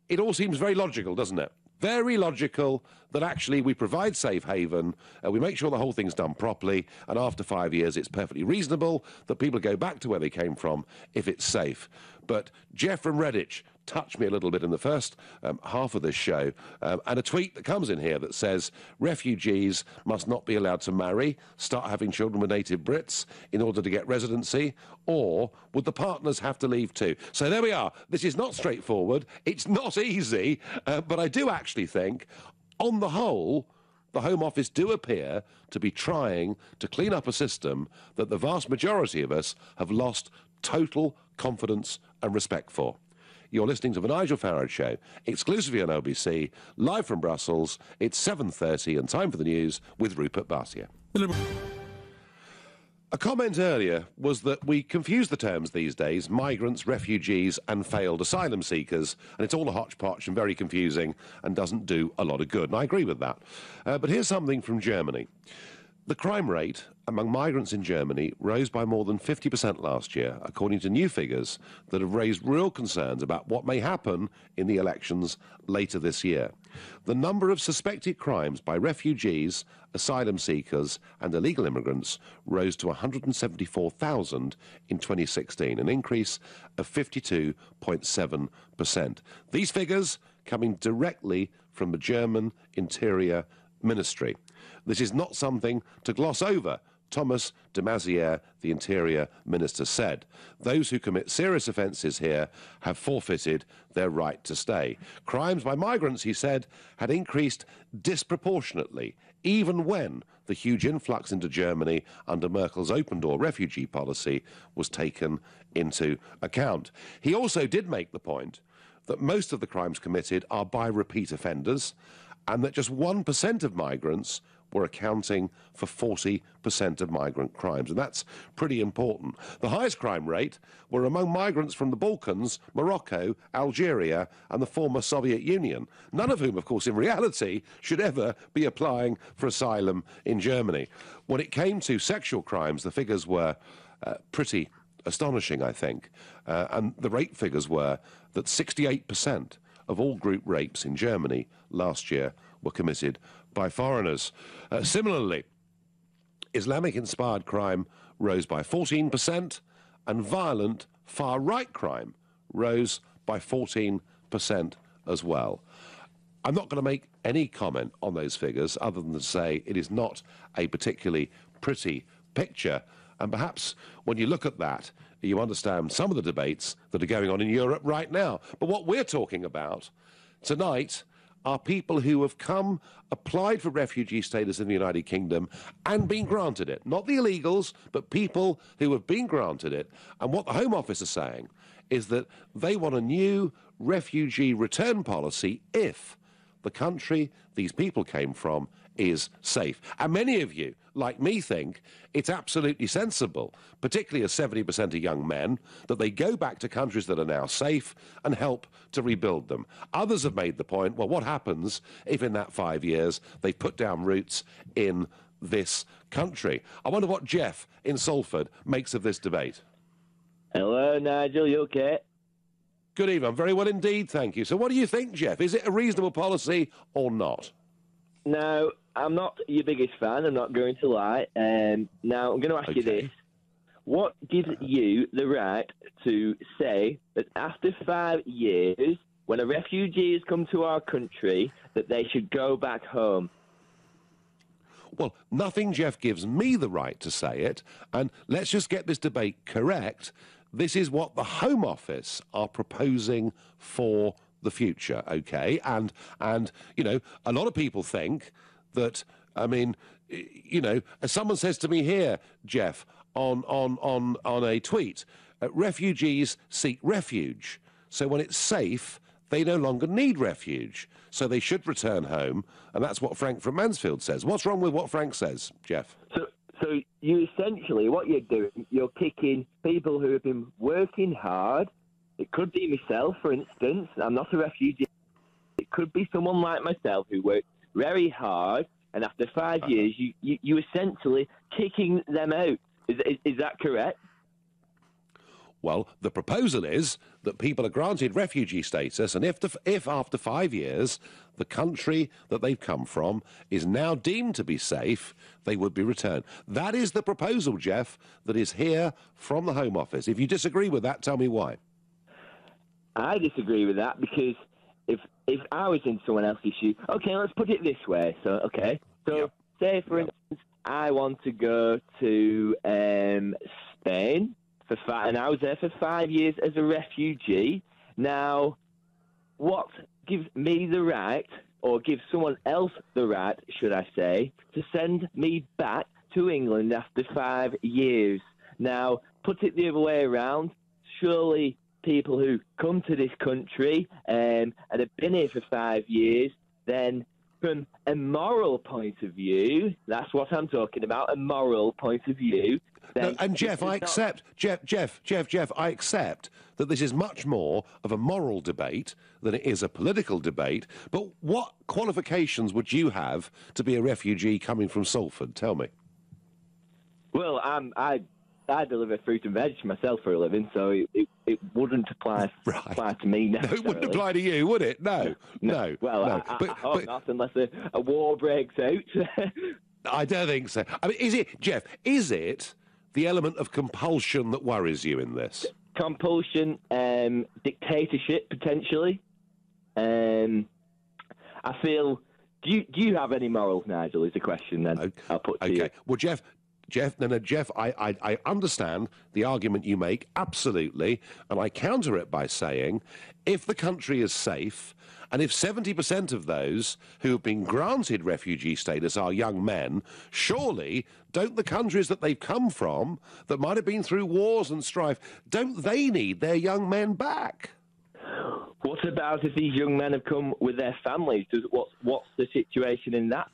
it all seems very logical, doesn't it? Very logical that actually we provide safe haven, we make sure the whole thing's done properly, and after 5 years it's perfectly reasonable that people go back to where they came from if it's safe. But Jeff from Redditch touched me a little bit in the first half of this show, and a tweet that comes in here that says refugees must not be allowed to marry, start having children with native Brits in order to get residency, or would the partners have to leave too? So there we are. This is not straightforward. It's not easy, but I do actually think, on the whole, the Home Office do appear to be trying to clean up a system that the vast majority of us have lost total confidence and respect for. You're listening to the Nigel Farage Show, exclusively on LBC, live from Brussels. It's 7:30 and time for the news with Rupert Barcia. A comment earlier was that we confuse the terms these days, migrants, refugees and failed asylum seekers, and it's all a hodgepodge and very confusing and doesn't do a lot of good, and I agree with that. But here's something from Germany. The crime rate among migrants in Germany rose by more than 50% last year, according to new figures that have raised real concerns about what may happen in the elections later this year. The number of suspected crimes by refugees, asylum seekers and illegal immigrants rose to 174,000 in 2016, an increase of 52.7%. These figures coming directly from the German Interior Ministry. This is not something to gloss over, Thomas de Maizière, the Interior Minister, said. Those who commit serious offences here have forfeited their right to stay. Crimes by migrants, he said, had increased disproportionately, even when the huge influx into Germany under Merkel's open-door refugee policy was taken into account. He also did make the point that most of the crimes committed are by repeat offenders, and that just 1% of migrants were accounting for 40% of migrant crimes, and that's pretty important. The highest crime rate were among migrants from the Balkans, Morocco, Algeria and the former Soviet Union, none of whom, of course, in reality, should ever be applying for asylum in Germany. When it came to sexual crimes, the figures were pretty astonishing, I think, and the rate figures were that 68% of all group rapes in Germany last year were committed by foreigners. Similarly, Islamic-inspired crime rose by 14%, and violent far-right crime rose by 14% as well. I'm not going to make any comment on those figures other than to say it is not a particularly pretty picture, and perhaps when you look at that, you understand some of the debates that are going on in Europe right now. But what we're talking about tonight are people who have come, applied for refugee status in the United Kingdom and been granted it. Not the illegals, but people who have been granted it. And what the Home Office is saying is that they want a new refugee return policy if the country these people came from is safe. And many of you, like me, think it's absolutely sensible, particularly as 70% of young men, that they go back to countries that are now safe and help to rebuild them. Others have made the point, well, what happens if in that 5 years they've put down roots in this country? I wonder what Jeff in Salford makes of this debate. Hello, Nigel, you okay? Good evening. I'm very well indeed, thank you. So what do you think, Jeff? Is it a reasonable policy or not? Now, I'm not your biggest fan, I'm not going to lie. Now, I'm going to ask you this. What gives you the right to say that after 5 years, when a refugee has come to our country, that they should go back home? Well, nothing, Jeff, gives me the right to say it. And let's just get this debate correct. This is what the Home Office are proposing for the future, OK? And you know, a lot of people think that, I mean, you know, as someone says to me here, Jeff, on a tweet, refugees seek refuge. So when it's safe, they no longer need refuge. So they should return home. And that's what Frank from Mansfield says. What's wrong with what Frank says, Jeff? So you essentially, what you're doing, you're kicking people who have been working hard. It could be myself, for instance. I'm not a refugee. It could be someone like myself who worked very hard, and after 5 years, you essentially kicking them out. Is that correct? Well, the proposal is that people are granted refugee status, and if after 5 years the country that they've come from is now deemed to be safe, they would be returned. That is the proposal, Jeff, that is here from the Home Office. If you disagree with that, tell me why. I disagree with that because if I was in someone else's shoes, okay, let's put it this way. So say for instance, I want to go to Spain. And I was there for 5 years as a refugee. Now, what gives me the right, or gives someone else the right, should I say, to send me back to England after 5 years? Now, put it the other way around. Surely people who come to this country and have been here for 5 years, then from a moral point of view, that's what I'm talking about, a moral point of view. No, and Jeff, I accept, Jeff, I accept that this is much more of a moral debate than it is a political debate. But what qualifications would you have to be a refugee coming from Salford? Tell me. Well, I deliver fruit and veg myself for a living, so it wouldn't apply to me necessarily. No, it wouldn't apply to you, would it? No. Well, no. I hope not, unless a war breaks out. I don't think so. I mean, is it the element of compulsion that worries you in this? Compulsion, dictatorship, potentially. I feel... Do you have any morals, Nigel, is the question then I'll put to you. Okay. Well, Jeff, I understand the argument you make, absolutely, and I counter it by saying, if the country is safe, and if 70% of those who have been granted refugee status are young men, surely don't the countries that they've come from, that might have been through wars and strife, don't they need their young men back? What about if these young men have come with their families? What's the situation in that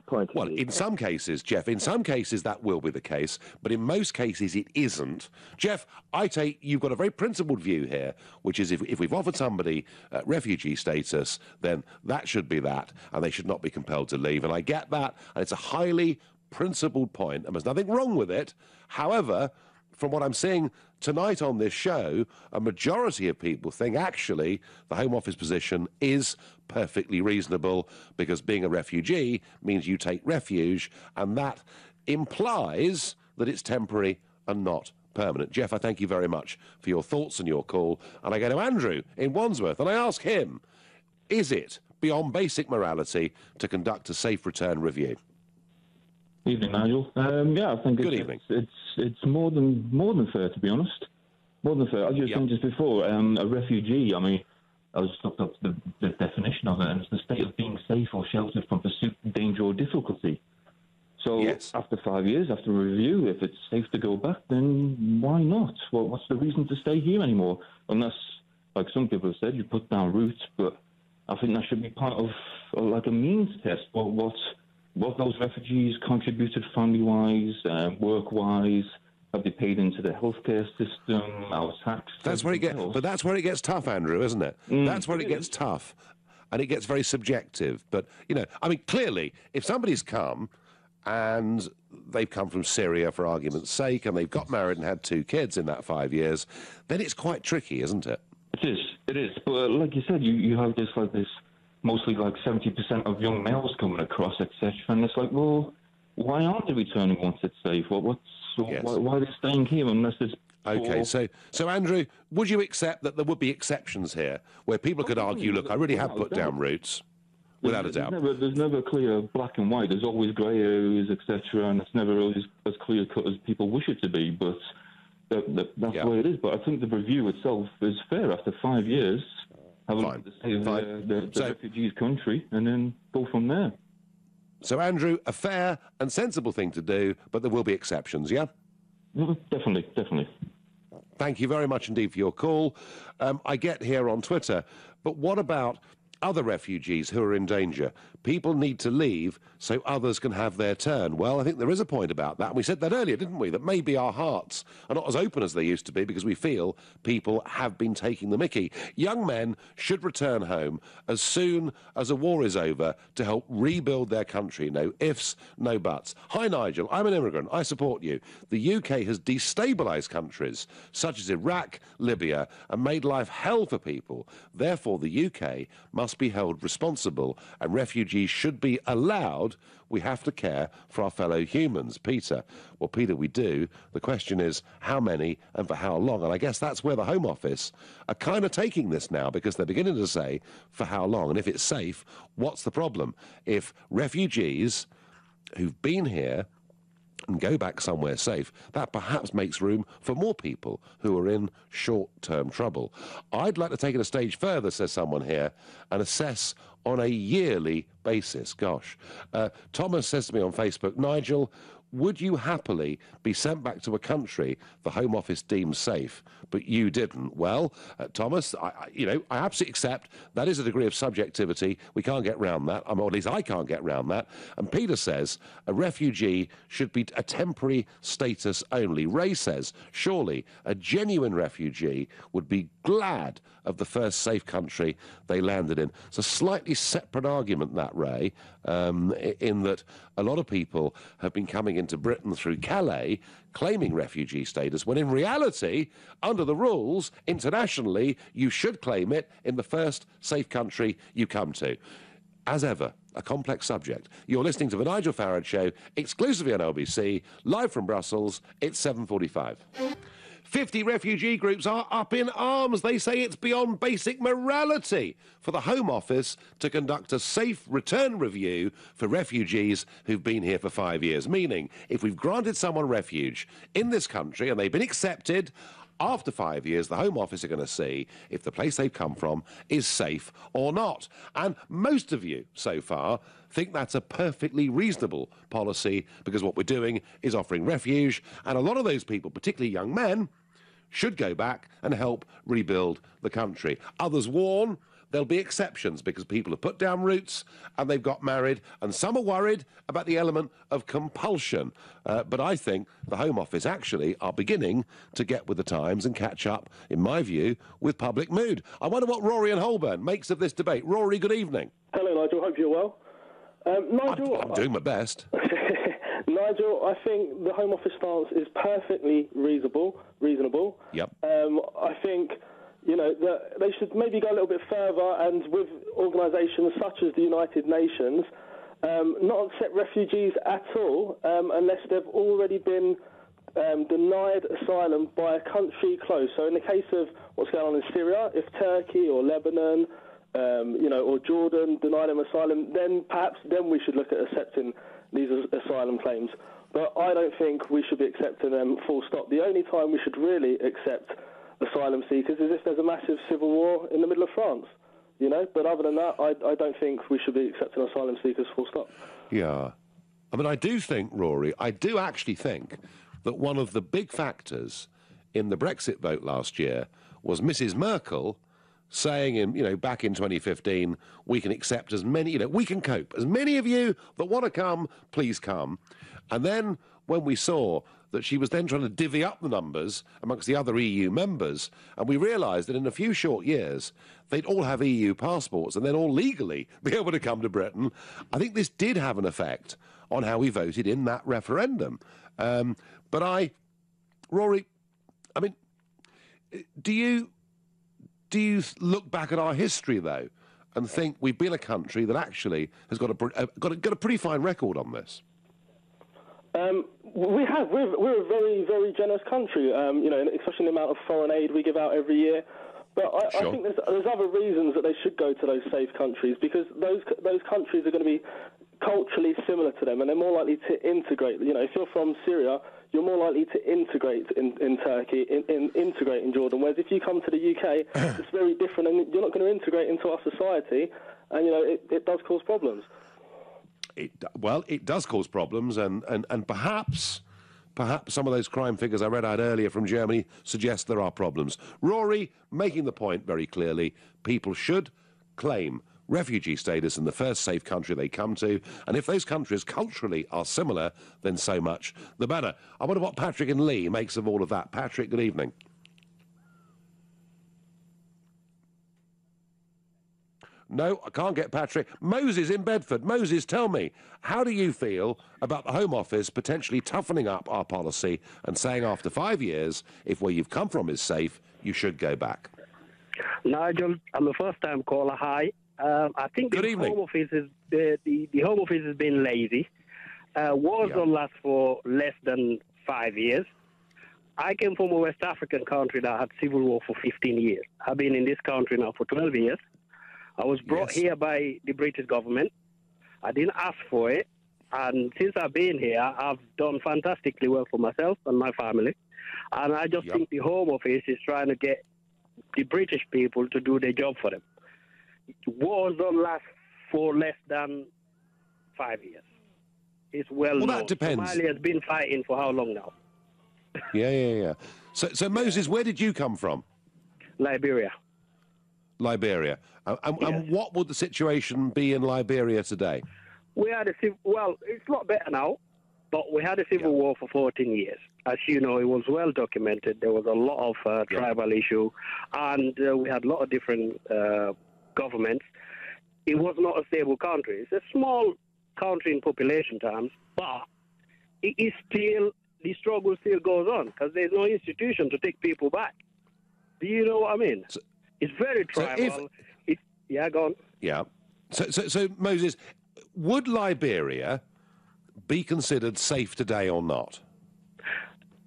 point of view? Well, in some cases, Jeff, that will be the case, but in most cases it isn't. Jeff, I take you've got a very principled view here, which is if we've offered somebody refugee status, then that should be that, and they should not be compelled to leave. And I get that, and it's a highly principled point, and there's nothing wrong with it. However, from what I'm seeing tonight on this show, a majority of people think actually the Home Office position is perfectly reasonable because being a refugee means you take refuge, and that implies that it's temporary and not permanent. Jeff, I thank you very much for your thoughts and your call. And I go to Andrew in Wandsworth and I ask him, is it beyond basic morality to conduct a safe return review? Evening, Nigel. Yeah, I think it's more than fair, to be honest. More than fair. As you were saying just before, a refugee, I mean, I just looked up the definition of it, and it's the state of being safe or sheltered from pursuit, danger, or difficulty. So after 5 years, after a review, if it's safe to go back, then why not? Well, what's the reason to stay here anymore? Unless, like some people have said, you put down roots, but I think that should be part of like a means test. What those refugees contributed family-wise, work-wise. Have they paid into the healthcare system, our tax? That's where it gets tough, Andrew, isn't it? That's where it gets tough, and it gets very subjective. But I mean, clearly, if somebody's come and they've come from Syria, for argument's sake, and they've got married and had 2 kids in that 5 years, then it's quite tricky, isn't it? It is. But like you said, you have this mostly like 70% of young males coming across, etc. And it's like, well, why aren't they returning once it's safe? Why are they staying here unless it's... Okay, so Andrew, would you accept that there would be exceptions here where people could argue, look, I really have put down roots, without a doubt? There's never clear black and white. There's always grey areas, etc., and it's never always as clear-cut as people wish it to be, but that's the way it is. But I think the review itself is fair. After 5 years, have a look at the state of the refugees' country, and then go from there. So, Andrew, a fair and sensible thing to do, but there will be exceptions, yeah? Definitely. Thank you very much indeed for your call. I get here on Twitter, but what about other refugees who are in danger? People need to leave so others can have their turn. Well, I think there is a point about that. And we said that earlier, didn't we? That maybe our hearts are not as open as they used to be because we feel people have been taking the mickey. Young men should return home as soon as a war is over to help rebuild their country. No ifs, no buts. Hi, Nigel. I'm an immigrant. I support you. The UK has destabilised countries such as Iraq, Libya, and made life hell for people. Therefore, the UK must be held responsible and refugees should be allowed. We have to care for our fellow humans. Peter. Well, Peter, we do. The question is how many and for how long? And I guess that's where the Home Office are kind of taking this now, because they're beginning to say for how long. And if it's safe, what's the problem? If refugees who've been here and go back somewhere safe, that perhaps makes room for more people who are in short-term trouble. I'd like to take it a stage further, says someone here, and assess on a yearly basis. Gosh. Thomas says to me on Facebook, Nigel, would you happily be sent back to a country the Home Office deems safe, but you didn't? Well, Thomas, I absolutely accept that is a degree of subjectivity. We can't get round that, or at least I can't get round that. And Peter says a refugee should be a temporary status only. Ray says, surely a genuine refugee would be glad of the first safe country they landed in. It's a slightly separate argument, that, Ray, in that a lot of people have been coming into Britain through Calais claiming refugee status, when in reality, under the rules, internationally, you should claim it in the first safe country you come to. As ever, a complex subject. You're listening to The Nigel Farage Show, exclusively on LBC, live from Brussels. It's 7:45. 50 refugee groups are up in arms. They say it's beyond basic morality for the Home Office to conduct a safe return review for refugees who've been here for 5 years. Meaning, if we've granted someone refuge in this country and they've been accepted, after 5 years, the Home Office are going to see if the place they've come from is safe or not. And most of you, so far, think that's a perfectly reasonable policy, because what we're doing is offering refuge, and a lot of those people, particularly young men, should go back and help rebuild the country. Others warn there'll be exceptions because people have put down roots and they've got married, and some are worried about the element of compulsion. But I think the Home Office actually are beginning to get with the times and catch up, in my view, with public mood. I wonder what Rory and Holborn makes of this debate. Rory, good evening. Hello, Nigel. Hope you're well. Nigel, I'm doing my best. Nigel, I think the Home Office stance is perfectly reasonable. Yep. I think, that they should maybe go a little bit further, and with organisations such as the United Nations, not accept refugees at all unless they've already been denied asylum by a country close. So in the case of what's going on in Syria, if Turkey or Lebanon, or Jordan deny them asylum, then perhaps we should look at accepting these asylum claims. But I don't think we should be accepting them full stop. The only time we should really accept asylum seekers is if there's a massive civil war in the middle of France, But other than that, I don't think we should be accepting asylum seekers full stop. Yeah. I mean, I do think, Rory, I do actually think that one of the big factors in the Brexit vote last year was Mrs. Merkel saying, back in 2015, we can accept as many, we can cope. As many of you that want to come, please come. And then when we saw that she was then trying to divvy up the numbers amongst the other EU members, and we realised that in a few short years, they'd all have EU passports and then all legally be able to come to Britain, I think this did have an effect on how we voted in that referendum. Rory, I mean, do you look back at our history, though, and think we've been a country that actually has got a pretty fine record on this? We have. We're a very, very generous country, especially the amount of foreign aid we give out every year. But I think there's other reasons that they should go to those safe countries, because those countries are going to be culturally similar to them, and they're more likely to integrate. If you're from Syria, you're more likely to integrate in Turkey, integrate in Jordan. Whereas if you come to the UK, it's very different, and you're not going to integrate into our society, and it does cause problems. It does cause problems, and perhaps some of those crime figures I read out earlier from Germany suggest there are problems. Rory, making the point very clearly, people should claim refugee status in the first safe country they come to, and if those countries culturally are similar, then so much the better. I wonder what Patrick and Lee makes of all of that. Patrick, good evening. No, I can't get Patrick. Moses in Bedford. Moses, tell me, how do you feel about the Home Office potentially toughening up our policy and saying after 5 years, if where you've come from is safe, you should go back? Nigel, I'm a first-time caller. Hi. I think the Home Office is the Home Office has been lazy. Wars don't last for less than 5 years. I came from a West African country that had civil war for 15 years. I've been in this country now for 12 years. I was brought here by the British government. I didn't ask for it. And since I've been here, I've done fantastically well for myself and my family. And I just think the Home Office is trying to get the British people to do their job for them. Wars don't last for less than 5 years. It's well known. That depends. Somalia has been fighting for how long now? Yeah. So Moses, where did you come from? Liberia. And what would the situation be in Liberia today? We had it's a lot better now, but we had a civil war for 14 years. As you know, it was well documented. There was a lot of tribal issue, and we had a lot of different governments. It was not a stable country. It's a small country in population terms, but it is still, the struggle still goes on because there's no institution to take people back. Do you know what I mean? It's very tribal. Go on. Yeah. So Moses, would Liberia be considered safe today or not?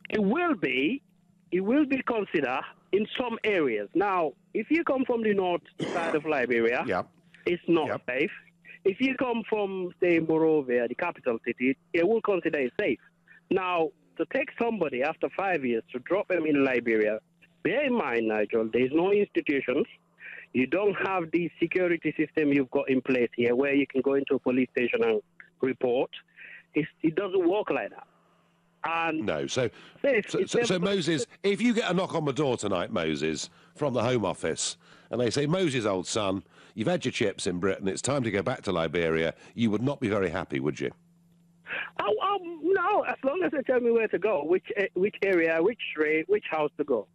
It will be. It will be considered in some areas. Now, if you come from the north side of Liberia, it's not safe. If you come from, say, Monrovia, the capital city, it will consider it safe. Now, to take somebody after 5 years to drop them in Liberia, bear in mind, Nigel, there's no institutions. You don't have the security system you've got in place here where you can go into a police station and report. It doesn't work like that. And no, so Moses, if you get a knock on the door tonight, Moses, from the Home Office, and they say, Moses, old son, you've had your chips in Britain, it's time to go back to Liberia, you would not be very happy, would you? No, as long as they tell me where to go, which area, which street, which house to go.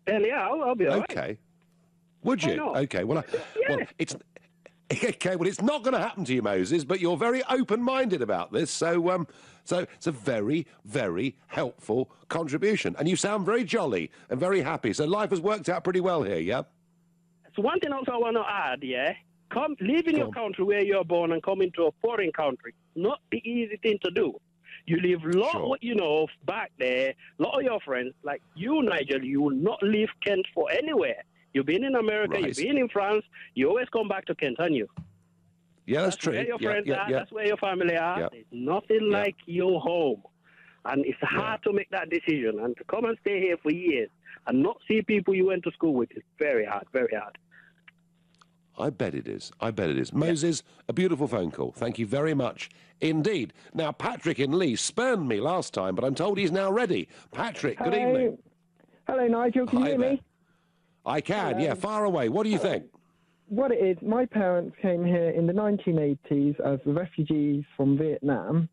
Then I'll be all right. Okay. Would you? Okay. Well, it's not going to happen to you, Moses. But you're very open-minded about this, so it's a very, very helpful contribution, and you sound very jolly and very happy. So life has worked out pretty well here, yeah. So one thing also I want to add, live in your country where you're born and come into a foreign country. Not the easy thing to do. You live what you know back there. A lot of your friends, like you, Nigel, you will not leave Kent for anywhere. You've been in America, you've been in France, you always come back to Kent, aren't you? Yeah, that's true. Where your friends are, that's where your family are. Yeah. There's nothing like your home. And it's hard to make that decision. And to come and stay here for years and not see people you went to school with is very hard, very hard. I bet it is. Moses, a beautiful phone call. Thank you very much indeed. Now, Patrick in Lee spurned me last time, but I'm told he's now ready. Patrick, good evening. Hello, Nigel. Can you hear me? I can, yeah, far away. What do you think? What it is, my parents came here in the 1980s as refugees from Vietnam,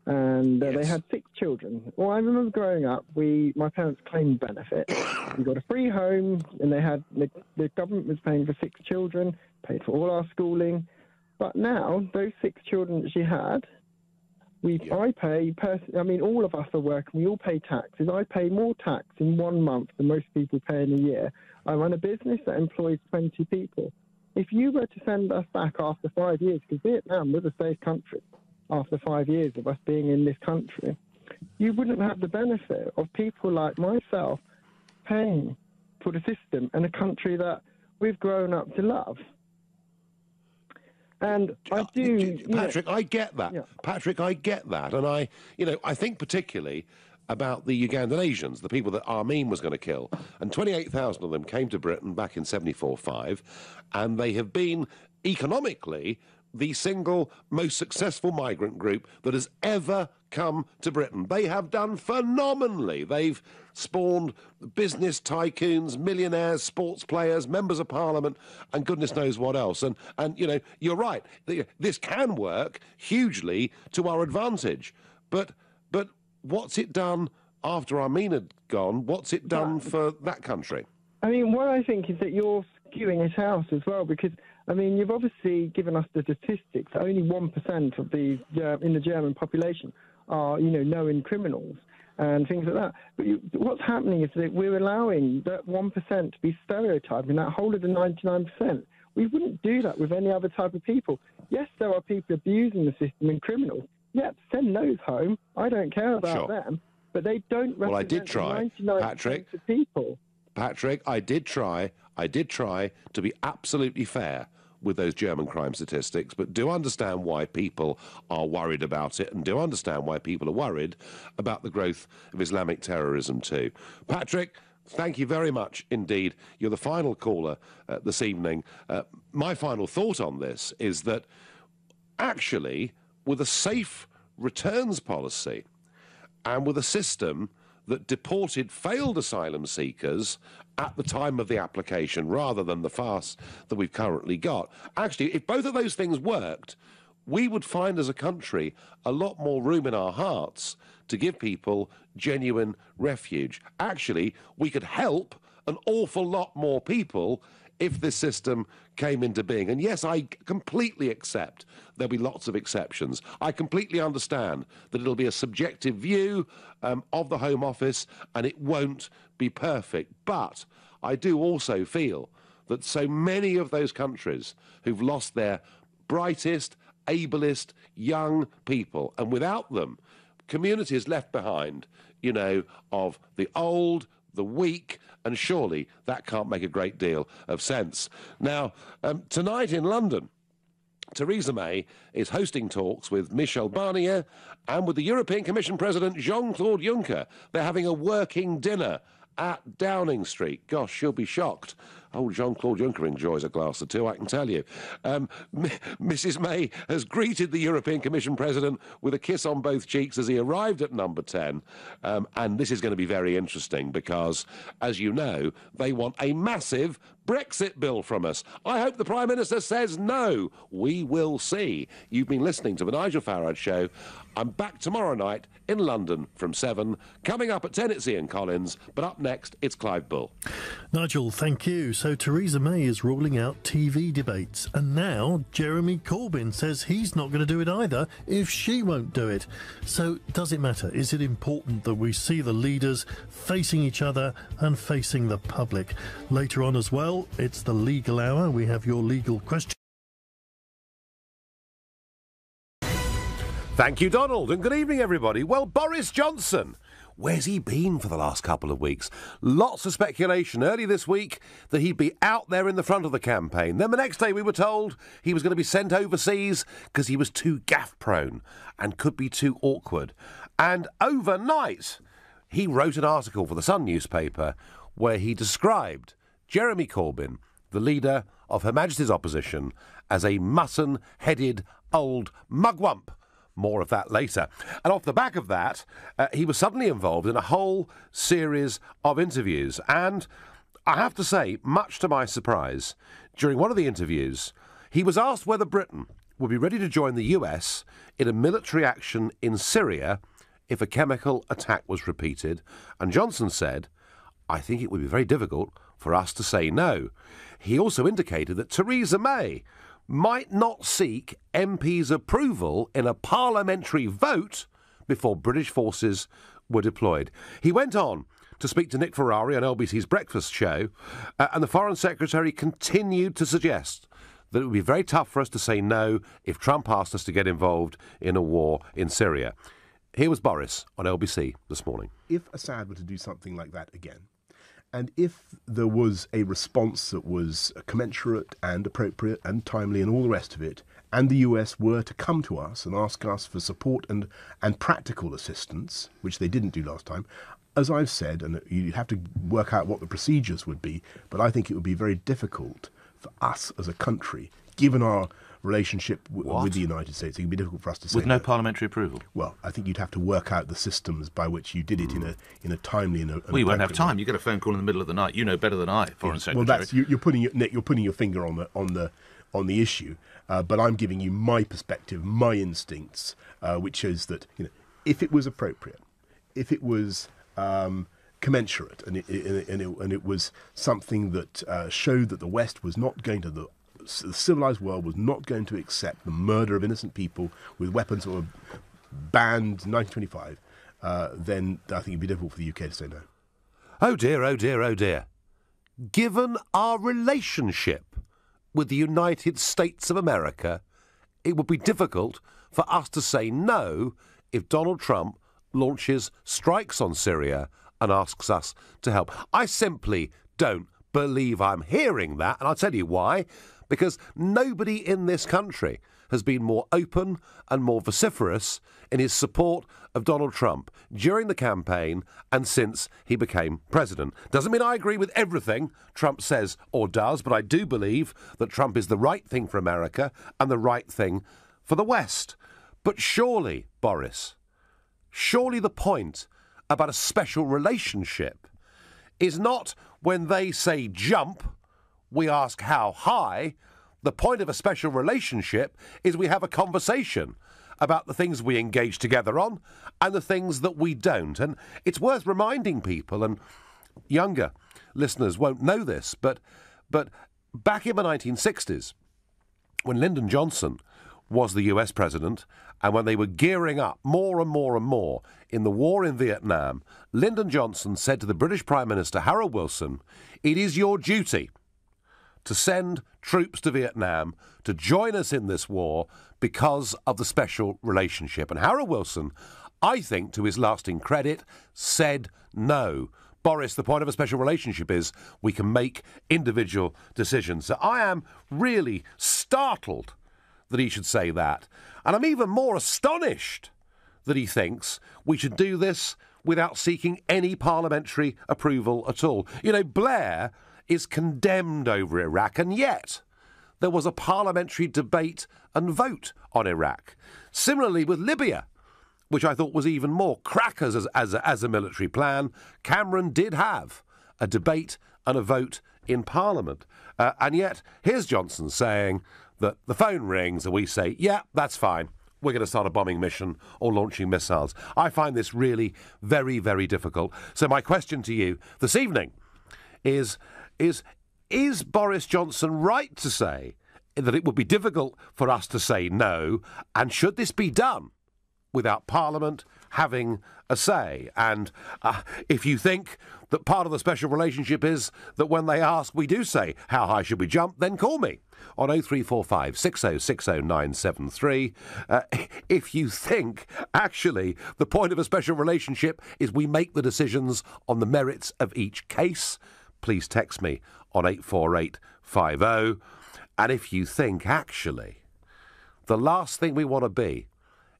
and they had 6 children. Well, I remember growing up, my parents claimed benefits. We got a free home, and the government was paying for 6 children, paid for all our schooling. But now, those 6 children that she had, I pay, all of us are working, we all pay taxes. I pay more tax in 1 month than most people pay in a year. I run a business that employs 20 people. If you were to send us back after 5 years, because Vietnam was a safe country after 5 years of us being in this country, you wouldn't have the benefit of people like myself paying for the system in a country that we've grown up to love. And I do... Patrick, I get that. Yeah. Patrick, I get that. And I think particularly about the Ugandan Asians, the people that Amin was going to kill. And 28,000 of them came to Britain back in 74-5, and they have been, economically, the single most successful migrant group that has ever come to Britain. They have done phenomenally. They've spawned business tycoons, millionaires, sports players, members of parliament, and goodness knows what else. And you're right. This can work hugely to our advantage. But what's it done after Amin had gone? What's it done for that country? I mean, what I think is that you're skewing it out as well, because you've obviously given us the statistics. Only 1% of in the German population are, known criminals and things like that. But what's happening is that we're allowing that 1% to be stereotyped in that whole of the 99%. We wouldn't do that with any other type of people. Yes, there are people abusing the system and criminals. Yeah, send those home. I don't care about them. But they don't represent I did try, 99% of people. Patrick, I did try to be absolutely fair with those German crime statistics, but do understand why people are worried about it, and do understand why people are worried about the growth of Islamic terrorism too. Patrick, thank you very much indeed. You're the final caller this evening. My final thought on this is that actually, with a safe returns policy and with a system that deported failed asylum seekers at the time of the application rather than the farce that we've currently got. Actually, if both of those things worked, we would find as a country a lot more room in our hearts to give people genuine refuge. Actually, we could help an awful lot more people if this system came into being. And yes, I completely accept there'll be lots of exceptions. I completely understand that it'll be a subjective view of the Home Office and it won't be perfect. But I do also feel that so many of those countries who've lost their brightest, ablest young people, and without them, communities left behind, of the old, the weak, and surely that can't make a great deal of sense. Now, tonight in London, Theresa May is hosting talks with Michel Barnier and with the European Commission President Jean-Claude Juncker. They're having a working dinner at Downing Street. Gosh, she'll be shocked. Oh, Jean-Claude Juncker enjoys a glass or two, I can tell you. Mrs May has greeted the European Commission President with a kiss on both cheeks as he arrived at number 10. And this is going to be very interesting because, as you know, they want a massive Brexit bill from us. I hope the Prime Minister says no. We will see. You've been listening to The Nigel Farage Show. I'm back tomorrow night in London from 7. Coming up at 10, it's Ian Collins. But up next, it's Clive Bull. Nigel, thank you. So Theresa May is ruling out TV debates. And now Jeremy Corbyn says he's not going to do it either if she won't do it. So does it matter? Is it important that we see the leaders facing each other and facing the public? Later on as well, it's the legal hour. We have your legal question. Thank you, Donald, and good evening, everybody. Well, Boris Johnson, where's he been for the last couple of weeks? Lots of speculation early this week that he'd be out there in the front of the campaign. Then the next day we were told he was going to be sent overseas because he was too gaffe-prone and could be too awkward. And overnight, he wrote an article for the Sun newspaper where he described Jeremy Corbyn, the leader of Her Majesty's opposition, as a mutton-headed old mugwump. More of that later. And off the back of that, he was suddenly involved in a whole series of interviews. And I have to say, much to my surprise, during one of the interviews, he was asked whether Britain would be ready to join the US in a military action in Syria if a chemical attack was repeated, and Johnson said, I think it would be very difficult for us to say no. He also indicated that Theresa May might not seek MPs' approval in a parliamentary vote before British forces were deployed. He went on to speak to Nick Ferrari on LBC's Breakfast Show, and the Foreign Secretary continued to suggest that it would be very tough for us to say no if Trump asked us to get involved in a war in Syria. Here was Boris on LBC this morning. If Assad were to do something like that again, and if there was a response that was commensurate and appropriate and timely and all the rest of it, and the US were to come to us and ask us for support and practical assistance, which they didn't do last time, as I've said, and you'd have to work out what the procedures would be, but I think it would be very difficult for us as a country, given our relationship with the United States, it would be difficult for us to say with no parliamentary approval. Well, I think you'd have to work out the systems by which you did it in a timely and well, you won't have time. You get a phone call in the middle of the night. You know better than I, Foreign Secretary. Well, that's you're putting your finger on the issue. But I'm giving you my perspective, my instincts, which is that if it was appropriate, if it was commensurate, and it was something that showed that the West was not going to the civilized world was not going to accept the murder of innocent people with weapons that were banned in 1925, then I think it'd be difficult for the UK to say no. Oh dear, oh dear, oh dear. Given our relationship with the United States of America, it would be difficult for us to say no if Donald Trump launches strikes on Syria and asks us to help. I simply don't believe I'm hearing that, and I'll tell you why. Because nobody in this country has been more open and more vociferous in his support of Donald Trump during the campaign and since he became president. Doesn't mean I agree with everything Trump says or does, but I do believe that Trump is the right thing for America and the right thing for the West. But surely, Boris, surely the point about a special relationship is not when they say jump, we ask how high. The point of a special relationship is we have a conversation about the things we engage together on and the things that we don't. And it's worth reminding people, and younger listeners won't know this, but back in the 1960s, when Lyndon Johnson was the US president, and when they were gearing up more and more and more in the war in Vietnam, Lyndon Johnson said to the British Prime Minister Harold Wilson, "It is your duty to send troops to Vietnam to join us in this war because of the special relationship." And Harold Wilson, I think, to his lasting credit, said no. Boris, the point of a special relationship is we can make individual decisions. So I am really startled that he should say that. And I'm even more astonished that he thinks we should do this without seeking any parliamentary approval at all. You know, Blair is condemned over Iraq, and yet there was a parliamentary debate and vote on Iraq. Similarly with Libya, which I thought was even more crackers as a military plan, Cameron did have a debate and a vote in Parliament. And yet here's Johnson saying that the phone rings and we say, yeah, that's fine. We're going to start a bombing mission or launching missiles. I find this really very, very difficult. So my question to you this evening is Boris Johnson right to say that it would be difficult for us to say no, and should this be done without Parliament having a say? And if you think that part of the special relationship is that when they ask we do say how high should we jump, then call me on 0345 6060973. If you think actually the point of a special relationship is we make the decisions on the merits of each case, please text me on 84850. And if you think, actually, the last thing we want to be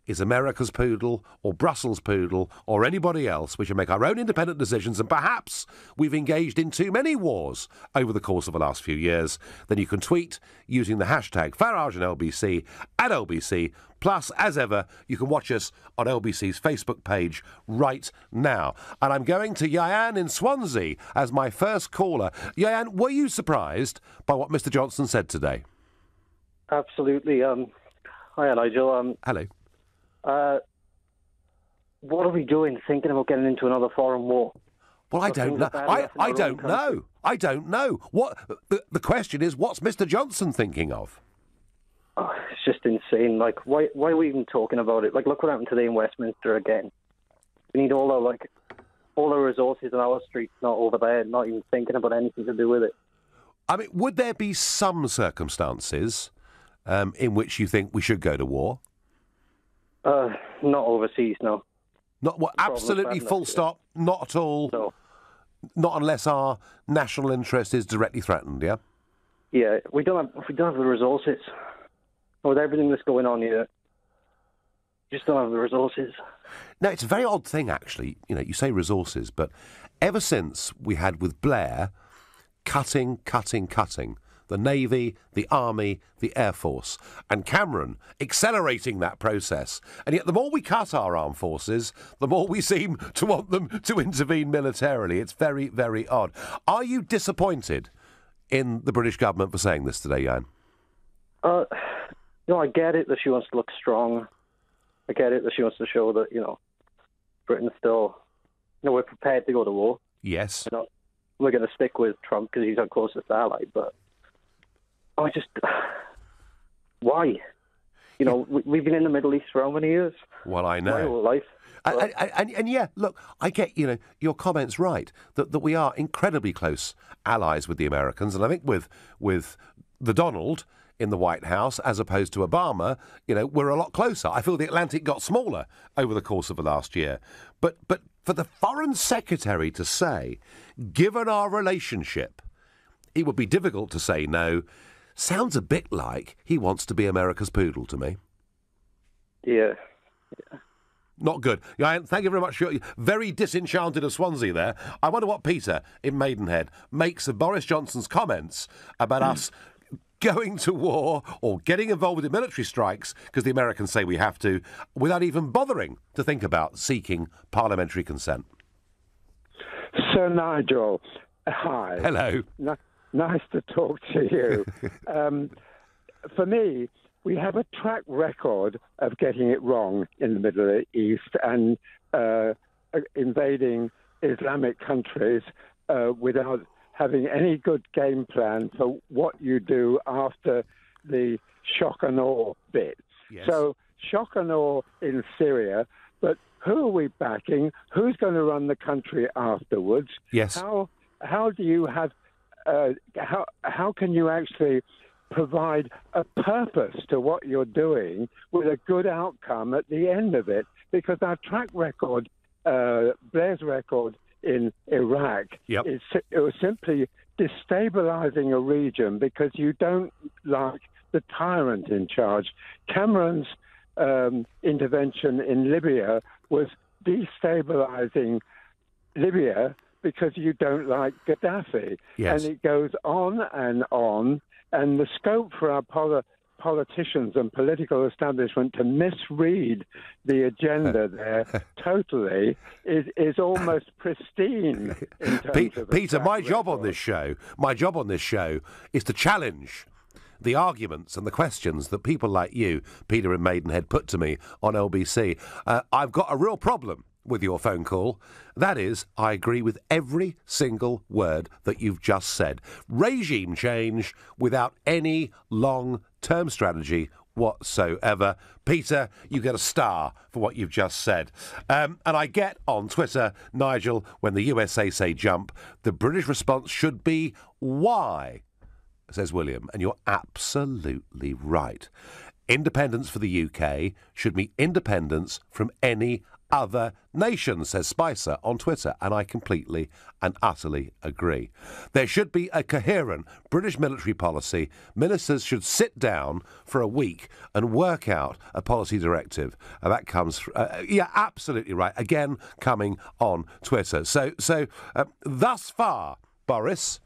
is America's poodle or Brussels' poodle or anybody else. We should make our own independent decisions, and perhaps we've engaged in too many wars over the course of the last few years. Then you can tweet using the hashtag Farage and LBC at LBC. Plus, as ever, you can watch us on LBC's Facebook page right now. And I'm going to Yayan in Swansea as my first caller. Yayan, were you surprised by what Mr. Johnson said today? Absolutely. Hi, Nigel. Hello. What are we doing thinking about getting into another foreign war? Well, I don't know. I don't know. I don't know. What the question is, what's Mr. Johnson thinking of? Oh, it's just insane. Like, why are we even talking about it? Like, look what happened today in Westminster again. We need all the resources in our streets, not over there, not even thinking about anything to do with it. I mean, would there be some circumstances in which you think we should go to war? Not overseas, no. Not what? Absolutely, full stop. Not at all. No. Not unless our national interest is directly threatened. Yeah. Yeah, we don't have the resources. With everything that's going on here, just don't have the resources. Now, it's a very odd thing, actually. You know, you say resources, but ever since we had with Blair cutting the Navy, the Army, the Air Force, and Cameron accelerating that process. And yet the more we cut our armed forces, the more we seem to want them to intervene militarily. It's very, very odd. Are you disappointed in the British government for saying this today, Jan? No, I get it that she wants to look strong. I get it that she wants to show that, Britain's still, we're prepared to go to war. Yes. We're going to stick with Trump because he's our closest ally, but why? We've been in the Middle East for how many years? Well, I know. My whole life. And yeah, look, I get, your comments right, that we are incredibly close allies with the Americans, and I think with the Donald in the White House, as opposed to Obama, we're a lot closer. I feel the Atlantic got smaller over the course of the last year. But for the Foreign Secretary to say, given our relationship, it would be difficult to say no, sounds a bit like he wants to be America's poodle to me. Yeah. Not good. Thank you very much. You're very disenchanted of Swansea there. I wonder what Peter in Maidenhead makes of Boris Johnson's comments about us going to war or getting involved with the military strikes because the Americans say we have to, without even bothering to think about seeking parliamentary consent. Sir Nigel, hi. Hello. Nice to talk to you. For me, we have a track record of getting it wrong in the Middle East and invading Islamic countries without having any good game plan for what you do after the shock and awe bit. Yes. So shock and awe in Syria, but who are we backing? Who's going to run the country afterwards? Yes. How do you have? How can you actually provide a purpose to what you're doing with a good outcome at the end of it? Because our track record, Blair's record in Iraq, it was simply destabilizing a region because you don't like the tyrant in charge. Cameron's intervention in Libya was destabilizing Libya because you don't like Gaddafi. Yes. And it goes on, and the scope for our politicians and political establishment to misread the agenda there totally is almost pristine. In terms of Peter, my job on this show is to challenge the arguments and the questions that people like you, Peter in Maidenhead, put to me on LBC. I've got a real problem with your phone call. That is, I agree with every single word that you've just said. Regime change without any long-term strategy whatsoever. Peter, you get a star for what you've just said. And I get on Twitter, Nigel, when the USA say jump, the British response should be why, says William. And you're absolutely right. Independence for the UK should be independence from any other nations, says Spicer on Twitter, and I completely and utterly agree. There should be a coherent British military policy. Ministers should sit down for a week and work out a policy directive. And that comes, yeah, absolutely right. Again, coming on Twitter. So thus far, Boris,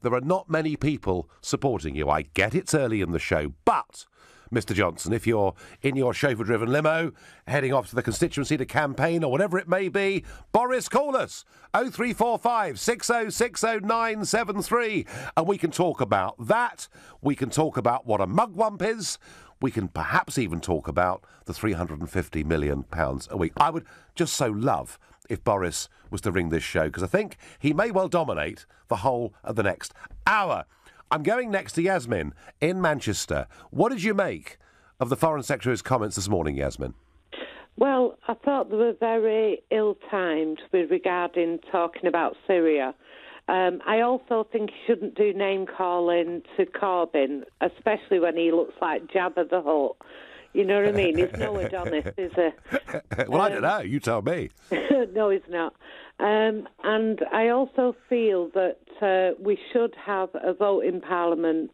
there are not many people supporting you. I get it's early in the show, but Mr. Johnson, if you're in your chauffeur-driven limo, heading off to the constituency to campaign or whatever it may be, Boris, call us, 0345 6060 973, and we can talk about that. We can talk about what a mugwump is. We can perhaps even talk about the £350 million a week. I would just so love if Boris was to ring this show, because I think he may well dominate the whole of the next hour. I'm going next to Yasmin in Manchester. What did you make of the Foreign Secretary's comments this morning, Yasmin? Well, I thought they were very ill-timed with regarding talking about Syria. I also think he shouldn't do name-calling to Corbyn, especially when he looks like Jabba the Hutt. You know what I mean? He's no Adonis, is he? Well, I don't know. You tell me. No, he's not. And I also feel that we should have a vote in Parliament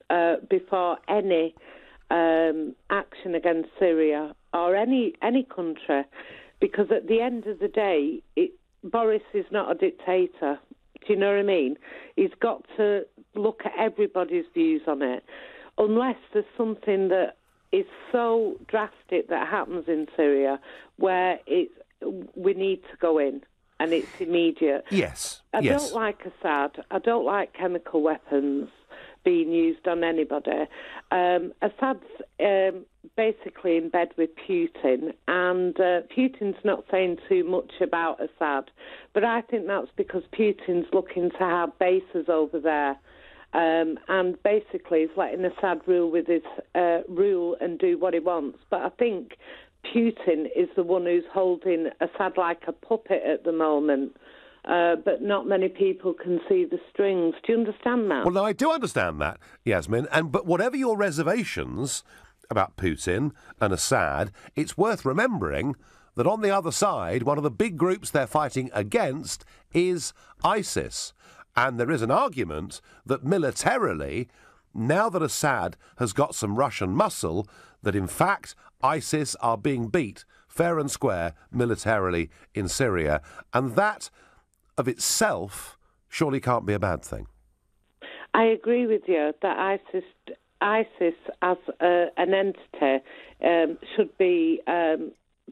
before any action against Syria or any country, because at the end of the day, Boris is not a dictator. Do you know what I mean? He's got to look at everybody's views on it, unless there's something that is so drastic that happens in Syria where we need to go in and it's immediate. Yes. I don't like Assad. I don't like chemical weapons being used on anybody. Assad's basically in bed with Putin, and Putin's not saying too much about Assad, but I think that's because Putin's looking to have bases over there. And basically he's letting Assad rule with his rule and do what he wants. But I think Putin is the one who's holding Assad like a puppet at the moment. But not many people can see the strings. Do you understand that? Well, no, I do understand that, Yasmin. But whatever your reservations about Putin and Assad, it's worth remembering that on the other side, one of the big groups they're fighting against is ISIS. And there is an argument that militarily, now that Assad has got some Russian muscle, that in fact ISIS are being beat fair and square militarily in Syria. And that of itself surely can't be a bad thing. I agree with you that ISIS as an entity should be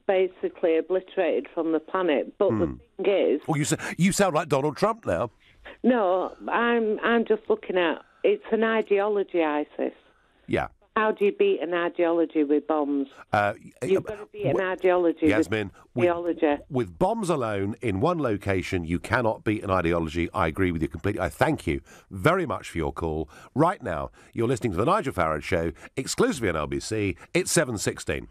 basically obliterated from the planet. But the thing is... Well, you sound like Donald Trump now. No, I'm just looking at, it's an ideology, ISIS. Yeah. How do you beat an ideology with bombs? You've got to beat an ideology Yasmin, with ideology. With bombs alone in one location, you cannot beat an ideology. I agree with you completely. I thank you very much for your call. Right now, you're listening to The Nigel Farage Show, exclusively on LBC. It's 7:16.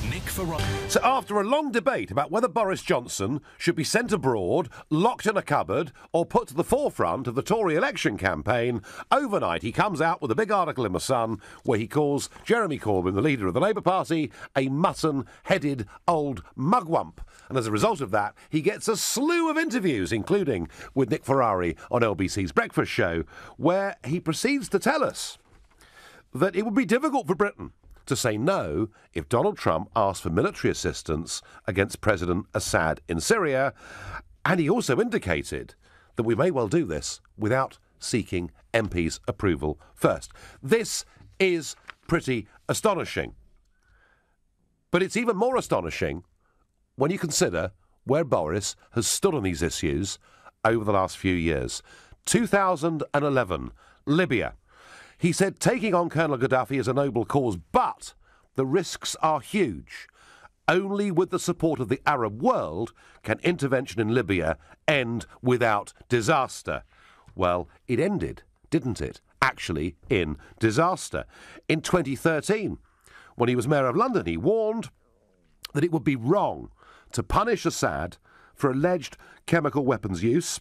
Nick Farage. So after a long debate about whether Boris Johnson should be sent abroad, locked in a cupboard, or put to the forefront of the Tory election campaign, overnight he comes out with a big article in The Sun where he calls Jeremy Corbyn, the leader of the Labour Party, a mutton-headed old mugwump. And as a result of that, he gets a slew of interviews, including with Nick Farage on LBC's Breakfast Show, where he proceeds to tell us that it would be difficult for Britain to say no if Donald Trump asked for military assistance against President Assad in Syria. And he also indicated that we may well do this without seeking MPs' approval first. This is pretty astonishing. But it's even more astonishing when you consider where Boris has stood on these issues over the last few years. 2011, Libya. He said taking on Colonel Gaddafi is a noble cause, but the risks are huge. Only with the support of the Arab world can intervention in Libya end without disaster. Well, it ended, didn't it? Actually, in disaster. In 2013, when he was Mayor of London, he warned that it would be wrong to punish Assad for alleged chemical weapons use.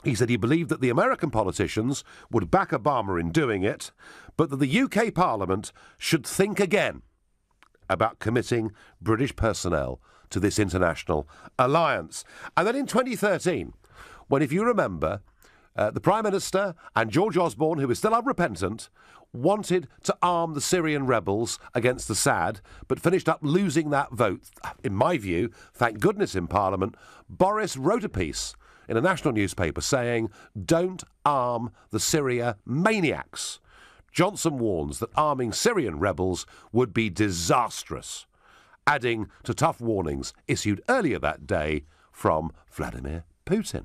He said he believed that the American politicians would back Obama in doing it, but that the UK Parliament should think again about committing British personnel to this international alliance. And then in 2013, when, if you remember, the Prime Minister and George Osborne, who is still unrepentant, wanted to arm the Syrian rebels against Assad, but finished up losing that vote, in my view, thank goodness in Parliament, Boris wrote a piece in a national newspaper saying, "Don't arm the Syria maniacs." Johnson warns that arming Syrian rebels would be disastrous, adding to tough warnings issued earlier that day from Vladimir Putin.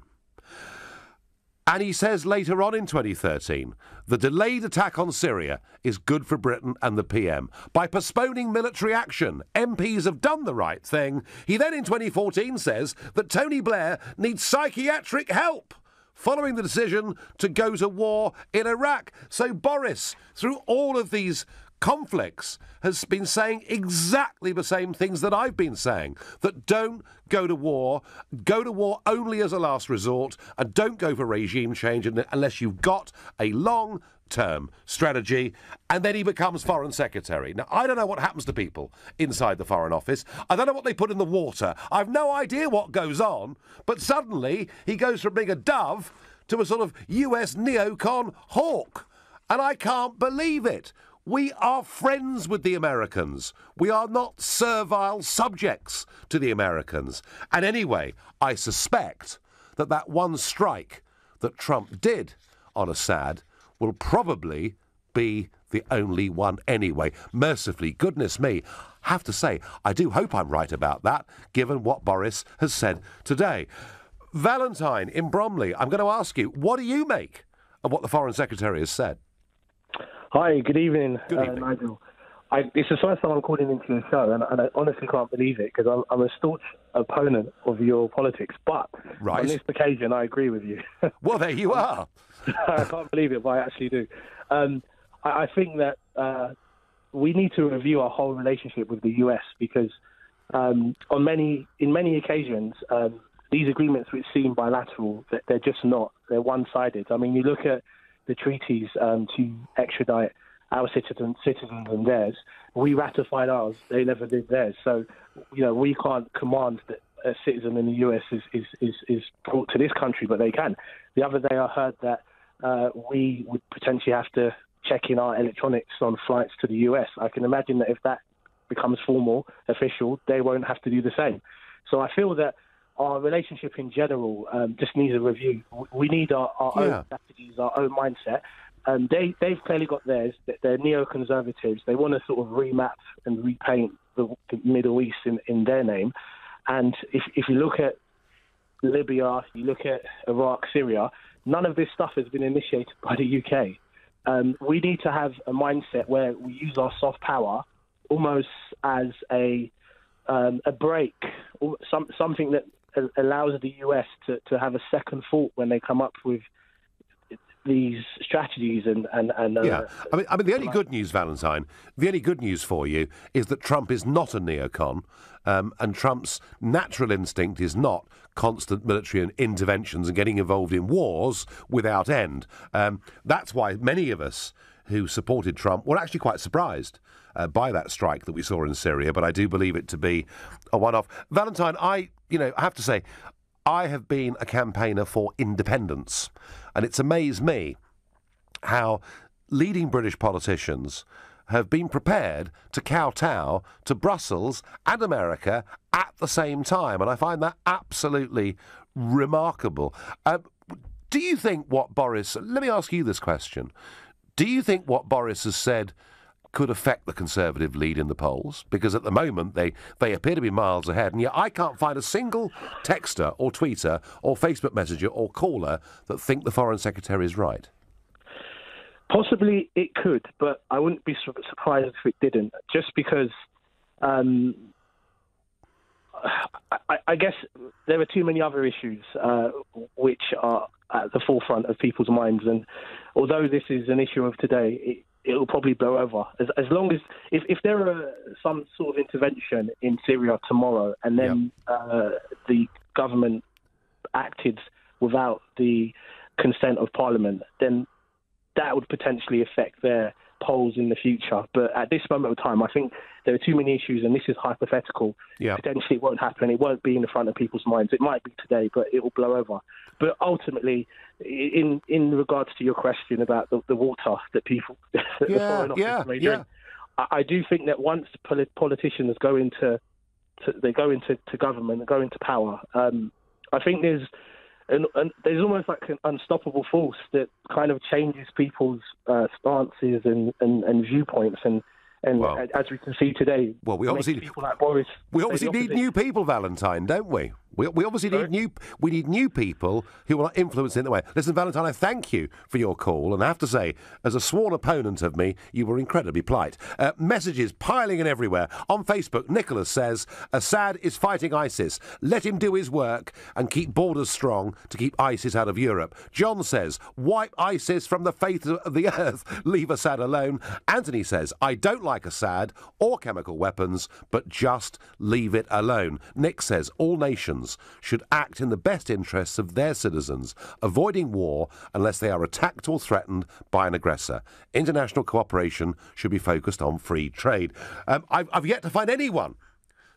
And he says later on in 2013, the delayed attack on Syria is good for Britain and the PM. By postponing military action, MPs have done the right thing. He then in 2014 says that Tony Blair needs psychiatric help following the decision to go to war in Iraq. So Boris, through all of these conflicts, has been saying exactly the same things that I've been saying, that don't go to war only as a last resort, and don't go for regime change unless you've got a long-term strategy. And then he becomes Foreign Secretary. Now, I don't know what happens to people inside the Foreign Office. I don't know what they put in the water. I've no idea what goes on, but suddenly he goes from being a dove to a sort of US neocon hawk. And I can't believe it. We are friends with the Americans. We are not servile subjects to the Americans. And anyway, I suspect that that one strike that Trump did on Assad will probably be the only one anyway. Mercifully, goodness me, have to say, I do hope I'm right about that, given what Boris has said today. Valentine in Bromley, I'm going to ask you, what do you make of what the Foreign Secretary has said? Hi, good evening, Nigel. It's the first time I'm calling into your show, and I honestly can't believe it, because I'm a staunch opponent of your politics. But on this occasion, I agree with you. Well, there you are. I can't believe it, but I actually do. I think that we need to review our whole relationship with the US, because in many occasions, these agreements which seem bilateral, they're just not. They're one-sided. I mean, you look at the treaties to extradite our citizens and theirs. We ratified ours; they never did theirs. So, we can't command that a citizen in the US is brought to this country, but they can. The other day, I heard that we would potentially have to check in our electronics on flights to the US. I can imagine that if that becomes formal, official, they won't have to do the same. So I feel that our relationship in general just needs a review. We need our own strategies, our own mindset. They've clearly got theirs. They're neoconservatives. They want to sort of remap and repaint the Middle East in their name. And if you look at Libya, you look at Iraq, Syria, none of this stuff has been initiated by the UK. We need to have a mindset where we use our soft power almost as a break, something that allows the US to have a second thought when they come up with these strategies and yeah. I mean, the only good news, Valentine, the only good news for you is that Trump is not a neocon, and Trump's natural instinct is not constant military interventions and getting involved in wars without end. That's why many of us who supported Trump were actually quite surprised by that strike that we saw in Syria, but I do believe it to be a one-off. Valentine, I have to say, I have been a campaigner for independence, and it's amazed me how leading British politicians have been prepared to kowtow to Brussels and America at the same time, and I find that absolutely remarkable. Do you think what Boris... Let me ask you this question. Do you think what Boris has said could affect the Conservative lead in the polls? Because at the moment they appear to be miles ahead, and yet I can't find a single texter or tweeter or Facebook messenger or caller that think the Foreign Secretary is right. Possibly it could, but I wouldn't be surprised if it didn't, just because I guess there are too many other issues which are at the forefront of people's minds, and although this is an issue of today, it'll probably blow over. As long as if there are some sort of intervention in Syria tomorrow, and then the government acted without the consent of Parliament, then that would potentially affect their polls in the future. But at this moment of time, I think there are too many issues, and this is hypothetical. Yeah. Potentially it won't happen. It won't be in the front of people's minds. It might be today, but it will blow over. But ultimately, in regards to your question about the water that people, that the foreign office may drink, I do think that once politicians go into government, they go into power, I think there's almost like an unstoppable force that kind of changes people's stances and viewpoints, and as we can see today, we obviously people like Boris. We obviously need new people, Valentine, don't we? We obviously need new people who will influence it in the way. Listen, Valentine, I thank you for your call, and I have to say, as a sworn opponent of me, you were incredibly polite. Messages piling in everywhere. On Facebook, Nicholas says, Assad is fighting ISIS. Let him do his work and keep borders strong to keep ISIS out of Europe. John says, wipe ISIS from the face of the earth. Leave Assad alone. Anthony says, I don't like Assad or chemical weapons, but just leave it alone. Nick says, all nations should act in the best interests of their citizens, avoiding war unless they are attacked or threatened by an aggressor. International cooperation should be focused on free trade. I've yet to find anyone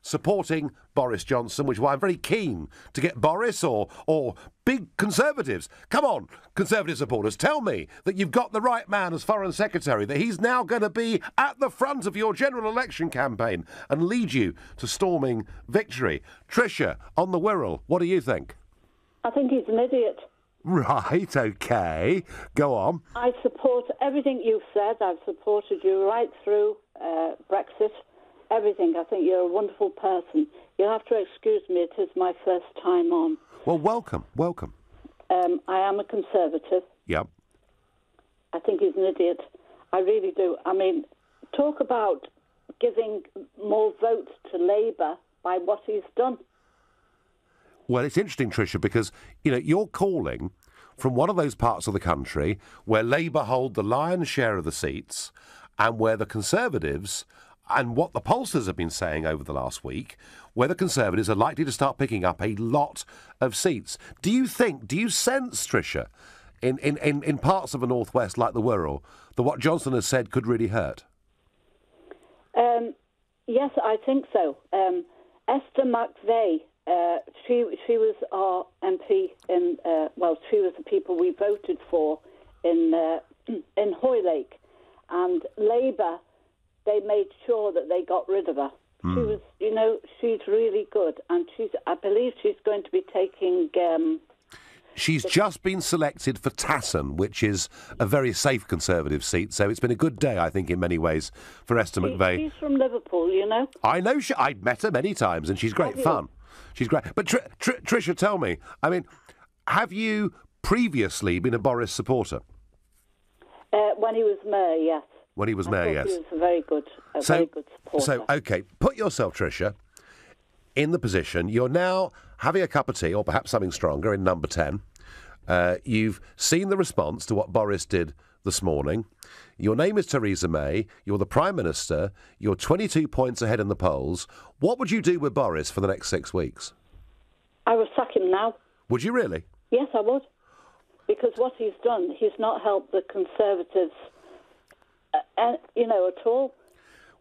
supporting Boris Johnson, which is why I'm very keen to get Boris or big Conservatives. Come on, Conservative supporters, tell me that you've got the right man as Foreign Secretary, that he's now going to be at the front of your general election campaign and lead you to storming victory. Tricia, on the Wirral, what do you think? I think he's an idiot. Right, OK. Go on. I support everything you've said. I've supported you right through Brexit. Everything. I think you're a wonderful person. You'll have to excuse me. It is my first time on. Well, welcome. I am a Conservative. Yep. I think he's an idiot. I really do. I mean, talk about giving more votes to Labour by what he's done. Well, it's interesting, Tricia, because, you're calling from one of those parts of the country where Labour hold the lion's share of the seats and where the Conservatives, and what the pollsters have been saying over the last week, where the Conservatives are likely to start picking up a lot of seats. Do you sense, Tricia, in parts of the Northwest like the Wirral, that what Johnson has said could really hurt? Yes, I think so. Esther McVeigh, she was our MP she was the people we voted for in Hoylake, and Labour, they made sure that they got rid of her. She was, she's really good, and I believe she's going to be taking... She's just been selected for Tasson, which is a very safe Conservative seat, so it's been a good day, I think, in many ways, for Esther McVeigh. She's from Liverpool, I know. I've met her many times, and she's great fun. She's great. But Tricia, tell me, have you previously been a Boris supporter? When he was mayor, yes. When he was mayor, yes. He was a very good supporter. So, OK, put yourself, Tricia, in the position. You're now having a cup of tea, or perhaps something stronger, in number 10. You've seen the response to what Boris did this morning. Your name is Theresa May. You're the Prime Minister. You're 22 points ahead in the polls. What would you do with Boris for the next 6 weeks? I would sack him now. Would you really? Yes, I would. Because what he's done, he's not helped the Conservatives at all.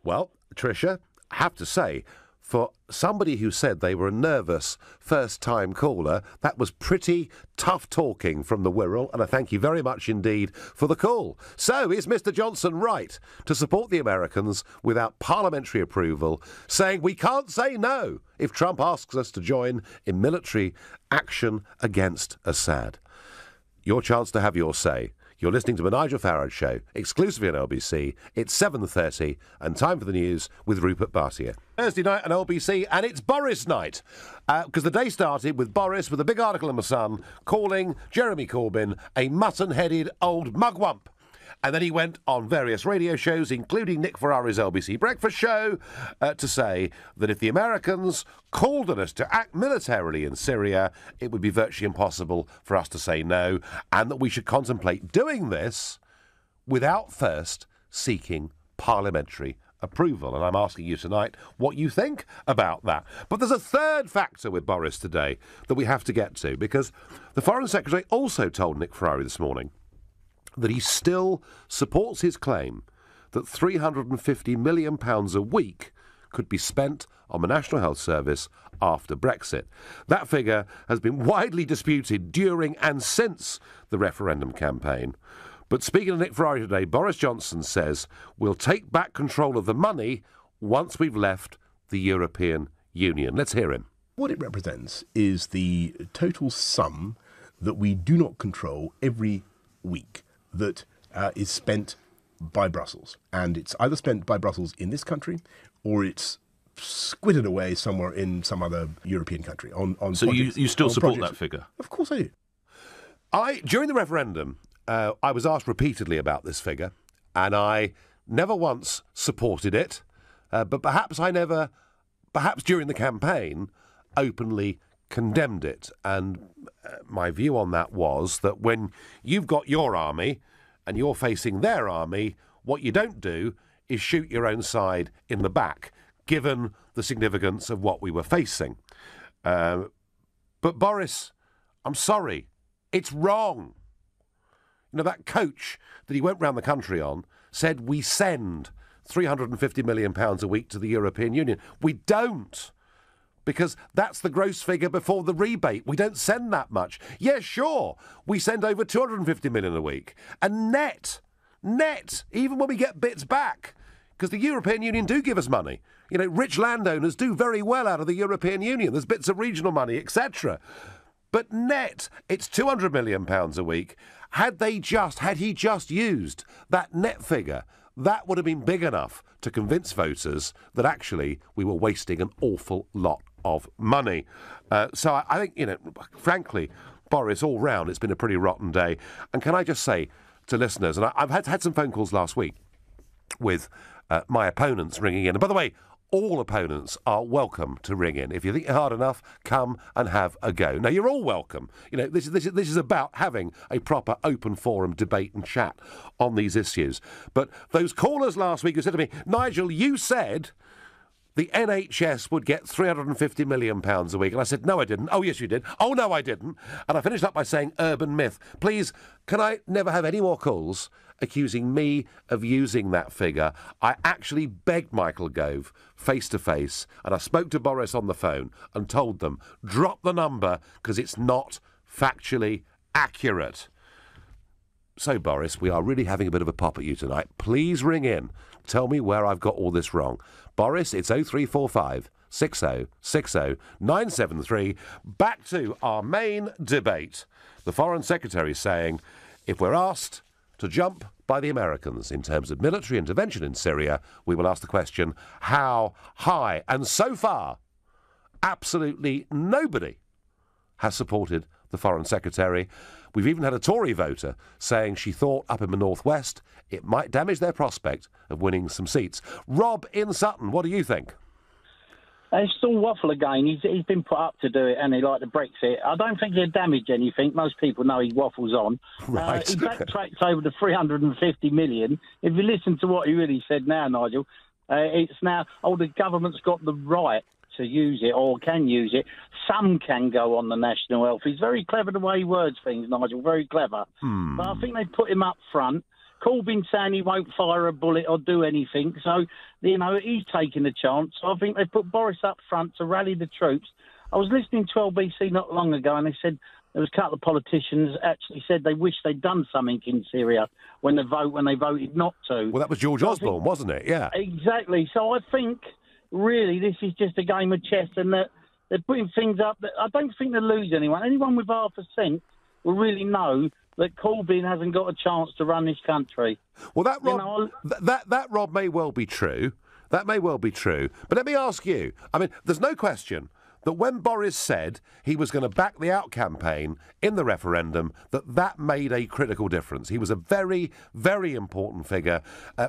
Well, Tricia, I have to say, for somebody who said they were a nervous first-time caller, that was pretty tough talking from the Wirral, and I thank you very much indeed for the call. So, is Mr Johnson right to support the Americans without parliamentary approval, saying we can't say no if Trump asks us to join in military action against Assad? Your chance to have your say. You're listening to the Nigel Farage Show, exclusively on LBC. It's 7:30, and time for the news with Rupert Bartier. Thursday night on LBC, and it's Boris night, because the day started with Boris with a big article in The Sun calling Jeremy Corbyn a mutton-headed old mugwump. And then he went on various radio shows, including Nick Ferrari's LBC Breakfast Show, to say that if the Americans called on us to act militarily in Syria, it would be virtually impossible for us to say no, and that we should contemplate doing this without first seeking parliamentary approval. And I'm asking you tonight what you think about that. But there's a third factor with Boris today that we have to get to, because the Foreign Secretary also told Nick Ferrari this morning that he still supports his claim that £350 million a week could be spent on the National Health Service after Brexit. That figure has been widely disputed during and since the referendum campaign. But speaking to Nick Farage today, Boris Johnson says we'll take back control of the money once we've left the European Union. Let's hear him. What it represents is the total sum that we do not control every week that is spent by Brussels. And it's either spent by Brussels in this country or it's squitted away somewhere in some other European country. So you still support that figure? Of course I do. During the referendum, I was asked repeatedly about this figure, and I never once supported it, but perhaps during the campaign, openly condemned it. And my view on that was that when you've got your army and you're facing their army, what you don't do is shoot your own side in the back, given the significance of what we were facing. But Boris, I'm sorry, it's wrong. You know, that coach that he went round the country on said we send £350 million a week to the European Union. We don't, because that's the gross figure before the rebate. We don't send that much. Yeah, sure, we send over £250 million a week. And net, even when we get bits back, because the European Union do give us money. You know, rich landowners do very well out of the European Union. There's bits of regional money, etc. But net, it's £200 million a week. Had he just used that net figure, that would have been big enough to convince voters that actually we were wasting an awful lot of money. So I think, you know, frankly, Boris, all round, it's been a pretty rotten day. And can I just say to listeners, and I've had some phone calls last week with my opponents ringing in. And by the way, all opponents are welcome to ring in. If you think you're hard enough, come and have a go. Now, you're all welcome. You know, this is about having a proper open forum debate and chat on these issues. But those callers last week who said to me, Nigel, you said the NHS would get £350 million a week. And I said, no, I didn't. Oh, yes, you did. Oh, no, I didn't. And I finished up by saying urban myth. Please, can I never have any more calls accusing me of using that figure? I actually begged Michael Gove face-to-face, and I spoke to Boris on the phone and told them, drop the number because it's not factually accurate. So, Boris, we are really having a bit of a pop at you tonight. Please ring in. Tell me where I've got all this wrong. Boris, it's 0345 6060 973. Back to our main debate. The Foreign Secretary saying, if we're asked to jump by the Americans in terms of military intervention in Syria, we will ask the question, how high? And so far, absolutely nobody has supported the Foreign Secretary. We've even had a Tory voter saying she thought up in the northwest it might damage their prospect of winning some seats. Rob in Sutton, what do you think? It's still waffle again. He's been put up to do it, and he like the Brexit. I don't think he'll damage anything. Most people know he waffles on. Right. He backtracks over the 350 million. If you listen to what he really said now, Nigel, it's now, the government's got the right to use it or can use it. Some can go on the national health. He's very clever the way he words things, Nigel, very clever. But I think they put him up front. Corbyn saying he won't fire a bullet or do anything, so, you know, he's taking a chance. So I think they put Boris up front to rally the troops. I was listening to LBC not long ago, and they said there was a couple of politicians actually said they wish they'd done something in Syria when they voted not to. Well, that was George Osborne, wasn't it? Yeah. Exactly. So I think, really, this is just a game of chess, and that they're putting things up that I don't think they'll lose anyone. Anyone with half a cent will really know that Corbyn hasn't got a chance to run this country. Well, that, Rob, that Rob, may well be true. That may well be true. But let me ask you, I mean, there's no question that when Boris said he was going to back the out campaign in the referendum, that made a critical difference. He was a very, very important figure,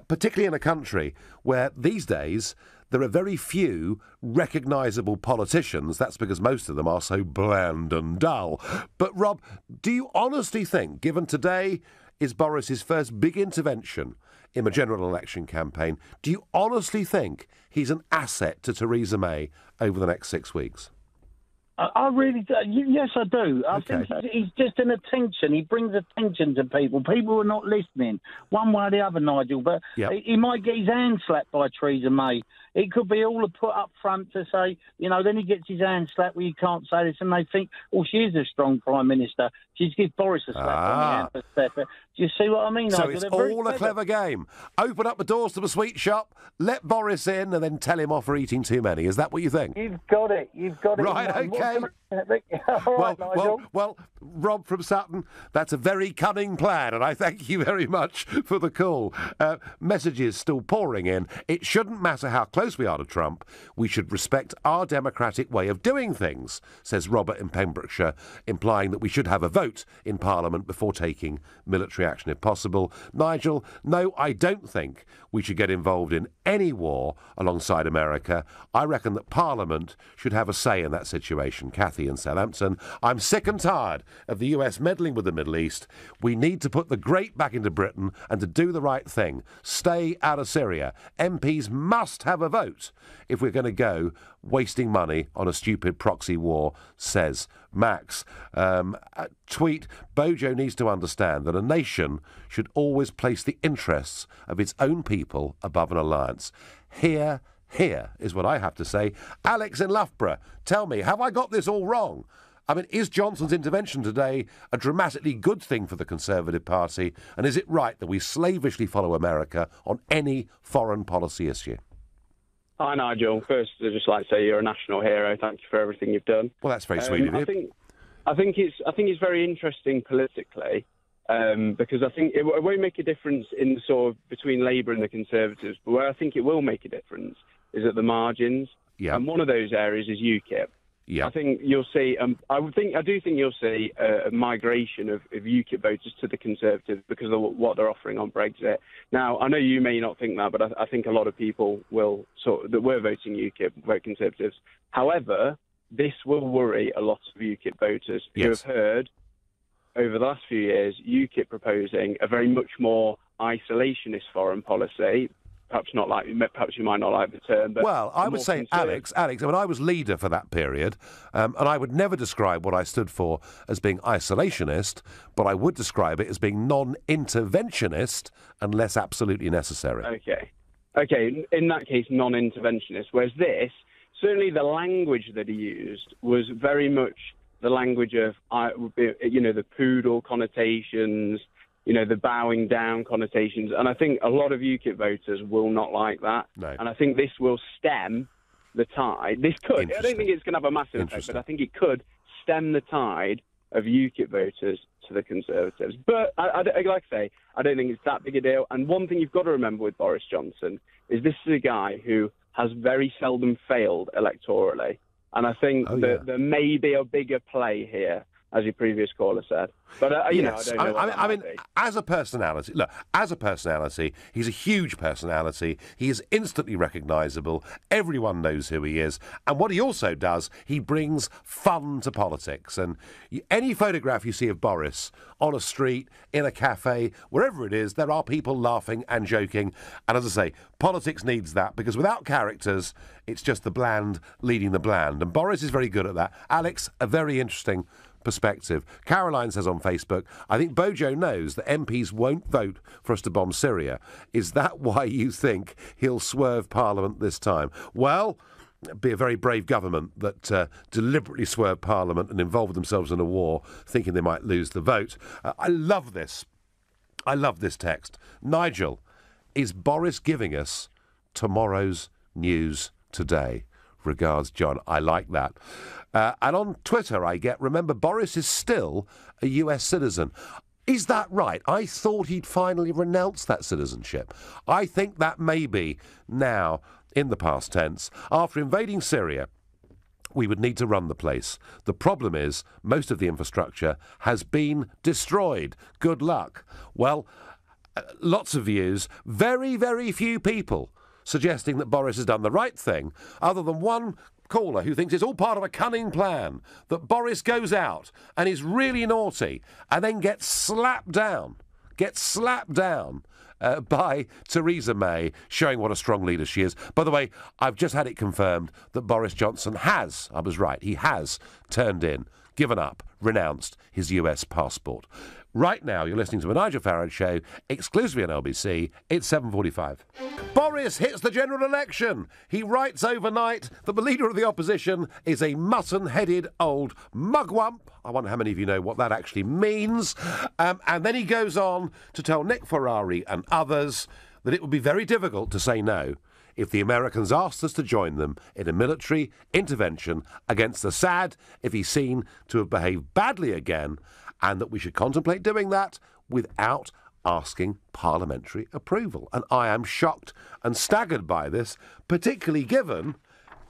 particularly in a country where these days there are very few recognisable politicians. That's because most of them are so bland and dull. But, Rob, do you honestly think, given today is Boris's first big intervention in a general election campaign, do you honestly think he's an asset to Theresa May over the next 6 weeks? I really do. Yes, I do. I think he's just an attention. He brings attention to people. People are not listening, one way or the other, Nigel. But he might get his hand slapped by Theresa May. It could be all put up front to say, then he gets his hand slapped where you can't say this, and they think, she is a strong Prime Minister. She's give Boris a slap on the hand for step. Do you see what I mean, So Nigel? it's all a clever game. Open up the doors to the sweet shop, let Boris in, and then tell him off for eating too many. Is that what you think? You've got it. Right, OK. All right, Nigel. Well, Rob from Sutton, that's a very cunning plan, and I thank you very much for the call. Messages still pouring in. It shouldn't matter how close we are to Trump. We should respect our democratic way of doing things, says Robert in Pembrokeshire, implying that we should have a vote in Parliament before taking military action if possible. Nigel, no, I don't think we should get involved in any war alongside America. I reckon that Parliament should have a say in that situation. Kathy in Southampton, I'm sick and tired of the US meddling with the Middle East. We need to put the great back into Britain and to do the right thing. Stay out of Syria. MPs must have a vote if we're going to go wasting money on a stupid proxy war, says Max. Tweet, Bojo needs to understand that a nation should always place the interests of its own people above an alliance. Here is what I have to say. Alex in Loughborough, tell me, have I got this all wrong? I mean, is Johnson's intervention today a dramatically good thing for the Conservative Party? And is it right that we slavishly follow America on any foreign policy issue? Hi, Nigel. First, I'd just like to say you're a national hero. Thank you for everything you've done. Well, that's very sweet of you. I think it's very interesting politically because I think it won't make a difference in the sort of between Labour and the Conservatives. But where I think it will make a difference is at the margins. Yeah. And one of those areas is UKIP. Yeah. I think you'll see. I do think you'll see a migration of UKIP voters to the Conservatives because of what they're offering on Brexit. Now, I know you may not think that, but I think a lot of people will that were voting UKIP vote Conservatives. However, this will worry a lot of UKIP voters who have heard over the last few years UKIP proposing a very much more isolationist foreign policy. Perhaps you might not like the term. But well, I would say, Alex, I mean, I was leader for that period, and I would never describe what I stood for as being isolationist, but I would describe it as being non-interventionist unless absolutely necessary. Okay. In that case, non-interventionist. Whereas this, certainly the language that he used was very much the language of, the poodle connotations, the bowing down connotations. And I think a lot of UKIP voters will not like that. No. And I think this will stem the tide. This could. I don't think it's going to have a massive effect, but I think it could stem the tide of UKIP voters to the Conservatives. But like I say, I don't think it's that big a deal. And one thing you've got to remember with Boris Johnson is this is a guy who has very seldom failed electorally. And I think there may be a bigger play here, as your previous caller said. But, yes. I don't know. I mean, as a personality, he's a huge personality. He is instantly recognisable. Everyone knows who he is. And what he also does, he brings fun to politics. And any photograph you see of Boris on a street, in a cafe, wherever it is, there are people laughing and joking. And as I say, politics needs that, because without characters, it's just the bland leading the bland. And Boris is very good at that. Alex, a very interesting perspective. Caroline says on Facebook, I think Bojo knows that MPs won't vote for us to bomb Syria. Is that why you think he'll swerve Parliament this time? Well, it'd be a very brave government that deliberately swerved Parliament and involved themselves in a war thinking they might lose the vote. I love this. I love this text. Nigel, is Boris giving us tomorrow's news today? Regards, John. I like that. And on Twitter, remember, Boris is still a US citizen. Is that right? I thought he'd finally renounced that citizenship. I think that may be now in the past tense. After invading Syria, we would need to run the place. The problem is most of the infrastructure has been destroyed. Good luck. Well, lots of views. Very, very few people suggesting that Boris has done the right thing, other than one caller who thinks it's all part of a cunning plan, that Boris goes out and is really naughty and then gets slapped down by Theresa May, showing what a strong leader she is. By the way, I've just had it confirmed that Boris Johnson has, I was right, he has turned in, given up, renounced his US passport. Right now, you're listening to a Nigel Farage show, exclusively on LBC. It's 7:45. Boris hits the general election. He writes overnight that the leader of the opposition is a mutton-headed old mugwump. I wonder how many of you know what that actually means. And then he goes on to tell Nick Ferrari and others that it would be very difficult to say no if the Americans asked us to join them in a military intervention against Assad if he's seen to have behaved badly again, and that we should contemplate doing that without asking parliamentary approval. And I am shocked and staggered by this, particularly given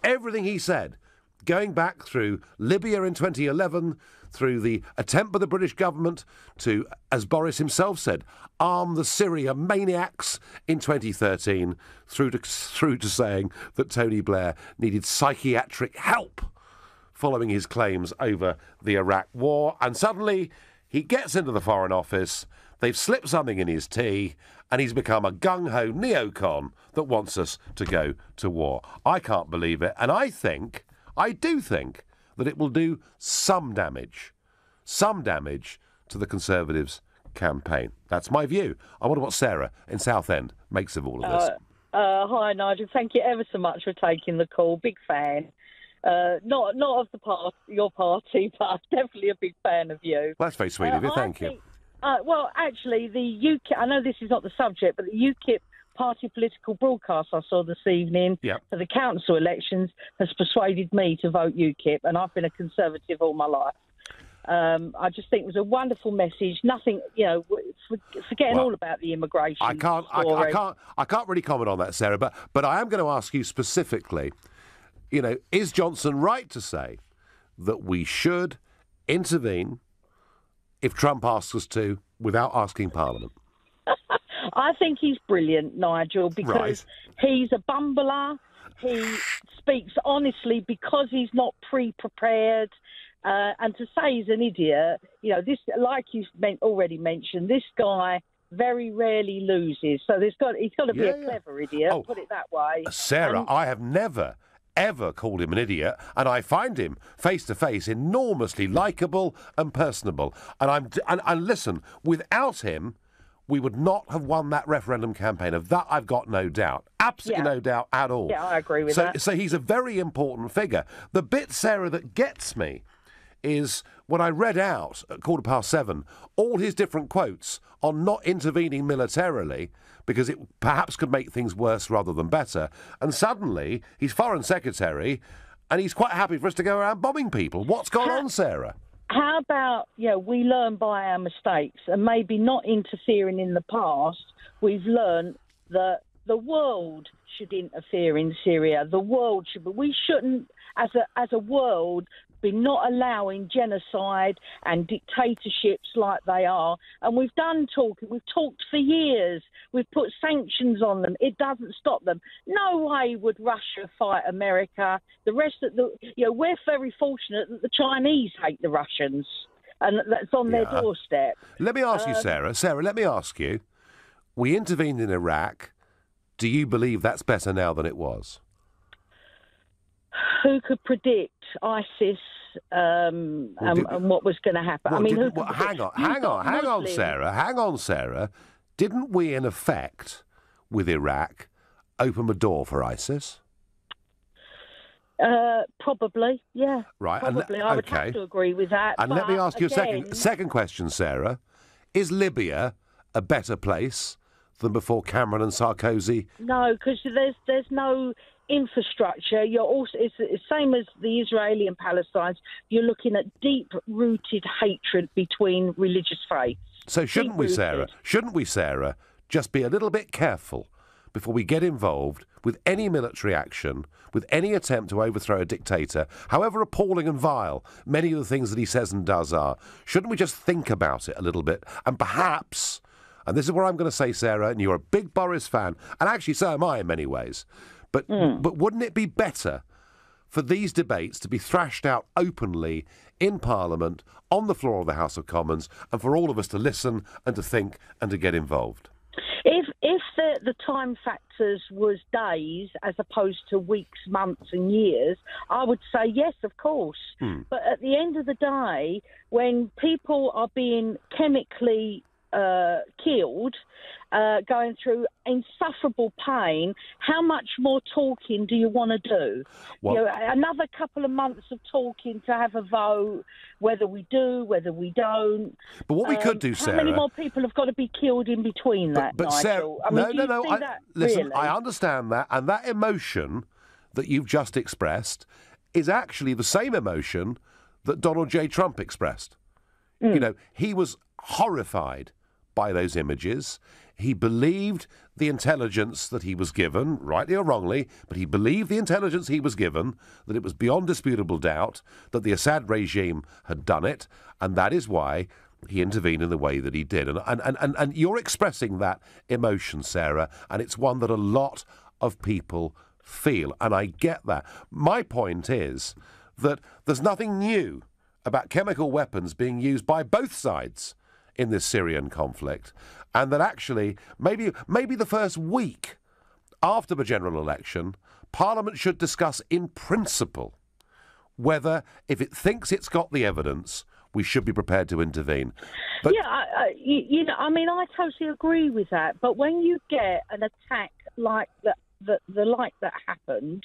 everything he said, going back through Libya in 2011, through the attempt by the British government to, as Boris himself said, arm the Syria maniacs in 2013, through to saying that Tony Blair needed psychiatric help following his claims over the Iraq war. And suddenly he gets into the Foreign Office, they've slipped something in his tea, and he's become a gung-ho neocon that wants us to go to war. I can't believe it, and I do think that it will do some damage to the Conservatives' campaign. That's my view. I wonder what Sarah in Southend makes of all of this. Hi, Nigel. Thank you ever so much for taking the call. Big fan. Not of your party, but I'm definitely a big fan of you. Well, that's very sweet of you. Thank you. Well, actually, the UKIP, I know this is not the subject, but the UKIP party political broadcast I saw this evening for the council elections has persuaded me to vote UKIP, and I've been a Conservative all my life. I just think it was a wonderful message. Nothing, forgetting all about the immigration story. I can't really comment on that, Sarah, but I am going to ask you specifically, is Johnson right to say that we should intervene if Trump asks us to without asking Parliament? I think he's brilliant, Nigel, because he's a bumbler. He speaks honestly because he's not pre-prepared. And to say he's an idiot, this, like you already mentioned, this guy very rarely loses. So he's got to be a clever idiot, put it that way. Sarah, I have never ever called him an idiot, and I find him face to face enormously likeable and personable. And listen, without him, we would not have won that referendum campaign. Of that, I've got no doubt. Absolutely no doubt at all. Yeah, I agree with that. So he's a very important figure. The bit, Sarah, that gets me is when I read out at 7:15 all his different quotes on not intervening militarily because it perhaps could make things worse rather than better. And suddenly he's Foreign Secretary and he's quite happy for us to go around bombing people. What's gone on, Sarah? How about, we learn by our mistakes and maybe not interfering in the past. We've learned that the world should interfere in Syria. The world should, but we shouldn't, as a world, be not allowing genocide and dictatorships like they are. And we've done talking. We've talked for years. We've put sanctions on them. It doesn't stop them. No way would Russia fight America. The rest of we're very fortunate that the Chinese hate the Russians, and that's on their doorstep. Let me ask you, Sarah. Sarah, let me ask you. We intervened in Iraq. Do you believe that's better now than it was? Who could predict ISIS and what was going to happen? Hang on, Sarah. Didn't we, in effect, with Iraq, open the door for ISIS? Probably, yeah. Right. Probably. I would have to agree with that. And let me ask you a second question, Sarah. Is Libya a better place than before Cameron and Sarkozy? No, because there's no infrastructure. It's the same as the Israeli and Palestine. You're looking at deep-rooted hatred between religious faiths. So shouldn't we, Sarah, just be a little bit careful before we get involved with any military action, with any attempt to overthrow a dictator, however appalling and vile many of the things that he says and does are? Shouldn't we just think about it a little bit and perhaps, and this is what I'm going to say, Sarah, and you're a big Boris fan, and actually so am I in many ways, but wouldn't it be better for these debates to be thrashed out openly in Parliament, on the floor of the House of Commons, and for all of us to listen and to think and to get involved? If that the time factors was days as opposed to weeks, months and years, I would say yes, of course. But at the end of the day, when people are being chemically killed, going through insufferable pain, how much more talking do you want to do? Well, you know, another couple of months of talking to have a vote, whether we do, whether we don't. But what we could do, Sarah... How many more people have got to be killed in between that, but Nigel? Sarah, I mean, do you see that, listen, really? I understand that, and that emotion that you've just expressed is actually the same emotion that Donald J. Trump expressed. You know, he was horrified by those images. He believed the intelligence that he was given, rightly or wrongly, but he believed the intelligence he was given, that it was beyond disputable doubt that the Assad regime had done it, and that is why he intervened in the way that he did. And you're expressing that emotion, Sarah, and it's one that a lot of people feel, and I get that. My point is that there's nothing new about chemical weapons being used by both sides in this Syrian conflict, and that actually maybe the first week after the general election, Parliament should discuss in principle whether, if it thinks it's got the evidence, we should be prepared to intervene. But you know, I mean, I totally agree with that. But when you get an attack like the like that happened,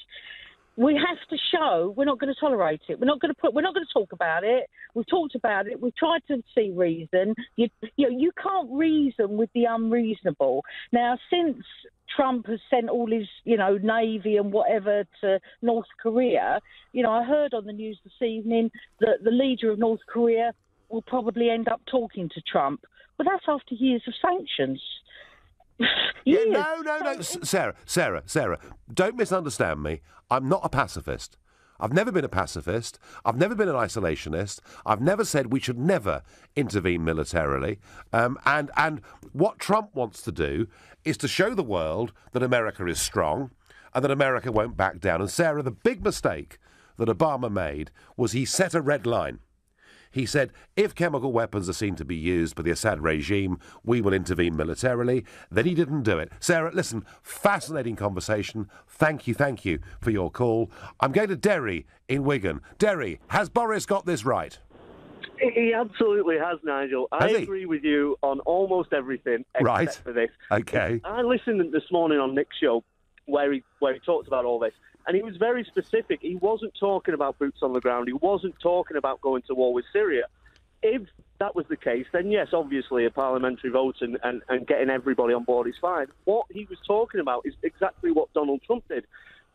we have to show we're not going to tolerate it. We're not going to talk about it. We've talked about it. We've tried to see reason. You can't reason with the unreasonable. Now, since Trump has sent all his, Navy and whatever to North Korea, I heard on the news this evening that the leader of North Korea will probably end up talking to Trump. But that's after years of sanctions. No. Sarah, don't misunderstand me. I'm not a pacifist. I've never been a pacifist. I've never been an isolationist. I've never said we should never intervene militarily. And what Trump wants to do is to show the world that America is strong and that America won't back down. And Sarah, the big mistake that Obama made was he set a red line. He said, if chemical weapons are seen to be used by the Assad regime, we will intervene militarily. Then he didn't do it. Sarah, listen, fascinating conversation. Thank you for your call. I'm going to Derry in Wigan. Derry, has Boris got this right? He absolutely has, Nigel. I agree with you on almost everything except for this. Okay. I listened this morning on Nick's show where he talked about all this. And he was very specific. He wasn't talking about boots on the ground. He wasn't talking about going to war with Syria. If that was the case, then yes, obviously a parliamentary vote and getting everybody on board is fine. What he was talking about is exactly what Donald Trump did.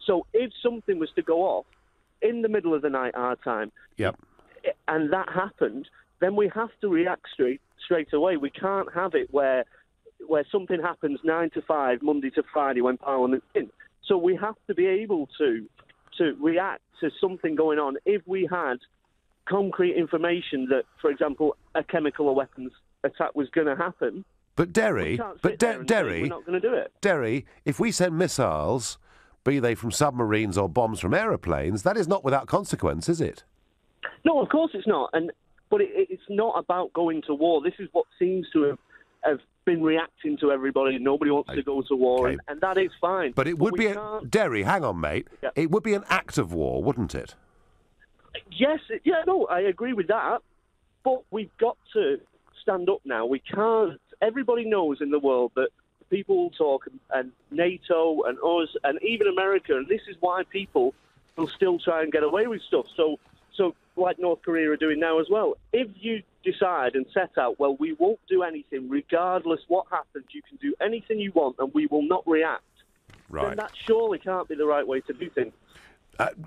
So if something was to go off in the middle of the night, our time, and that happened, then we have to react straight away. We can't have it where something happens 9 to 5, Monday to Friday when Parliament's in. So we have to be able to react to something going on if we had concrete information that, for example, a chemical or weapons attack was going to happen. But Derry, we're not going to do it. Derry, if we send missiles, be they from submarines or bombs from aeroplanes, that is not without consequence, is it? No, of course it's not. But it's not about going to war. This is what seems to have been reacting to everybody. Nobody wants to go to war, and that is fine. But it would be Derry, hang on, mate. Yeah. It would be an act of war, wouldn't it? Yes, I agree with that. But we've got to stand up now. We can't. Everybody knows in the world that people will talk, and NATO and us, and even America, and this is why people will still try and get away with stuff. So like North Korea are doing now as well. If you decide and set out, well, we won't do anything, regardless what happens, you can do anything you want and we will not react, then that surely can't be the right way to do things.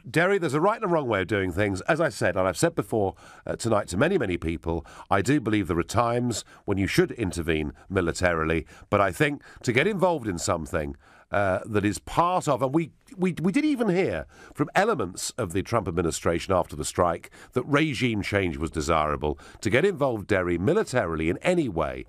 Derry, there's a right and a wrong way of doing things. As I said, and I've said before tonight to many, many people, I do believe there are times when you should intervene militarily, but I think to get involved in something that is part of, and we did even hear from elements of the Trump administration after the strike that regime change was desirable. To get involved, Derry, militarily in any way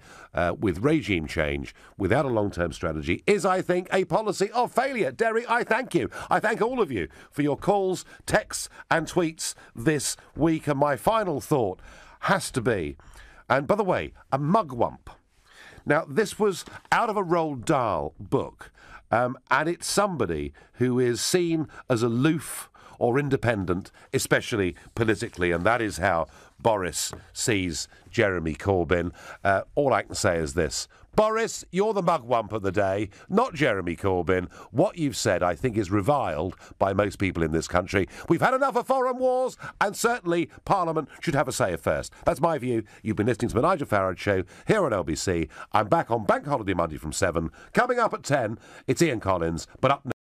with regime change without a long-term strategy is, I think, a policy of failure. Derry, I thank you. I thank all of you for your calls, texts and tweets this week. And my final thought has to be, and by the way, a mugwump. Now, this was out of a Roald Dahl book, and it's somebody who is seen as aloof or independent, especially politically, and that is how Boris sees Jeremy Corbyn. All I can say is this. Boris, you're the mugwump of the day, not Jeremy Corbyn. What you've said, I think, is reviled by most people in this country. We've had enough of foreign wars, and certainly Parliament should have a say first. That's my view. You've been listening to the Nigel Farage Show here on LBC. I'm back on Bank Holiday Monday from 7. Coming up at 10, it's Ian Collins, but up